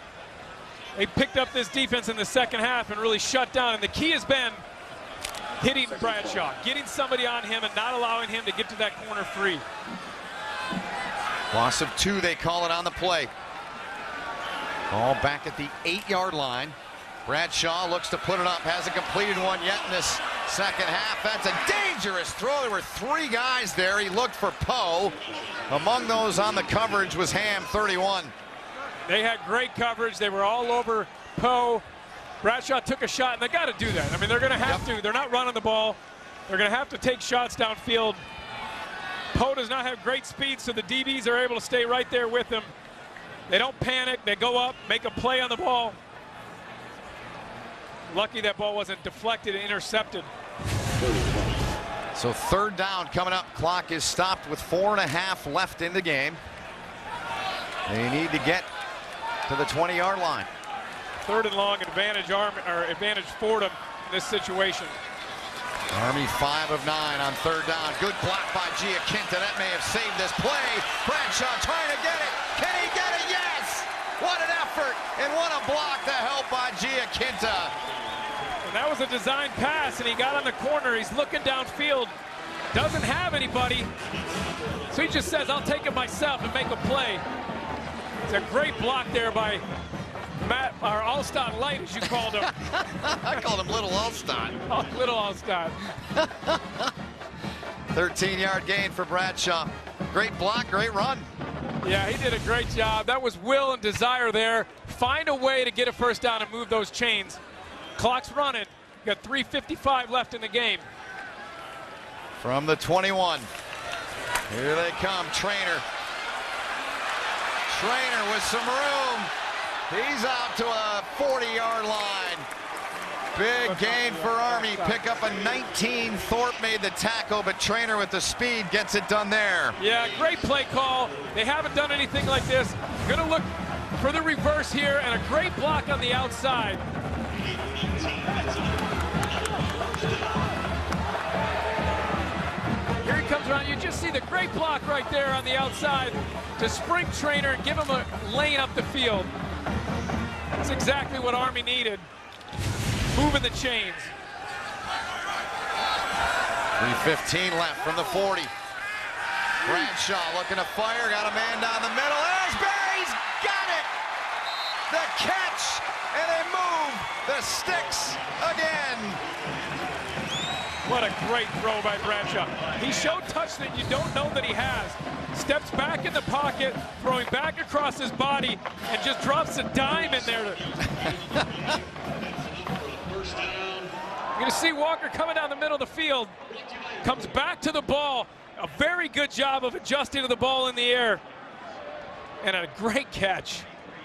They picked up this defense in the second half and really shut down. And the key has been hitting Bradshaw, getting somebody on him and not allowing him to get to that corner free. Loss of 2, they call it on the play. Ball back at the 8-yard line. Bradshaw looks to put it up, hasn't completed one yet in this second half. That's a dangerous throw. There were 3 guys there. He looked for Poe. Among those on the coverage was Ham, 31. They had great coverage. They were all over Poe. Bradshaw took a shot, and they got to do that. I mean, they're going to have to. They're not running the ball. They're going to have to take shots downfield. Poe does not have great speed, so the DBs are able to stay right there with him. They don't panic. They go up, make a play on the ball. Lucky that ball wasn't deflected and intercepted. So 3rd down coming up. Clock is stopped with 4.5 left in the game. They need to get to the 20-yard line. 3rd and long, advantage Fordham in this situation. Army 5 of 9 on 3rd down. Good block by Giaquinta. That may have saved this play. Bradshaw trying to get it. Can he get it? Yes! What an effort, and what a block to help by Giaquinta. And that was a design pass, and he got on the corner. He's looking downfield. Doesn't have anybody. So he just says, I'll take it myself and make a play. It's a great block there by Matt, or Alstott Light, as you called him. I called him Little Alstott. Oh, Little Alstott. 13-yard gain for Bradshaw. Great block, great run. Yeah, he did a great job. That was will and desire there. Find a way to get a 1st down and move those chains. Clock's running. Got 3:55 left in the game. From the 21. Here they come, Trainer. Trainer with some room. He's out to a 40-yard line. Big gain for Army. Pick up a 19. Thorpe made the tackle, but Trainer with the speed gets it done there. Yeah, great play call. They haven't done anything like this. Going to look for the reverse here, and a great block on the outside. Here he comes around. You just see the great block right there on the outside to spring Trainer and give him a lane up the field. That's exactly what Army needed. Moving the chains. 3:15 left from the 40. Bradshaw looking to fire, got a man down the middle. Asbury's got it! The catch, and they move the sticks again. What a great throw by Bradshaw. He showed touch that you don't know that he has. Steps back in the pocket, throwing back across his body, and just drops a dime in there. You're going to see Walker coming down the middle of the field. Comes back to the ball. A very good job of adjusting to the ball in the air. And a great catch.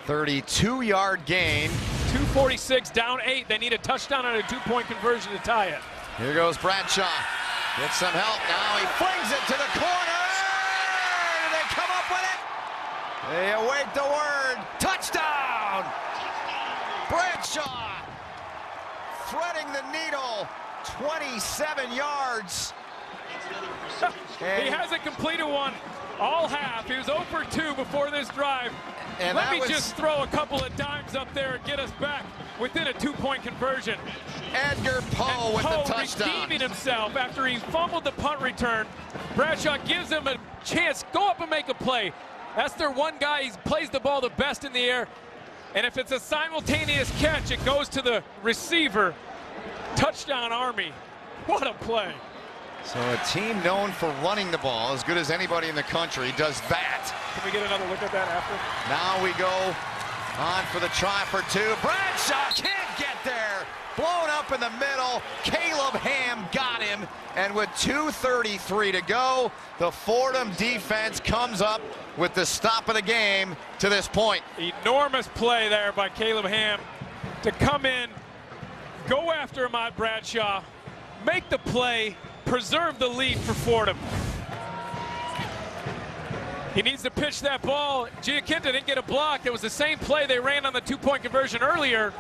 32-yard gain. 2:46, down 8. They need a touchdown and a 2-point conversion to tie it. Here goes Bradshaw. Gets some help now. He flings it to the corner. And they come up with it. They await the word. Touchdown! Bradshaw threading the needle. 27 yards. He hasn't completed one all half. He was 0 for 2 before this drive. And Let me just throw a couple of dimes up there and get us back within a 2-point conversion. Edgar Poe with the touchdown. Redeeming himself after he fumbled the punt return. Bradshaw gives him a chance. Go up and make a play. That's their one guy. He plays the ball the best in the air. And if it's a simultaneous catch, it goes to the receiver. Touchdown, Army. What a play. So a team known for running the ball, as good as anybody in the country, does that. Can we get another look at that after? Now we go on for the try for 2. Bradshaw can't get there. Blown up in the middle. Caleb Ham got him. And with 2:33 to go, the Fordham defense comes up with the stop of the game to this point. Enormous play there by Caleb Ham to come in, go after Ahmad Bradshaw, make the play, preserve the lead for Fordham. He needs to pitch that ball. Giacinta didn't get a block. It was the same play they ran on the 2-point conversion earlier.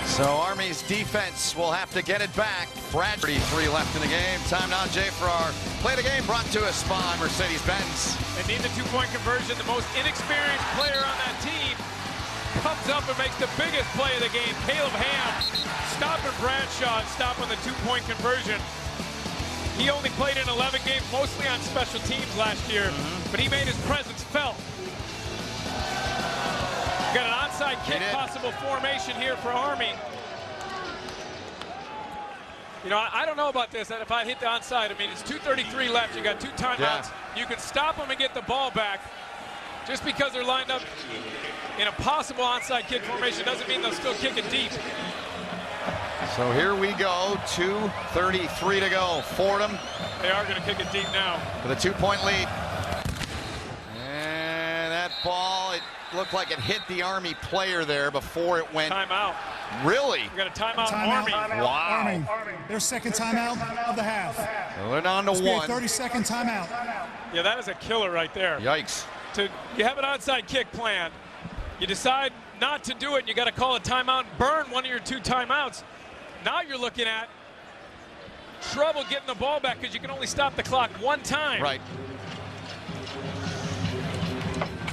So Army's defense will have to get it back. 33 left in the game. Time now, Jay, for our play the game brought to us by Mercedes-Benz. They need the 2-point conversion. The most inexperienced player on that team comes up and makes the biggest play of the game. Caleb Ham stopping Bradshaw and stopping the 2-point conversion. He only played in 11 games, mostly on special teams last year, but he made his presence felt. Got an onside kick possible formation here for Army. You know, I don't know about this. If I hit the onside, I mean, it's 2:33 left. You got 2 timeouts. Yeah. You can stop them and get the ball back. Just because they're lined up in a possible onside kick formation doesn't mean they'll still kick it deep. So here we go, 2:33 to go. Fordham. They are going to kick it deep now. With a 2-point lead. And that ball, it looked like it hit the Army player there before it went. Timeout. Really? We got a timeout, Army. Wow. Army. Their second timeout of the half. So they're down to 1. 30-second timeout. Yeah, that is a killer right there. Yikes. You have an onside kick planned. You decide not to do it, and you got to call a timeout and burn one of your 2 timeouts. Now you're looking at trouble getting the ball back because you can only stop the clock 1 time. Right.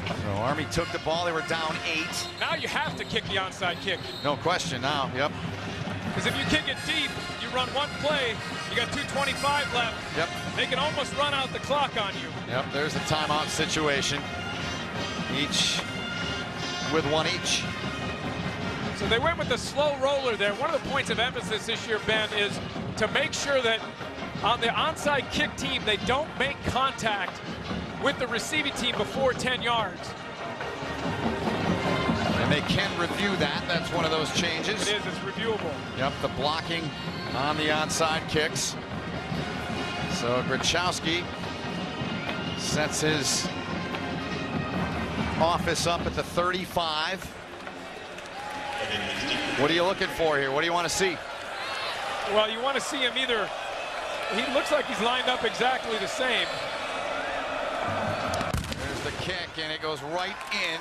So Army took the ball. They were down 8. Now you have to kick the onside kick. No question now. Yep. Because if you kick it deep, you run 1 play, you got 2:25 left. Yep. They can almost run out the clock on you. Yep, there's a timeout situation. Each with 1 each. So they went with the slow roller there. One of the points of emphasis this year, Ben, is to make sure that on the onside kick team, they don't make contact with the receiving team before 10 yards. And they can review that. That's one of those changes. It is. It's reviewable. Yep, the blocking on the onside kicks. So Grachowski sets his office up at the 35. What are you looking for here? What do you want to see? Well, you want to see him either. He looks like he's lined up exactly the same. There's the kick, and it goes right in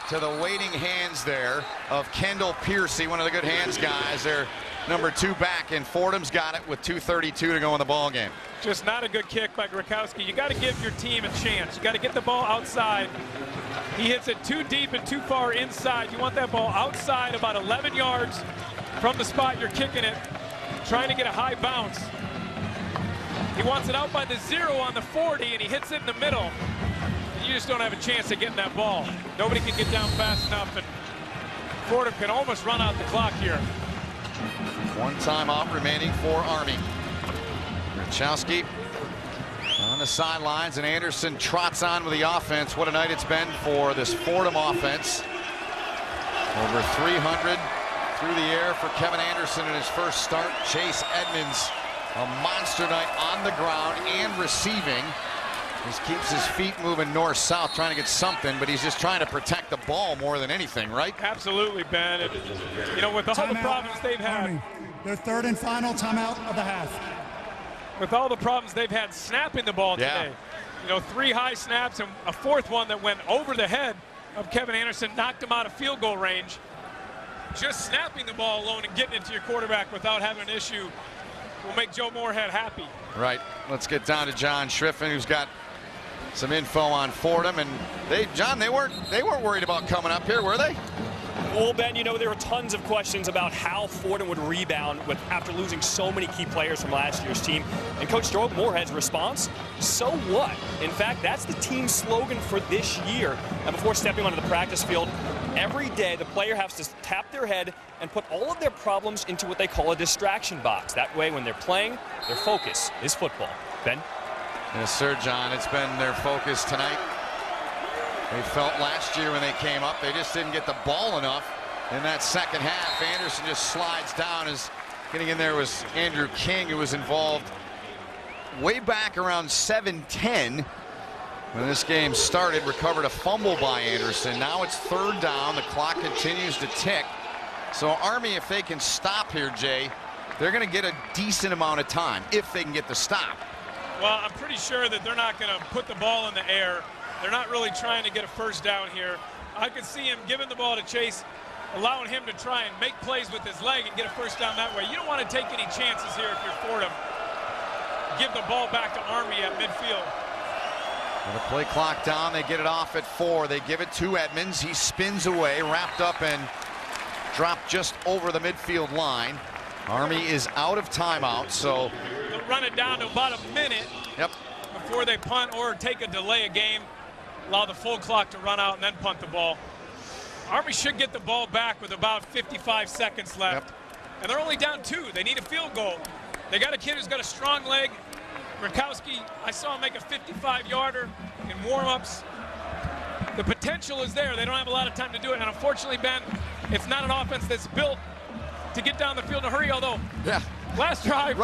to the waiting hands there of Kendall Piercy, one of the good hands guys. They're number 2 back, and Fordham's got it with 2:32 to go in the ball game. Just not a good kick by Grakowski. You got to give your team a chance. You got to get the ball outside. He hits it too deep and too far inside. You want that ball outside about 11 yards from the spot you're kicking it, trying to get a high bounce. He wants it out by the 0 on the 40, and he hits it in the middle. You just don't have a chance of getting that ball. Nobody can get down fast enough, and Fordham can almost run out the clock here. 1 timeout remaining for Army. Rachowski on the sidelines, and Anderson trots on with the offense. What a night it's been for this Fordham offense. Over 300 through the air for Kevin Anderson in his first start. Chase Edmonds, a monster night on the ground and receiving. Just keeps his feet moving north-south, trying to get something, but he's just trying to protect the ball more than anything, right? Absolutely, Ben. You know, with all the problems they've had. Army. Their 3rd and final timeout of the half. With all the problems they've had snapping the ball today. You know, 3 high snaps and a 4th one that went over the head of Kevin Anderson, knocked him out of field goal range. Just snapping the ball alone and getting it to your quarterback without having an issue will make Joe Moorhead happy. Right. Let's get down to John Schriffen, who's got some info on Fordham. And John, they weren't worried about coming up here, were they? Well, Ben, you know, there were tons of questions about how Fordham would rebound after losing so many key players from last year's team. And Coach Joe Moorhead's response, so what? In fact, that's the team slogan for this year. And before stepping onto the practice field, every day the player has to tap their head and put all of their problems into what they call a distraction box. That way, when they're playing, their focus is football. Ben? Yes, sir, John. It's been their focus tonight. They felt last year when they came up, they just didn't get the ball enough in that second half. Anderson just slides down. As getting in there was Andrew King, who was involved way back around 7-10 when this game started. Recovered a fumble by Anderson. Now it's 3rd down. The clock continues to tick. So Army, if they can stop here, Jay, they're going to get a decent amount of time if they can get the stop. Well, I'm pretty sure that they're not going to put the ball in the air. They're not really trying to get a first down here. I could see him giving the ball to Chase, allowing him to try and make plays with his leg and get a first down that way. You don't want to take any chances here if you're Fordham. Give the ball back to Army at midfield. With the play clock down, they get it off at 4. They give it to Edmonds. He spins away, wrapped up and dropped just over the midfield line. Army is out of timeout, so they'll run it down to about a minute. Yep. Before they punt or take a delay a game, allow the full clock to run out and then punt the ball. Army should get the ball back with about 55 seconds left. Yep. And they're only down 2. They need a field goal. They got a kid who's got a strong leg. Grakowski, I saw him make a 55-yarder in warm-ups. The potential is there. They don't have a lot of time to do it. And unfortunately, Ben, it's not an offense that's built to get down the field in a hurry, although last drive,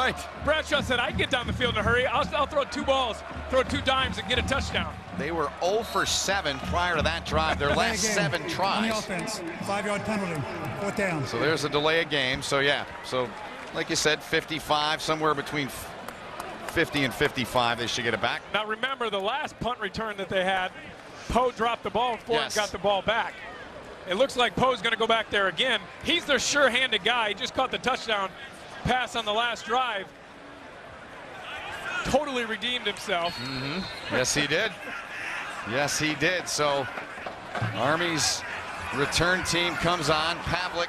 Bradshaw said, I'd get down the field in a hurry. I'll throw 2 balls, throw 2 dimes, and get a touchdown. They were 0 for 7 prior to that drive, their last 7 tries. On the offense, 5-yard penalty, 4th down. So there's a delay of game. So, yeah, so like you said, 55, somewhere between 50 and 55, they should get it back. Now, remember, the last punt return that they had, Poe dropped the ball and Fordham got the ball back. It looks like Poe's going to go back there again. He's their sure-handed guy. He just caught the touchdown pass on the last drive. Totally redeemed himself. Yes, he did. Yes, he did. So Army's return team comes on. Pavlik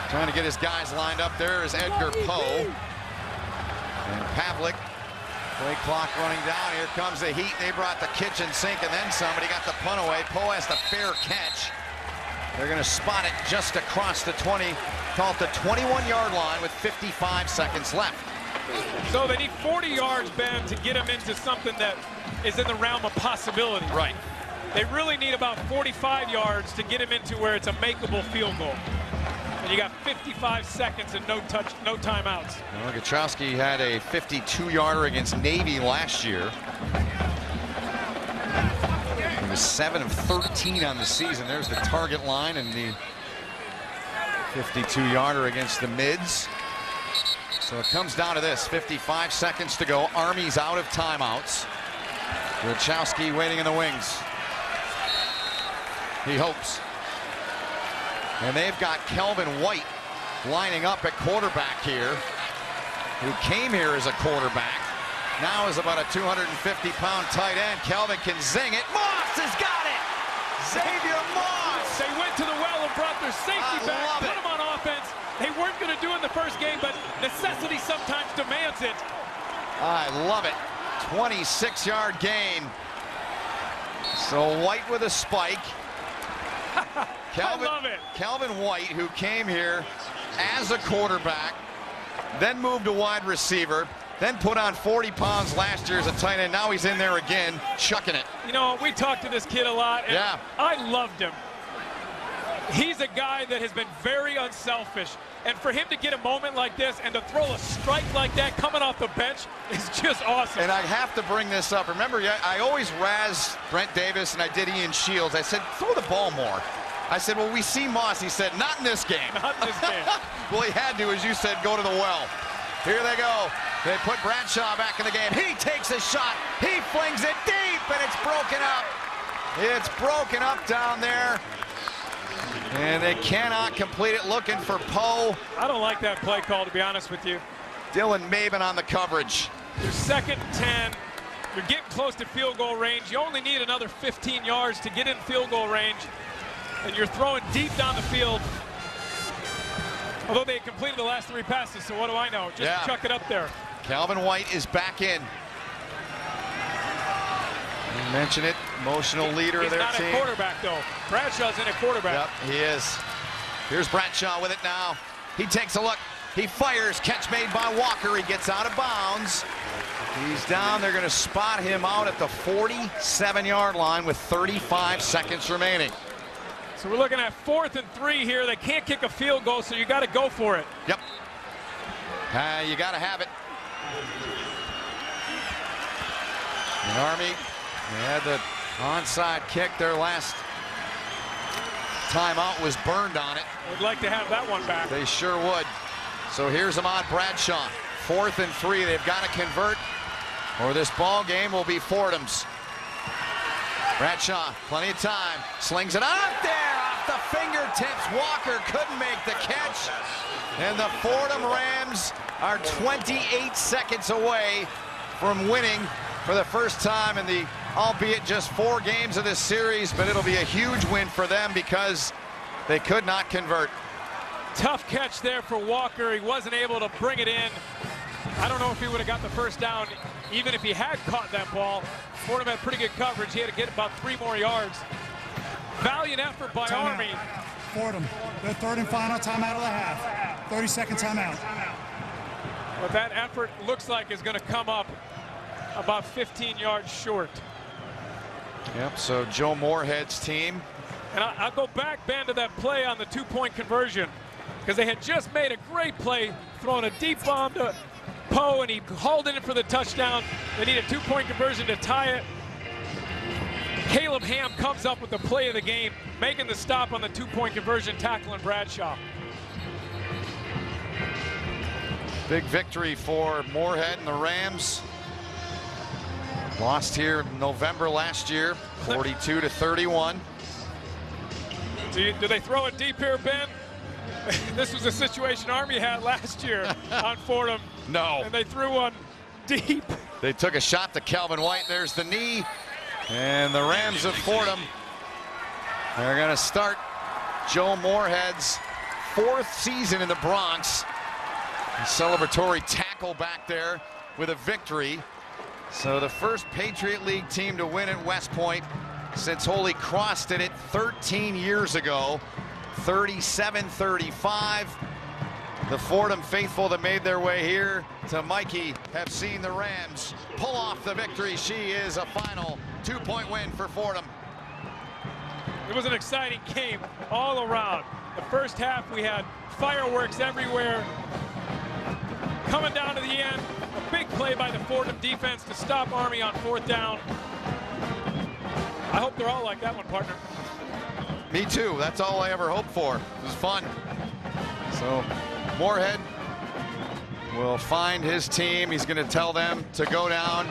trying to get his guys lined up. There is Edgar Poe. And Pavlik, play clock running down. Here comes the heat. They brought the kitchen sink and then somebody got the punt away. Poe has the fair catch. They're going to spot it just across the 20, call it the 21-yard line with 55 seconds left. So they need 40 yards, Ben, to get them into something that is in the realm of possibility. Right. They really need about 45 yards to get them into where it's a makeable field goal. And you got 55 seconds and no timeouts. Well, Gachowski had a 52-yarder against Navy last year. He was 7 of 13 on the season. There's the target line and the 52-yarder against the mids. So it comes down to this, 55 seconds to go. Army's out of timeouts. Grachowski waiting in the wings. He hopes. And they've got Kelvin White lining up at quarterback here, who came here as a quarterback. Now is about a 250-pound tight end. Kelvin can zing it. Moss has got it! Xavier Moss! They went to the well and brought their safety back, put them on offense. They weren't going to do it in the first game, but necessity sometimes demands it. I love it. 26-yard gain. So White with a spike. I love it. Kelvin White, who came here as a quarterback, then moved to wide receiver, then put on 40 pounds last year as a tight end. Now he's in there again, chucking it. You know, we talked to this kid a lot, and yeah. I loved him. He's a guy that has been very unselfish. And for him to get a moment like this and to throw a strike like that coming off the bench is just awesome. And I have to bring this up. Remember, I always razz Brent Davis, and I did Ian Shields. I said, throw the ball more. I said, well, we see Moss. He said, not in this game. Not in this game. Well, he had to, as you said, go to the well. Here they go. They put Bradshaw back in the game. He takes a shot. He flings it deep, and it's broken up. It's broken up down there. And they cannot complete it, looking for Poe. I don't like that play call, to be honest with you. Dylan Maben on the coverage. You're 2nd and 10. You're getting close to field goal range. You only need another 15 yards to get in field goal range. And you're throwing deep down the field. Although they had completed the last 3 passes, so what do I know? Just chuck it up there. Calvin White is back in. You mentioned it, emotional leader of their team. He's not a quarterback, though. Bradshaw's in a quarterback. Yep, he is. Here's Bradshaw with it now. He takes a look. He fires. Catch made by Walker. He gets out of bounds. He's down. They're going to spot him out at the 47-yard line with 35 seconds remaining. So we're looking at 4th and 3 here. They can't kick a field goal, so you got to go for it. Yep. You got to have it. And Army, they had the onside kick. Their last timeout was burned on it. Would like to have that one back. They sure would. So here's Ahmad Bradshaw. 4th and 3. They've got to convert, or this ball game will be Fordham's. Bradshaw, plenty of time. Slings it out there off the fingertips. Walker couldn't make the catch. And the Fordham Rams are 28 seconds away from winning for the first time in the, albeit just 4 games of this series, but it'll be a huge win for them because they could not convert. Tough catch there for Walker. He wasn't able to bring it in. I don't know if he would have got the first down, even if he had caught that ball. Fordham had pretty good coverage. He had to get about 3 more yards. Valiant effort by Army. Fordham, their 3rd and final timeout of the half. 30-second timeout. But that effort looks like is going to come up about 15 yards short. Yep, so Joe Moorhead's team. And I'll go back, Ben, to that play on the 2-point conversion, because they had just made a great play, throwing a deep bomb to Poe, and he hauled in for the touchdown. They need a 2-point conversion to tie it. Caleb Ham comes up with the play of the game, making the stop on the 2-point conversion, tackling Bradshaw. Big victory for Moorhead and the Rams. Lost here in November last year, 42-31. Do they throw it deep here, Ben? This was a situation Army had last year on Fordham. No. And they threw one deep. They took a shot to Calvin White. There's the knee. And the Rams of Fordham, they're going to start Joe Moorhead's 4th season in the Bronx. A celebratory tackle back there with a victory. So the first Patriot League team to win at West Point since Holy Cross did it 13 years ago, 37-35. The Fordham faithful that made their way here to Mikey have seen the Rams pull off the victory. She is a final 2-point win for Fordham. It was an exciting game all around. The first half we had fireworks everywhere. Coming down to the end, a big play by the Fordham defense to stop Army on 4th down. I hope they're all like that one, partner. Me too. That's all I ever hoped for. It was fun. So Moorhead will find his team. He's going to tell them to go down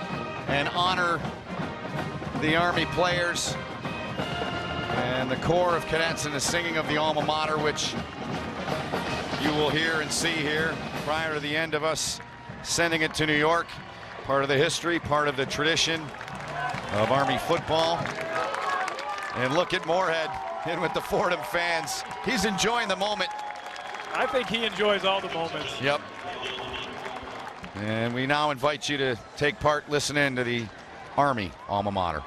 and honor the Army players and the Corps of Cadets and the singing of the alma mater, which you will hear and see here prior to the end of us sending it to New York. Part of the history, part of the tradition of Army football. And look at Moorhead in with the Fordham fans. He's enjoying the moment. I think he enjoys all the moments. Yep. And we now invite you to take part listening to the Army alma mater.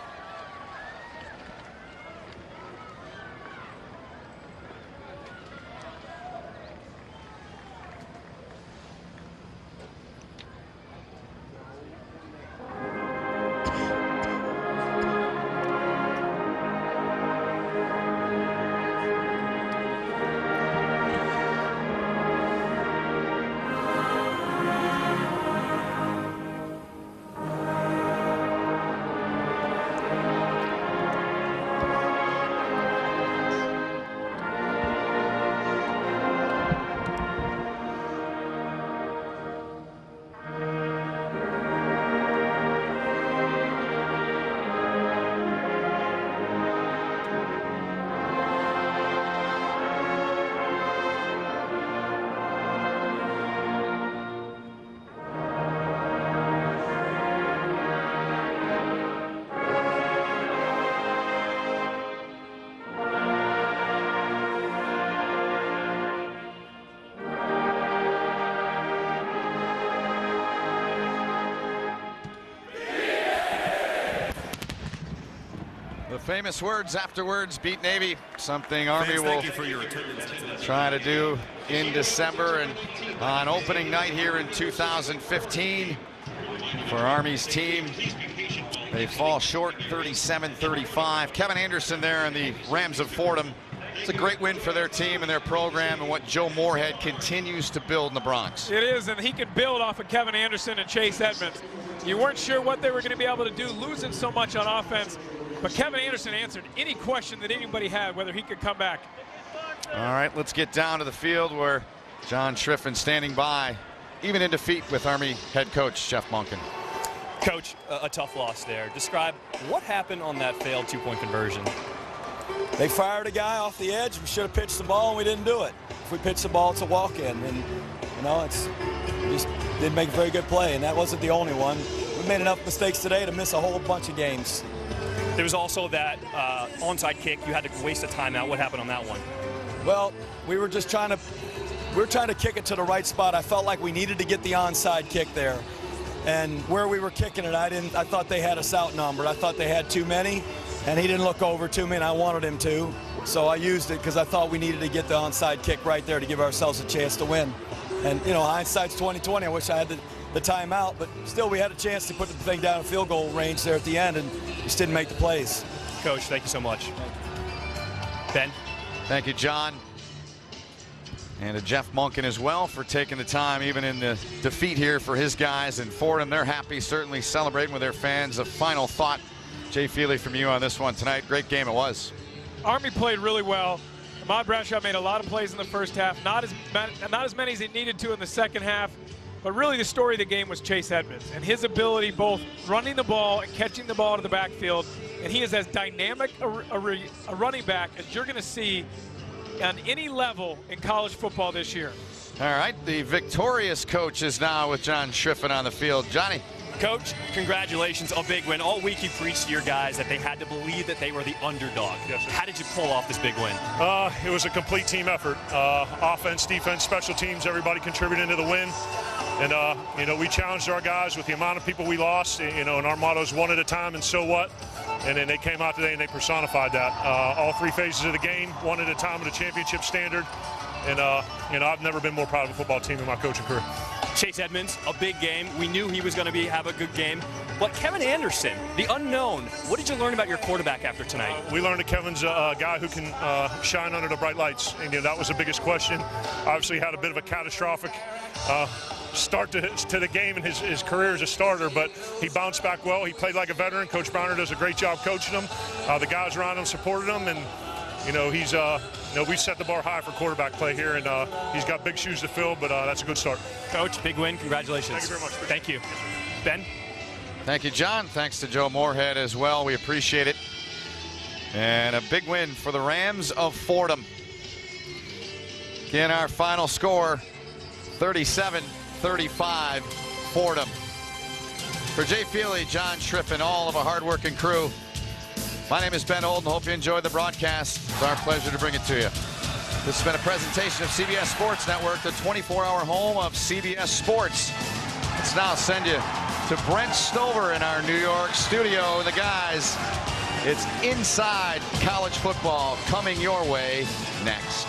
Famous words afterwards, beat Navy, something Army will try to do in December. And on opening night here in 2015 for Army's team, they fall short 37-35. Kevin Anderson there and the Rams of Fordham. It's a great win for their team and their program and what Joe Moorhead continues to build in the Bronx. It is, and he could build off of Kevin Anderson and Chase Edmonds. You weren't sure what they were going to be able to do, losing so much on offense. But Kevin Anderson answered any question that anybody had, whether he could come back. All right, let's get down to the field where John Schriffen standing by, even in defeat with Army head coach Jeff Monken. Coach, a tough loss there. Describe what happened on that failed two-point conversion. They fired a guy off the edge. We should have pitched the ball, and we didn't do it. If we pitched the ball, it's a walk-in. And, you know, we just didn't make a very good play, and that wasn't the only one. We made enough mistakes today to miss a whole bunch of games. There was also that onside kick. You had to waste a timeout. What happened on that one? Well, we were trying to kick it to the right spot. I felt like we needed to get the onside kick there. And where we were kicking it, I thought they had us outnumbered. I thought they had too many, and he didn't look over to me, and I wanted him to. So I used it because I thought we needed to get the onside kick right there to give ourselves a chance to win. And, you know, hindsight's 20/20. I wish I had the timeout, but still we had a chance to put the thing down in field goal range there at the end and just didn't make the plays. Coach, thank you so much. Ben? Thank you, John. And to Jeff Monken as well for taking the time, even in the defeat here for his guys. And Fordham, they're happy, certainly celebrating with their fans. A final thought, Jay Feely, from you on this one tonight. Great game it was. Army played really well. Ahmad Bradshaw made a lot of plays in the first half, not as many as he needed to in the second half. But really the story of the game was Chase Edmonds and his ability both running the ball and catching the ball to the backfield. And he is as dynamic a running back as you're going to see on any level in college football this year. All right, the victorious coach is now with John Schriffen on the field. Johnny. Coach, congratulations, a big win. All week you preached to your guys that they had to believe that they were the underdog. Yes, sir. How did you pull off this big win? It was a complete team effort. Offense, defense, special teams, everybody contributing to the win. And, you know, we challenged our guys with the amount of people we lost, you know, and our motto is one at a time and so what. And then they came out today and they personified that. All three phases of the game, one at a time at a championship standard. And, you know, I've never been more proud of a football team in my coaching career. Chase Edmonds, a big game. We knew he was going to have a good game. But Kevin Anderson, the unknown, what did you learn about your quarterback after tonight? We learned that Kevin's a guy who can shine under the bright lights, and that was the biggest question. Obviously had a bit of a catastrophic start to the game in his career as a starter, but he bounced back well. He played like a veteran. Coach Browner does a great job coaching him. The guys around him supported him, and he's we set the bar high for quarterback play here, and he's got big shoes to fill, but that's a good start. Coach, big win. Congratulations. Thank you very much. Thank you. Ben? Thank you, John. Thanks to Joe Moorhead as well. We appreciate it. And a big win for the Rams of Fordham. Again, our final score, 37-35, Fordham. For Jay Feely, John Schripp, and all of a hard-working crew, my name is Ben Olden. Hope you enjoyed the broadcast. It's our pleasure to bring it to you. This has been a presentation of CBS Sports Network, the 24-hour home of CBS Sports. Let's now send you to Brent Stover in our New York studio. The guys, it's Inside College Football coming your way next.